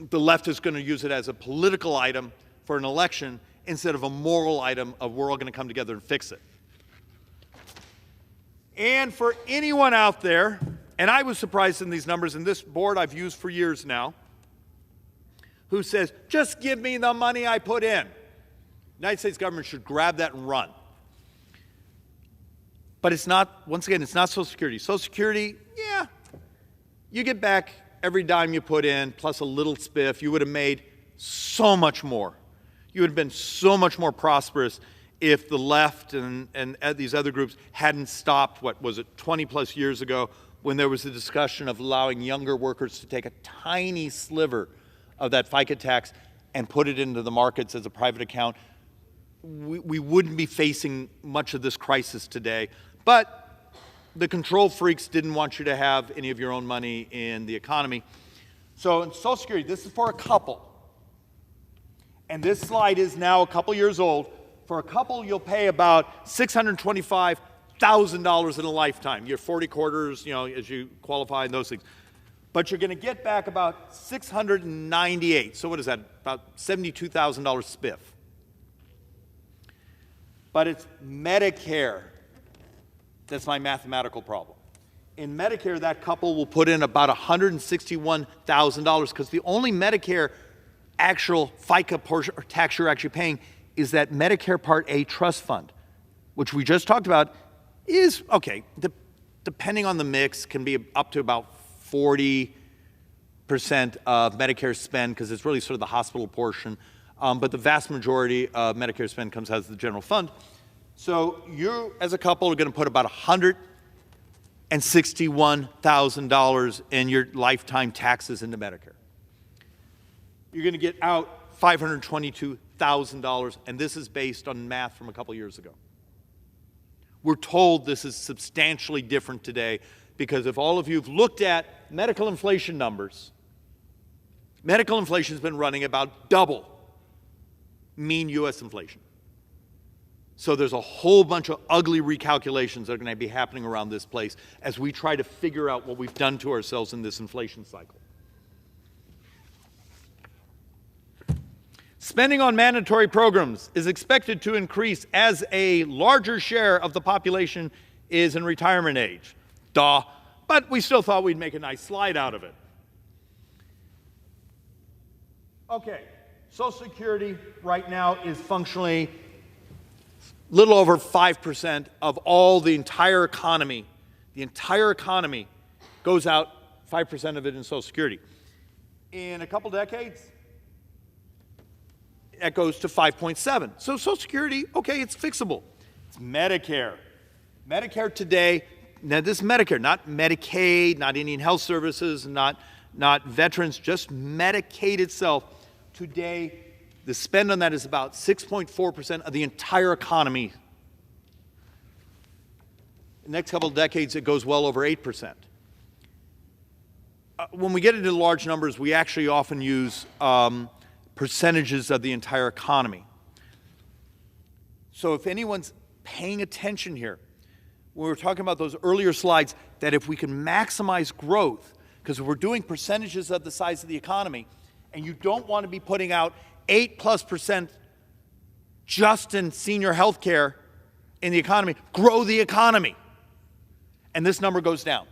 S: the left is going to use it as a political item for an election instead of a moral item of we're all going to come together and fix it. And for anyone out there, and I was surprised in these numbers, and this board I've used for years now, who says, just give me the money I put in. The United States government should grab that and run. But it's not, once again, it's not Social Security. Social Security, yeah, you get back every dime you put in, plus a little spiff. You would have made so much more. You would have been so much more prosperous if the left and these other groups hadn't stopped, what was it, 20 plus years ago, when there was a discussion of allowing younger workers to take a tiny sliver of that FICA tax and put it into the markets as a private account. We wouldn't be facing much of this crisis today. But the control freaks didn't want you to have any of your own money in the economy. So in Social Security, this is for a couple. And this slide is now a couple years old. For a couple, you'll pay about $625,000 in a lifetime. You're 40 quarters, you know, as you qualify and those things. But you're going to get back about $698. So what is that? About $72,000 spiff. But it's Medicare. That's my mathematical problem. In Medicare, that couple will put in about $161,000 because the only Medicare actual FICA portion or tax you're actually paying is that Medicare Part A trust fund, which we just talked about is, okay, depending on the mix, can be up to about 40% of Medicare spend because it's really sort of the hospital portion. But the vast majority of Medicare spend comes out of the general fund. So you, as a couple, are going to put about $161,000 in your lifetime taxes into Medicare. You're going to get out $522,000, and this is based on math from a couple years ago. We're told this is substantially different today because if all of you have looked at medical inflation numbers, medical inflation has been running about double mean U.S. inflation. So there's a whole bunch of ugly recalculations that are going to be happening around this place as we try to figure out what we've done to ourselves in this inflation cycle. Spending on mandatory programs is expected to increase as a larger share of the population is in retirement age. Duh. But we still thought we'd make a nice slide out of it. Okay. Social Security right now is functionally a little over 5% of all the entire economy. The entire economy goes out, 5% of it in Social Security. In a couple decades, that goes to 5.7. So Social Security, okay, it's fixable. It's Medicare. Medicare today, now this is Medicare, not Medicaid, not Indian Health Services, not veterans, just Medicaid itself. Today, the spend on that is about 6.4% of the entire economy. The next couple of decades, it goes well over 8%. When we get into large numbers, we actually often use percentages of the entire economy. So if anyone's paying attention here, we were talking about those earlier slides, that if we can maximize growth, because if we're doing percentages of the size of the economy, and you don't want to be putting out 8+% just in senior health care in the economy, grow the economy. And this number goes down.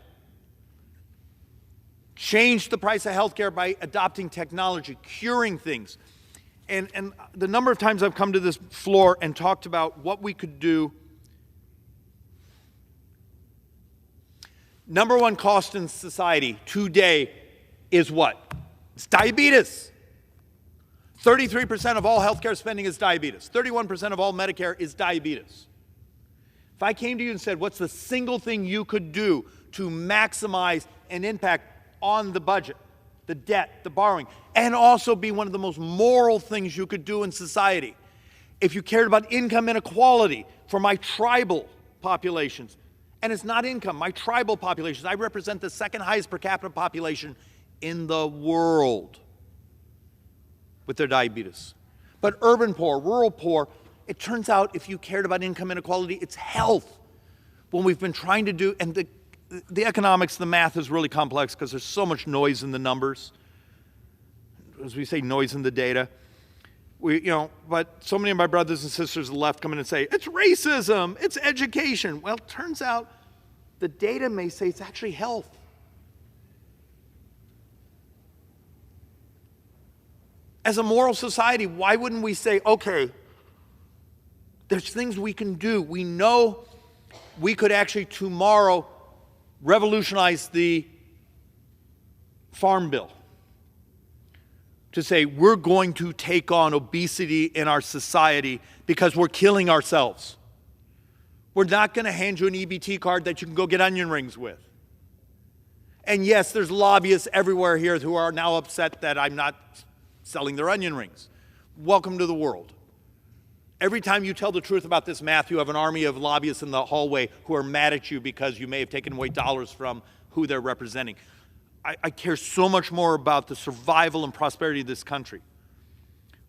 S: Change the price of health care by adopting technology, curing things. And the number of times I've come to this floor and talked about what we could do. Number one cost in society today is what? It's diabetes. 33% of all healthcare spending is diabetes. 31% of all Medicare is diabetes. If I came to you and said, what's the single thing you could do to maximize an impact on the budget, the debt, the borrowing, and also be one of the most moral things you could do in society? If you cared about income inequality for my tribal populations, and it's not income, my tribal populations, I represent the second highest per capita population in the world with their diabetes. But urban poor, rural poor, it turns out if you cared about income inequality, it's health. When we've been trying to do, and the economics, the math is really complex because there's so much noise in the numbers. as we say, noise in the data. But so many of my brothers and sisters on the left come in and say, it's racism, it's education. Well, it turns out the data may say it's actually health. As a moral society, why wouldn't we say, okay, there's things we can do. We know we could actually tomorrow revolutionize the Farm Bill to say we're going to take on obesity in our society because we're killing ourselves. We're not going to hand you an EBT card that you can go get onion rings with. And yes, there's lobbyists everywhere here who are now upset that I'm not selling their onion rings. Welcome to the world. Every time you tell the truth about this math, you have an army of lobbyists in the hallway who are mad at you because you may have taken away dollars from who they're representing. I care so much more about the survival and prosperity of this country.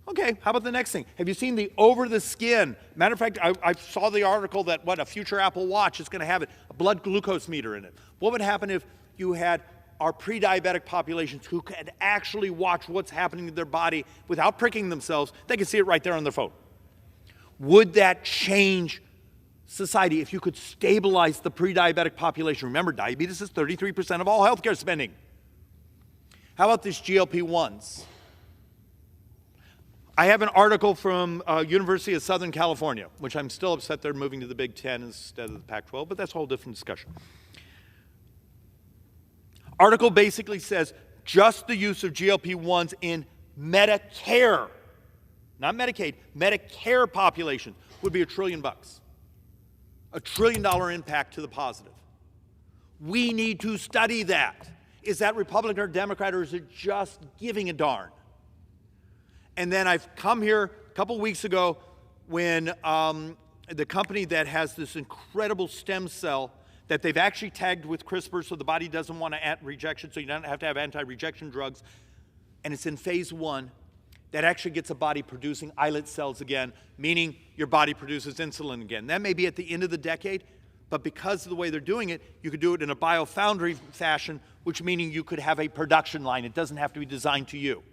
S: Okay, how about the next thing? Have you seen the over-the-skin? Matter of fact, I saw the article that, a future Apple Watch is going to have a blood glucose meter in it. What would happen if you had our pre-diabetic populations who could actually watch what's happening to their body without pricking themselves? They can see it right there on their phone. Would that change society if you could stabilize the pre-diabetic population? Remember, diabetes is 33% of all healthcare spending. How about this GLP-1s? I have an article from University of Southern California, which I'm still upset they're moving to the Big Ten instead of the Pac-12, but that's a whole different discussion. Article basically says just the use of GLP-1s in Medicare, not Medicaid, Medicare populations would be $1 trillion. $1 trillion impact to the positive. We need to study that. Is that Republican or Democrat, or is it just giving a darn? And then I've come here a couple weeks ago when the company that has this incredible stem cell that they've actually tagged with CRISPR so the body doesn't want to add rejection, so you don't have to have anti-rejection drugs, and it's in phase 1, that actually gets a body producing islet cells again, meaning your body produces insulin again. That may be at the end of the decade, but because of the way they're doing it, you could do it in a biofoundry fashion, which meaning you could have a production line. It doesn't have to be designed to you.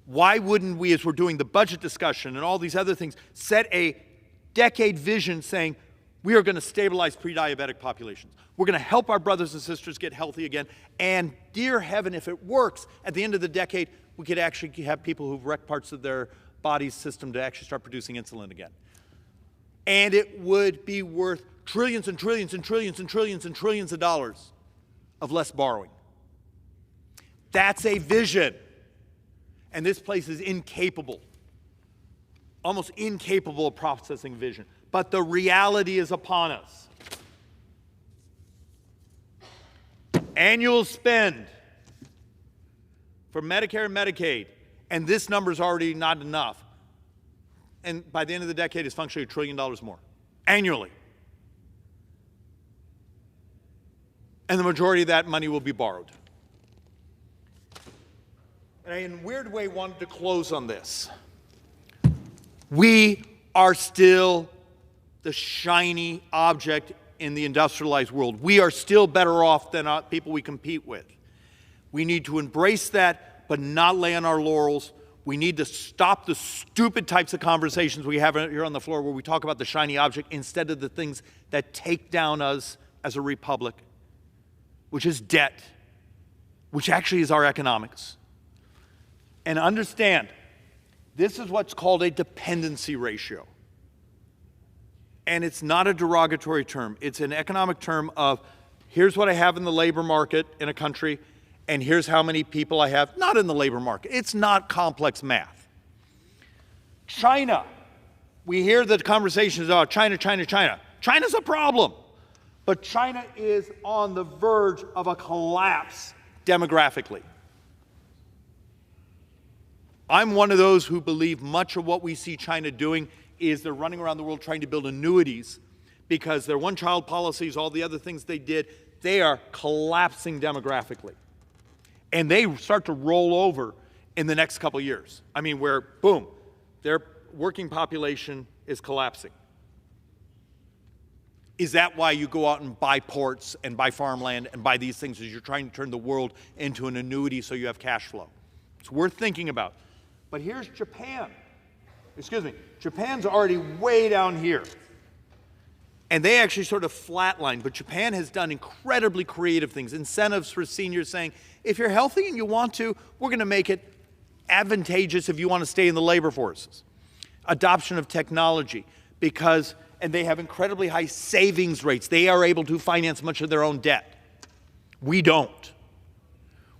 S: Why wouldn't we, as we're doing the budget discussion and all these other things, set a decade vision saying we are going to stabilize pre-diabetic populations. We're going to help our brothers and sisters get healthy again. And dear heaven, if it works, at the end of the decade, we could actually have people who've wrecked parts of their body's system to actually start producing insulin again. And it would be worth trillions and trillions and trillions and trillions and trillions of dollars of less borrowing. That's a vision. And this place is incapable, almost incapable of processing vision. But the reality is upon us. Annual spend for Medicare and Medicaid, and this number is already not enough. And by the end of the decade, it's functionally $1 trillion more annually. And the majority of that money will be borrowed. And I, in a weird way, wanted to close on this. We are still the shiny object in the industrialized world. We are still better off than people we compete with. We need to embrace that, but not lay on our laurels. We need to stop the stupid types of conversations we have here on the floor where we talk about the shiny object instead of the things that take down us as a republic, which is debt, which actually is our economics. And understand, this is what's called a dependency ratio. And it's not a derogatory term. It's an economic term of here's what I have in the labor market in a country, and here's how many people I have not in the labor market. It's not complex math. China. We hear the conversations about China, China, China. China's a problem. But China is on the verge of a collapse demographically. I'm one of those who believe much of what we see China doing is they're running around the world trying to build annuities because their one-child policies, all the other things they did, they are collapsing demographically. And they start to roll over in the next couple of years. I mean, where, boom, their working population is collapsing. Is that why you go out and buy ports and buy farmland and buy these things? Is you're trying to turn the world into an annuity so you have cash flow? It's worth thinking about. But here's Japan. Excuse me. Japan's already way down here. And they actually sort of flatlined. But Japan has done incredibly creative things. Incentives for seniors saying, if you're healthy and you want to, we're going to make it advantageous if you want to stay in the labor forces. Adoption of technology, and they have incredibly high savings rates. They are able to finance much of their own debt. We don't.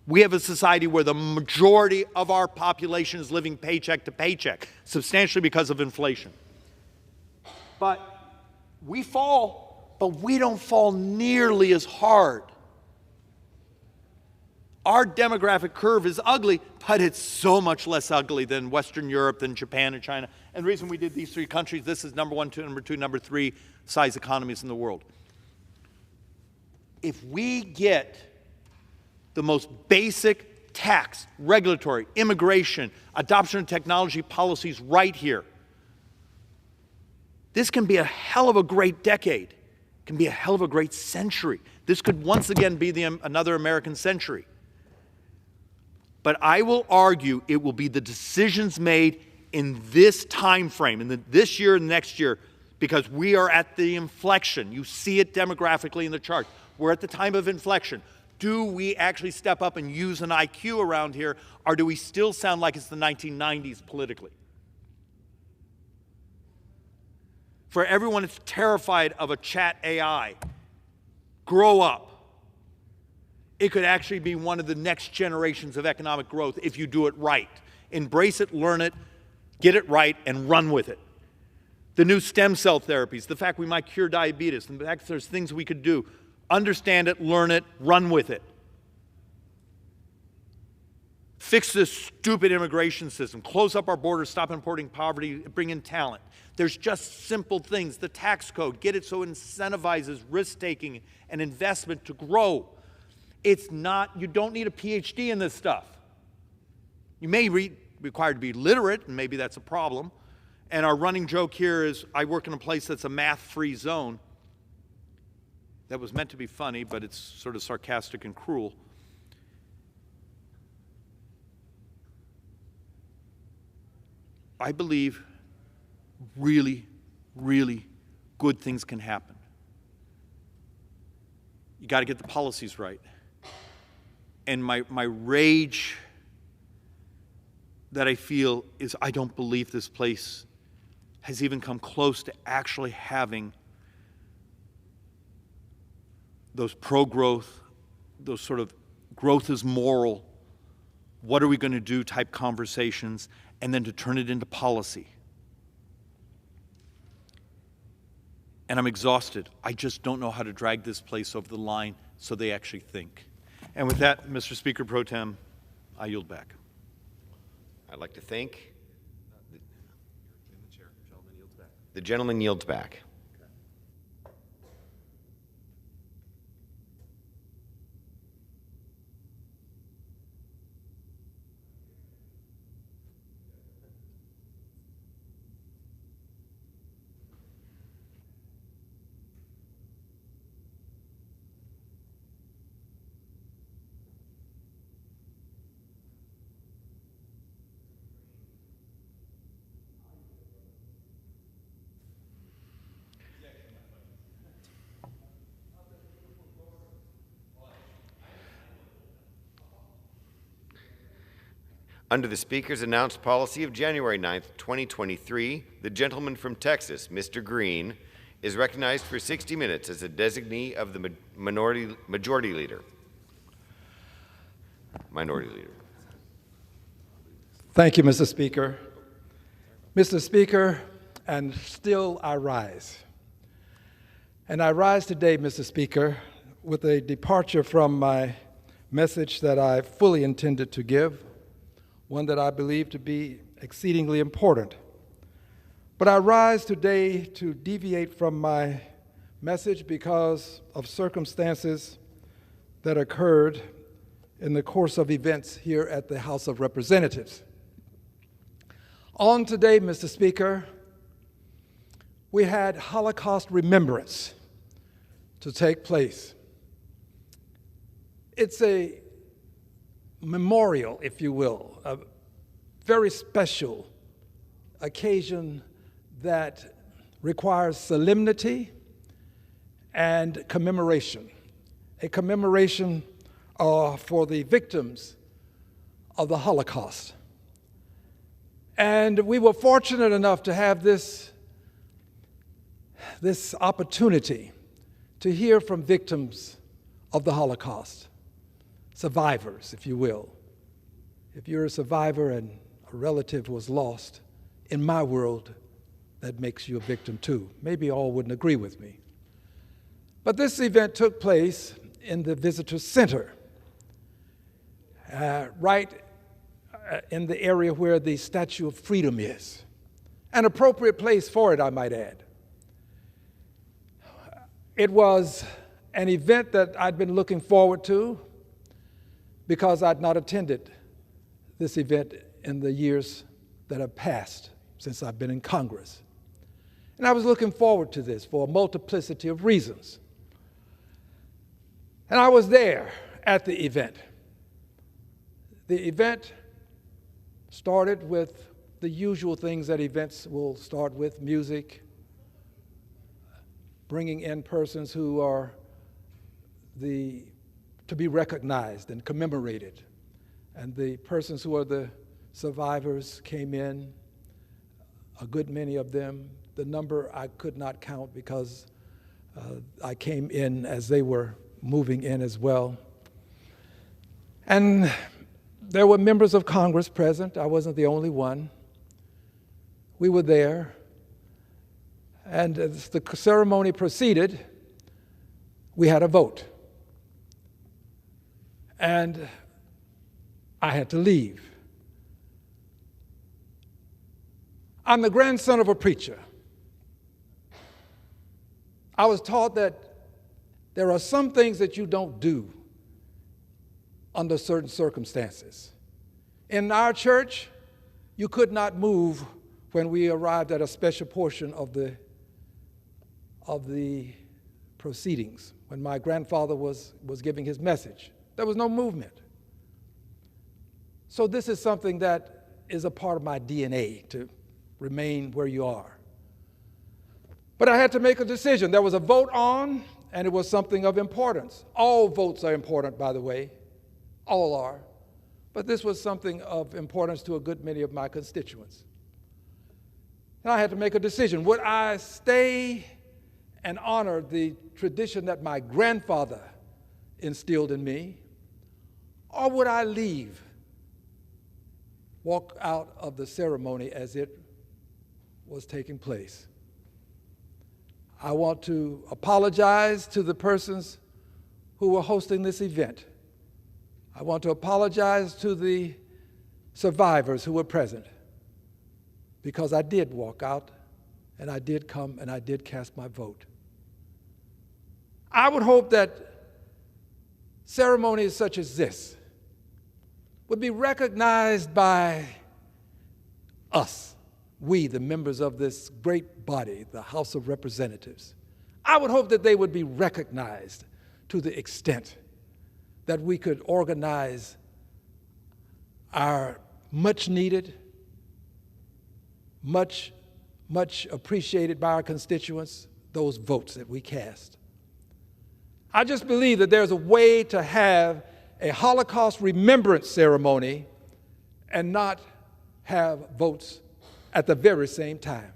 S: We have a society where the majority of our population is living paycheck to paycheck, substantially because of inflation. But we fall, but we don't fall nearly as hard. Our demographic curve is ugly, but it's so much less ugly than Western Europe, than Japan and China. And the reason we did these three countries, this is number one, number two, number three size economies in the world. If we get the most basic tax, regulatory, immigration, adoption of technology policies right here, this can be a hell of a great decade. It can be a hell of a great century. This could once again be another American century. But I will argue it will be the decisions made in this time frame, in this year and next year, because we are at the inflection. You see it demographically in the chart. We're at the time of inflection. Do we actually step up and use an IQ around here, or do we still sound like it's the 1990s politically? For everyone that's terrified of a chat AI, grow up. It could actually be one of the next generations of economic growth if you do it right. Embrace it, learn it, get it right, and run with it. The new stem cell therapies, the fact we might cure diabetes, the fact there's things we could do. Understand it, learn it, run with it. Fix this stupid immigration system. Close up our borders, stop importing poverty, bring in talent. There's just simple things. The tax code, get it so it incentivizes risk-taking and investment to grow. It's not, you don't need a PhD in this stuff. You may be required to be literate, and maybe that's a problem. And our running joke here is, I work in a place that's a math-free zone. That was meant to be funny, but it's sort of sarcastic and cruel. I believe really, really good things can happen. You got to get the policies right. And my rage that I feel is I don't believe this place has even come close to actually having those pro-growth, those sort of growth is moral, what are we going to do type conversations, and then to turn it into policy. And I'm exhausted. I just don't know how to drag this place over the line so they actually think. And with that, Mr. Speaker Pro Tem, I yield back.
R: I'd like to thank the gentleman yields back. Under the Speaker's announced policy of January 9th, 2023, the gentleman from Texas, Mr. Green, is recognized for 60 minutes as a designee of the Minority Leader.
U: Thank you, Mr. Speaker. Mr. Speaker, and still I rise. And I rise today, Mr. Speaker, with a departure from my message that I fully intended to give, one that I believe to be exceedingly important. But I rise today to deviate from my message because of circumstances that occurred in the course of events here at the House of Representatives. On today, Mr. Speaker, we had Holocaust remembrance to take place. It's a memorial, if you will, a very special occasion that requires solemnity and commemoration, a commemoration for the victims of the Holocaust. And we were fortunate enough to have this opportunity to hear from victims of the Holocaust, survivors, if you will. If you're a survivor and a relative was lost, in my world, that makes you a victim too. Maybe all wouldn't agree with me. But this event took place in the visitor center, right in the area where the Statue of Freedom is. An appropriate place for it, I might add. It was an event that I'd been looking forward to because I'd not attended this event in the years that have passed since I've been in Congress. And I was looking forward to this for a multiplicity of reasons. And I was there at the event. The event started with the usual things that events will start with: music, bringing in persons who are to be recognized and commemorated. And the persons who are the survivors came in, a good many of them. The number I could not count because I came in as they were moving in as well. And there were members of Congress present. I wasn't the only one. We were there. And as the ceremony proceeded, we had a vote. And I had to leave. I'm the grandson of a preacher. I was taught that there are some things that you don't do under certain circumstances. In our church, you could not move when we arrived at a special portion of the proceedings. When my grandfather was giving his message, there was no movement. So this is something that is a part of my DNA, to remain where you are. But I had to make a decision. There was a vote on, and it was something of importance. All votes are important, by the way. All are. But this was something of importance to a good many of my constituents. And I had to make a decision. Would I stay and honor the tradition that my grandfather instilled in me, or would I leave, walk out of the ceremony as it was taking place? I want to apologize to the persons who were hosting this event. I want to apologize to the survivors who were present, because I did walk out, and I did come, and I did cast my vote. I would hope that ceremonies such as this would be recognized by us, we, the members of this great body, the House of Representatives. I would hope that they would be recognized to the extent that we could organize our much needed, much appreciated by our constituents, those votes that we cast. I just believe that there's a way to have a Holocaust remembrance ceremony and not have votes at the very same time.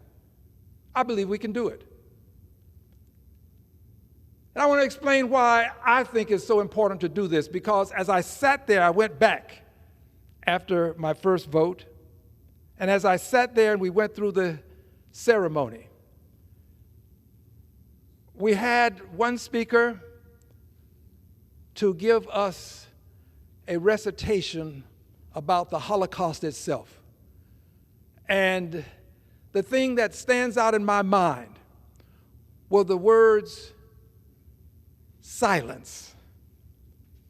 U: I believe we can do it. And I want to explain why I think it's so important to do this, because as I sat there, I went back after my first vote, and as I sat there and we went through the ceremony, we had one speaker to give us a recitation about the Holocaust itself. And the thing that stands out in my mind were the words silence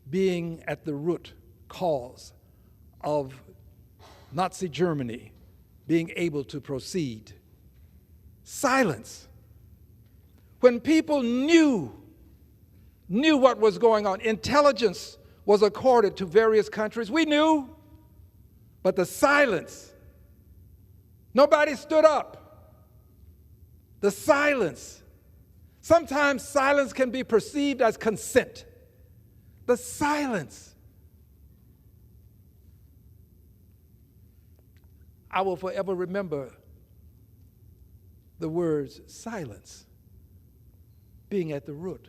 U: being at the root cause of Nazi Germany being able to proceed. Silence. When people knew what was going on, intelligence was accorded to various countries. We knew, but the silence, nobody stood up. The silence. Sometimes silence can be perceived as consent. The silence. I will forever remember the words silence being at the root.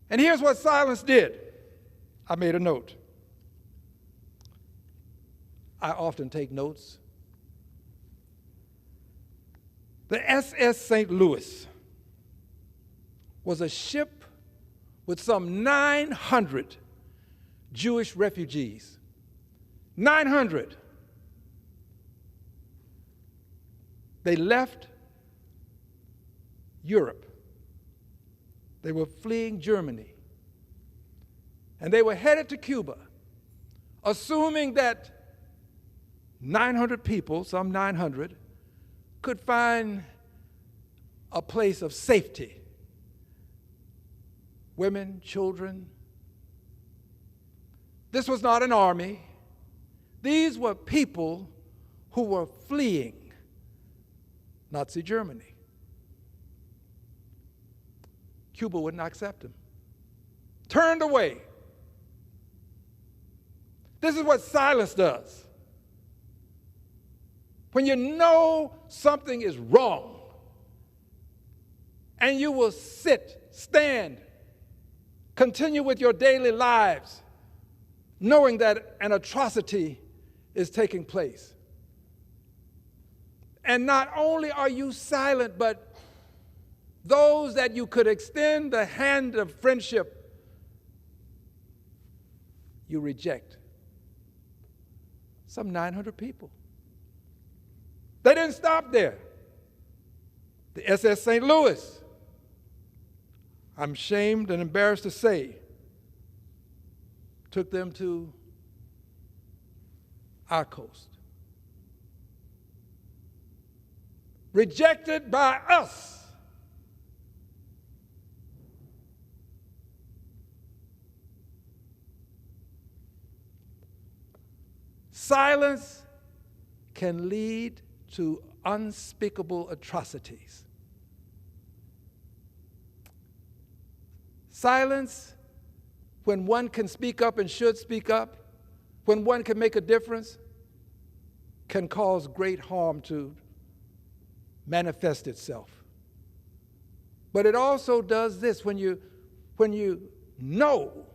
U: And here's what silence did. I made a note. I often take notes. The SS St. Louis was a ship with some 900 Jewish refugees. 900. They left Europe. They were fleeing Germany. And they were headed to Cuba, assuming that 900 people, some 900, could find a place of safety. Women, children. This was not an army. These were people who were fleeing Nazi Germany. Cuba would not accept them. Turned away. This is what silence does. When you know something is wrong, and you will sit, stand, continue with your daily lives, knowing that an atrocity is taking place. And not only are you silent, but those that you could extend the hand of friendship, you reject. Some 900 people. They didn't stop there. The SS St. Louis, I'm ashamed and embarrassed to say, took them to our coast. Rejected by us. Silence can lead to unspeakable atrocities. Silence, when one can speak up and should speak up, when one can make a difference, can cause great harm to manifest itself. But it also does this: when you know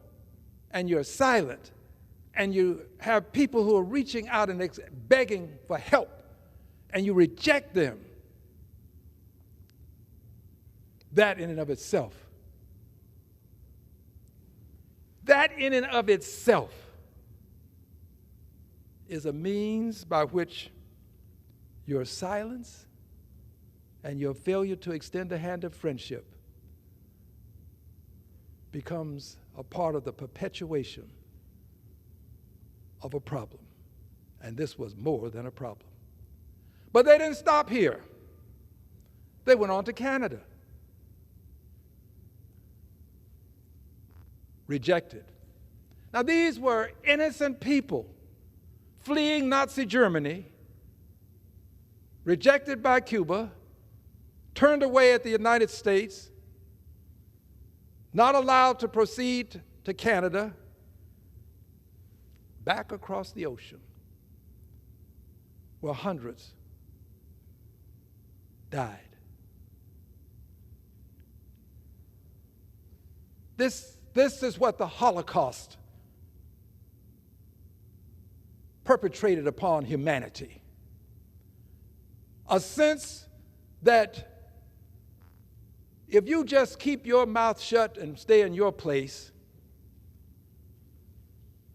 U: and you're silent, and you have people who are reaching out and begging for help, and you reject them, that in and of itself is a means by which your silence and your failure to extend a hand of friendship becomes a part of the perpetuation of a problem. And this was more than a problem. But they didn't stop here. They went on to Canada. Rejected. Now, these were innocent people fleeing Nazi Germany, rejected by Cuba, turned away at the United States, not allowed to proceed to Canada, back across the ocean, where hundreds died. This is what the Holocaust perpetrated upon humanity. A sense that if you just keep your mouth shut and stay in your place,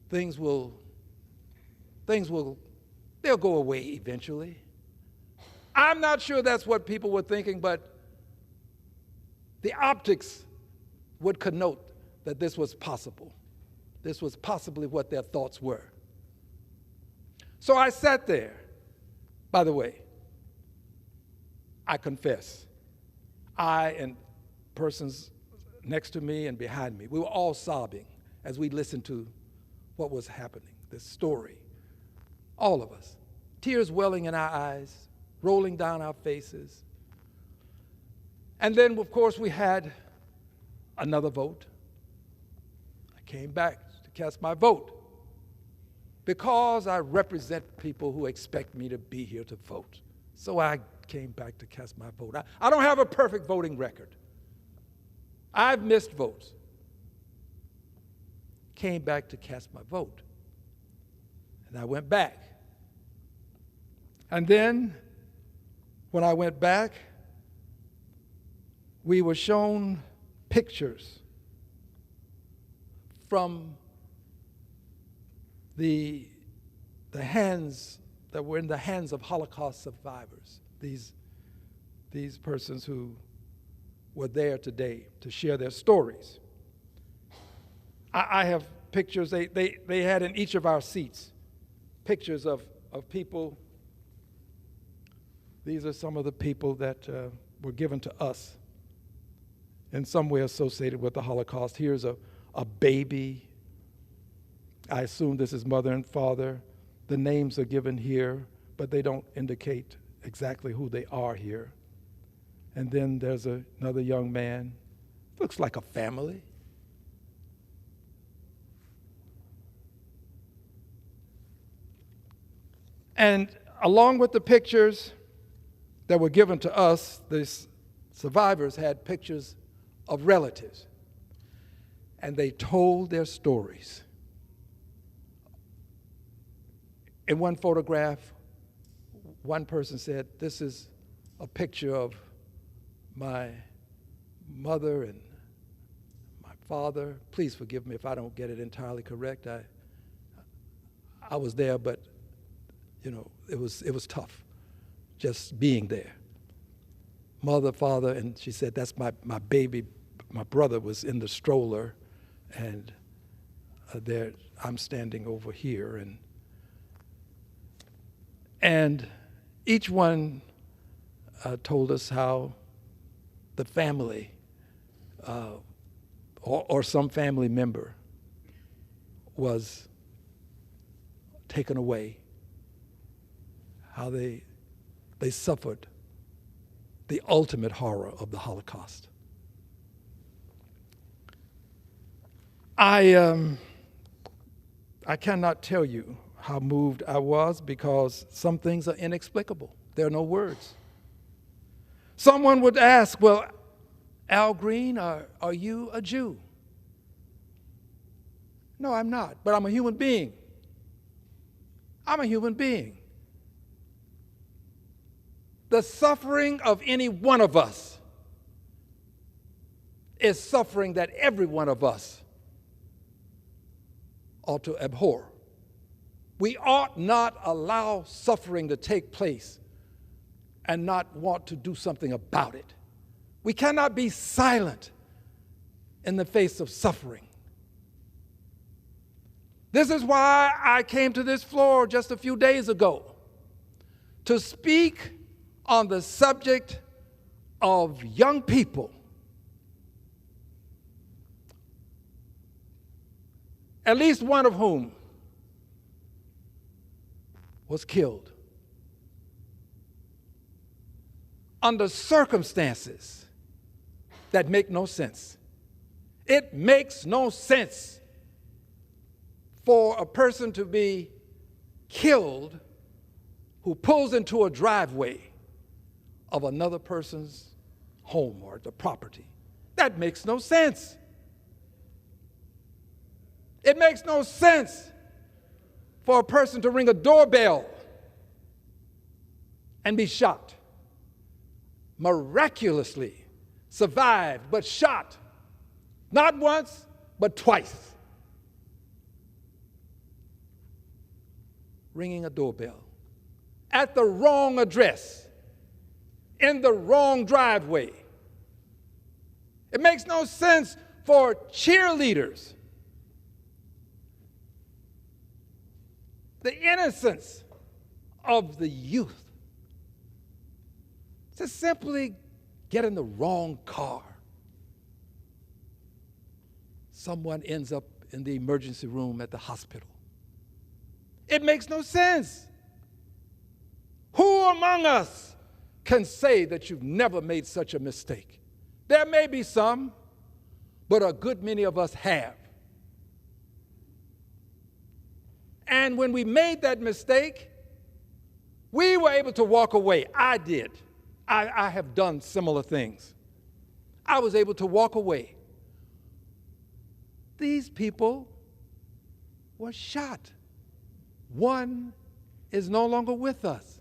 U: they'll go away eventually. I'm not sure that's what people were thinking, but the optics would connote that this was possible. This was possibly what their thoughts were. So I sat there. By the way, I confess, I and persons next to me and behind me, we were all sobbing as we listened to what was happening, this story. All of us, tears welling in our eyes, rolling down our faces. And then, of course, we had another vote. I came back to cast my vote because I represent people who expect me to be here to vote. So I came back to cast my vote. I don't have a perfect voting record. I've missed votes. Came back to cast my vote. And I went back. And then, when I went back, we were shown pictures from the hands that were in the hands of Holocaust survivors, these persons who were there today to share their stories. I have pictures, they had in each of our seats, pictures of people. These are some of the people that were given to us in some way associated with the Holocaust. Here's a baby. I assume this is mother and father. The names are given here, but they don't indicate exactly who they are here. And then there's another young man. Looks like a family. And along with the pictures that were given to us, these survivors had pictures of relatives. And they told their stories. In one photograph, one person said, "This is a picture of my mother and my father." Please forgive me if I don't get it entirely correct. I was there, but it was tough just being there. Mother, father, and she said, "That's my baby. My brother was in the stroller, and there I'm standing over here." And each one told us how the family or some family member was taken away, how they suffered the ultimate horror of the Holocaust. I cannot tell you how moved I was because some things are inexplicable. There are no words. Someone would ask, "Well, Al Green, are you a Jew?" No, I'm not, but I'm a human being. I'm a human being. The suffering of any one of us is suffering that every one of us ought to abhor. We ought not allow suffering to take place and not want to do something about it. We cannot be silent in the face of suffering. This is why I came to this floor just a few days ago to speak on the subject of young people, at least one of whom was killed under circumstances that make no sense. It makes no sense for a person to be killed who pulls into a driveway of another person's home or the property. That makes no sense. It makes no sense for a person to ring a doorbell and be shot. Miraculously survived, but shot. Not once, but twice. Ringing a doorbell at the wrong address, in the wrong driveway. It makes no sense for cheerleaders, the innocence of the youth, to simply get in the wrong car. someone ends up in the emergency room at the hospital. It makes no sense. Who among us can say that you've never made such a mistake? There may be some, but a good many of us have. And when we made that mistake, we were able to walk away. I did. I have done similar things. I was able to walk away. These people were shot. One is no longer with us.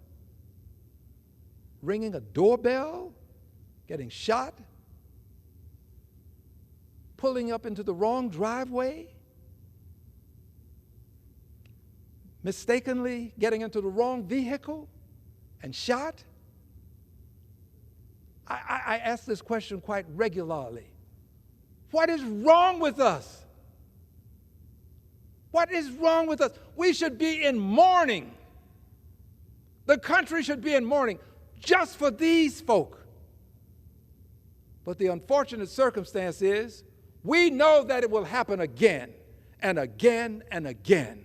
U: Ringing a doorbell, getting shot, pulling up into the wrong driveway, mistakenly getting into the wrong vehicle and shot. I ask this question quite regularly. What is wrong with us? What is wrong with us? We should be in mourning. The country should be in mourning just for these folk. But the unfortunate circumstance is we know that it will happen again and again and again.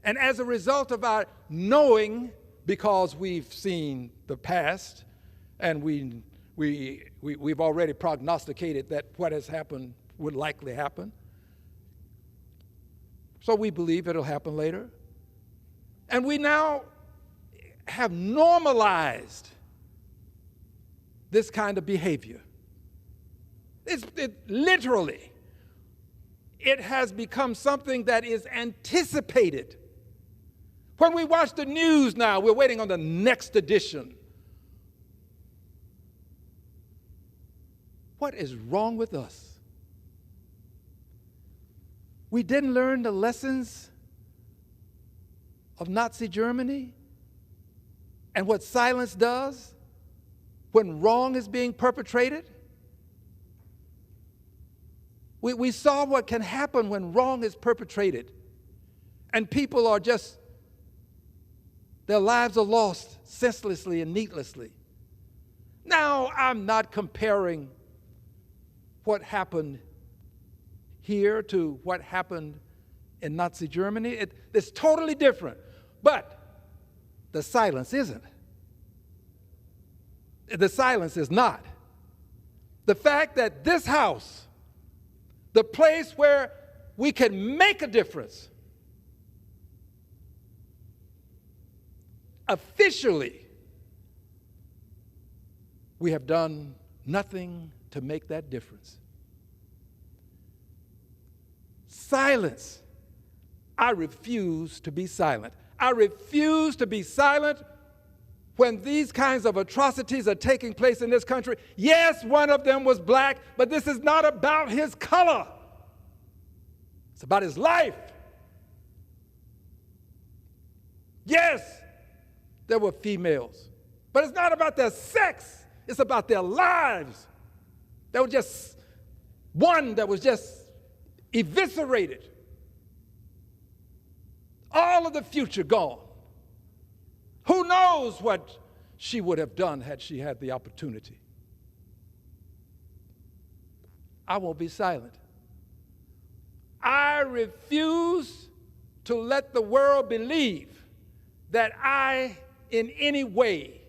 U: And as a result of our knowing, because we've seen the past and we've already prognosticated that what has happened would likely happen, so we believe it'll happen later. And we now have normalized this kind of behavior. Literally, it has become something that is anticipated. When we watch the news now, we're waiting on the next edition. What is wrong with us? We didn't learn the lessons of Nazi Germany and what silence does when wrong is being perpetrated. We saw what can happen when wrong is perpetrated and people are just, their lives are lost senselessly and needlessly. Now, I'm not comparing what happened here to what happened in Nazi Germany. It's totally different. But the silence isn't. The silence is not. The fact that this house, the place where we can make a difference, officially, we have done nothing to make that difference. Silence. I refuse to be silent. I refuse to be silent when these kinds of atrocities are taking place in this country. Yes, one of them was black, but this is not about his color. It's about his life. Yes, there were females, but it's not about their sex. It's about their lives. There was just one that was just eviscerated. All of the future gone. Who knows what she would have done had she had the opportunity? I won't be silent. I refuse to let the world believe that I, in any way,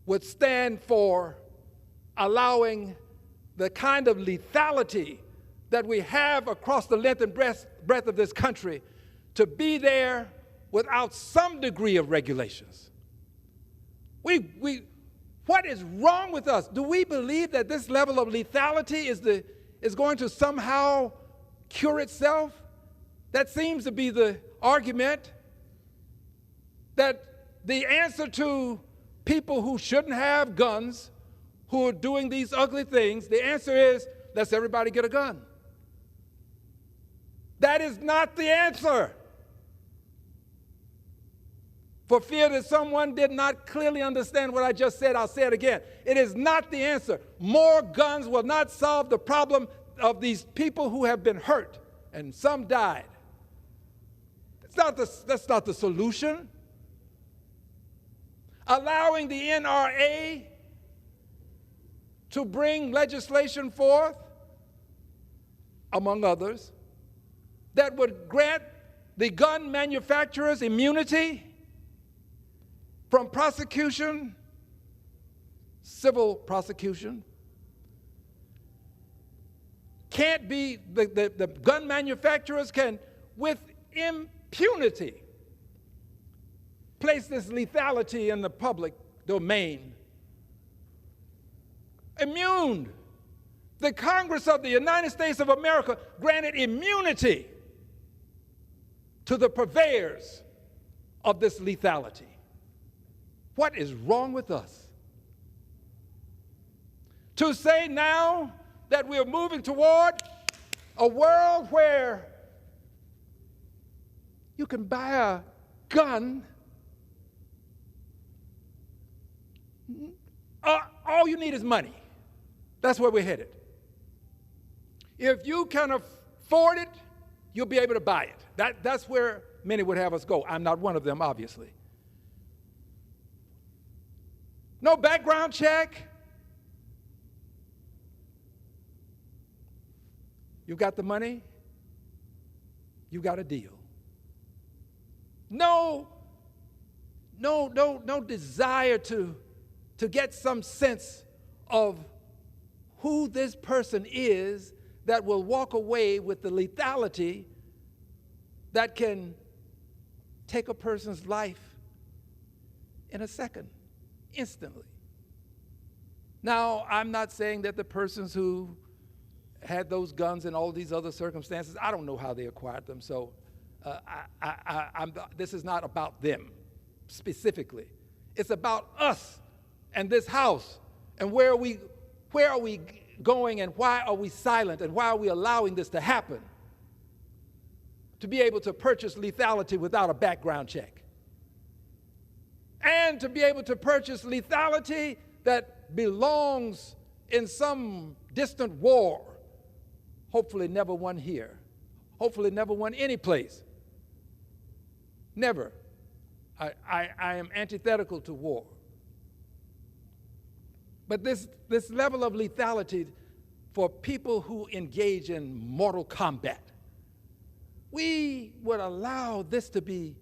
U: would stand for allowing the kind of lethality that we have across the length and breadth of this country to be there without some degree of regulations. What is wrong with us? Do we believe that this level of lethality is going to somehow cure itself? That seems to be the argument, that the answer to people who shouldn't have guns, who are doing these ugly things, the answer is, let's everybody get a gun. That is not the answer. For fear that someone did not clearly understand what I just said, I'll say it again. It is not the answer. More guns will not solve the problem of these people who have been hurt, and some died. That's not the solution. Allowing the NRA to bring legislation forth among others, that would grant the gun manufacturers immunity from prosecution, civil prosecution. Can't be, the gun manufacturers can, with impunity, place this lethality in the public domain. Immune. The Congress of the United States of America granted immunity to the purveyors of this lethality. What is wrong with us? To say now that we're moving toward a world where you can buy a gun, all you need is money. That's where we're headed. If you can afford it, you'll be able to buy it. That's where many would have us go. I'm not one of them, obviously. No background check. You got the money, you got a deal. No desire to get some sense of who this person is that will walk away with the lethality that can take a person's life in a second, instantly. Now, I'm not saying that the persons who had those guns in all these other circumstances, I don't know how they acquired them, so this is not about them specifically. It's about us and this house and where are we going and why are we silent and why are we allowing this to happen? To be able to purchase lethality without a background check. And to be able to purchase lethality that belongs in some distant war, hopefully never won here, hopefully never won any place. Never. I am antithetical to war. But this level of lethality for people who engage in mortal combat, we would allow this to be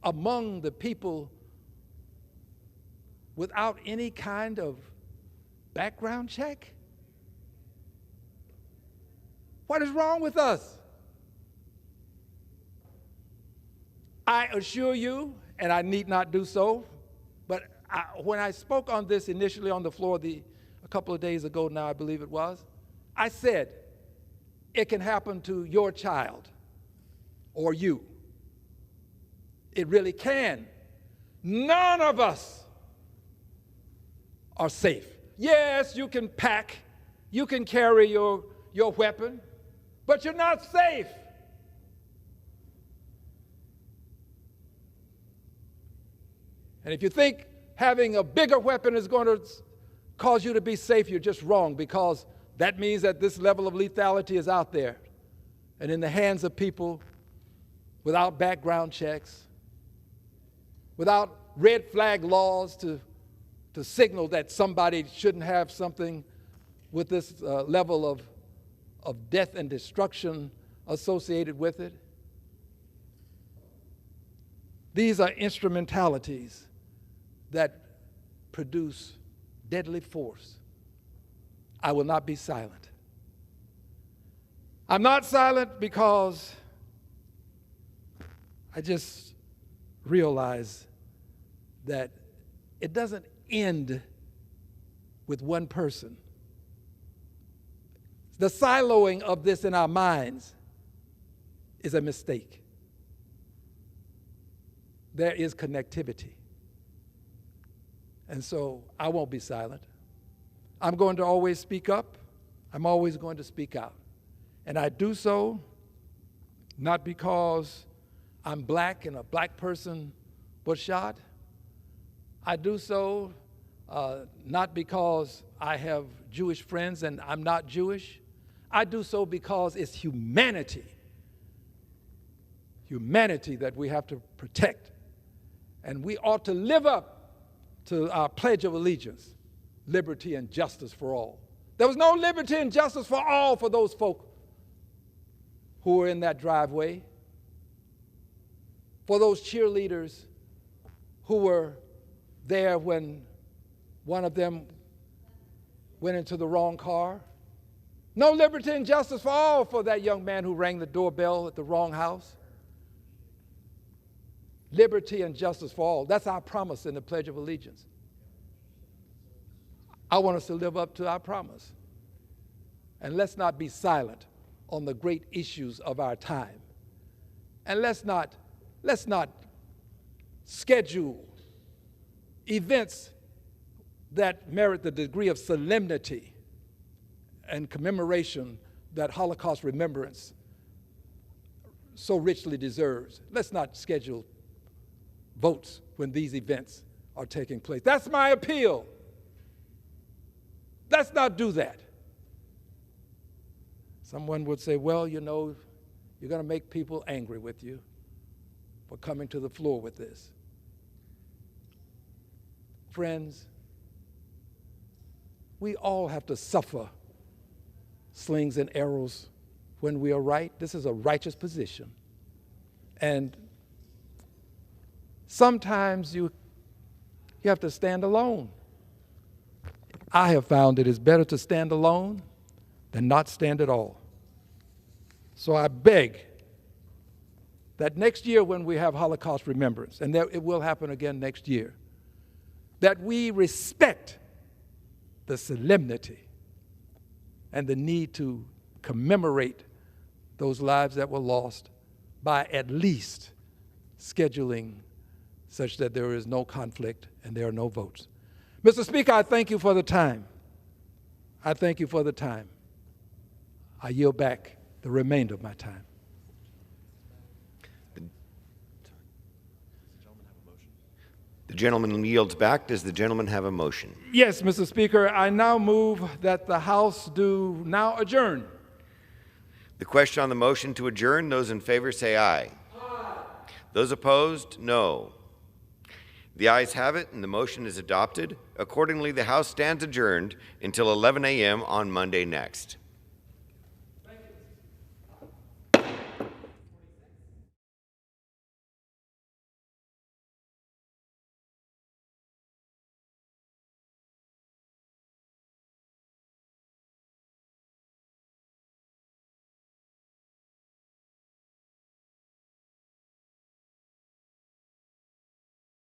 U: among the people without any kind of background check? What is wrong with us? I assure you, and I need not do so, but when I spoke on this initially on the floor a couple of days ago now, I believe it was, I said it can happen to your child or you. It really can. None of us are safe. Yes, you can pack, you can carry your weapon, but you're not safe. And if you think having a bigger weapon is going to cause you to be safe, you're just wrong, because that means that this level of lethality is out there and in the hands of people without background checks, without red flag laws to signal that somebody shouldn't have something with this level of death and destruction associated with it. These are instrumentalities that produce deadly force. I will not be silent. I'm not silent because I just realize that it doesn't end with one person. The siloing of this in our minds is a mistake. There is connectivity. And so I won't be silent. I'm going to always speak up. I'm always going to speak out. And I do so not because I'm black and a black person was shot. I do so not because I have Jewish friends and I'm not Jewish. I do so because it's humanity that we have to protect. And we ought to live up to our Pledge of Allegiance, liberty and justice for all. There was no liberty and justice for all for those folk who were in that driveway, for those cheerleaders who were there when one of them went into the wrong car. No liberty and justice for all for that young man who rang the doorbell at the wrong house. Liberty and justice for all. That's our promise in the Pledge of Allegiance. I want us to live up to our promise. And let's not be silent on the great issues of our time. And let's not schedule events that merit the degree of solemnity and commemoration that Holocaust remembrance so richly deserves. Let's not schedule votes when these events are taking place. That's my appeal. Let's not do that. Someone would say, well, you know, you're going to make people angry with you for coming to the floor with this. Friends, we all have to suffer slings and arrows when we are right. This is a righteous position. And sometimes you have to stand alone. I have found it is better to stand alone than not stand at all. So I beg that next year when we have Holocaust remembrance, and it will happen again next year, that we respect the solemnity and the need to commemorate those lives that were lost by at least scheduling such that there is no conflict and there are no votes. Mr. Speaker, I thank you for the time. I thank you for the time. I yield back the remainder of my time.
R: The gentleman yields back. Does the gentleman have a motion?
U: Yes, Mr. Speaker, I now move that the House do now adjourn.
R: The question on the motion to adjourn, those in favor say aye. Aye. Those opposed, no. The ayes have it, and the motion is adopted. Accordingly, the House stands adjourned until 11 a.m. on Monday next.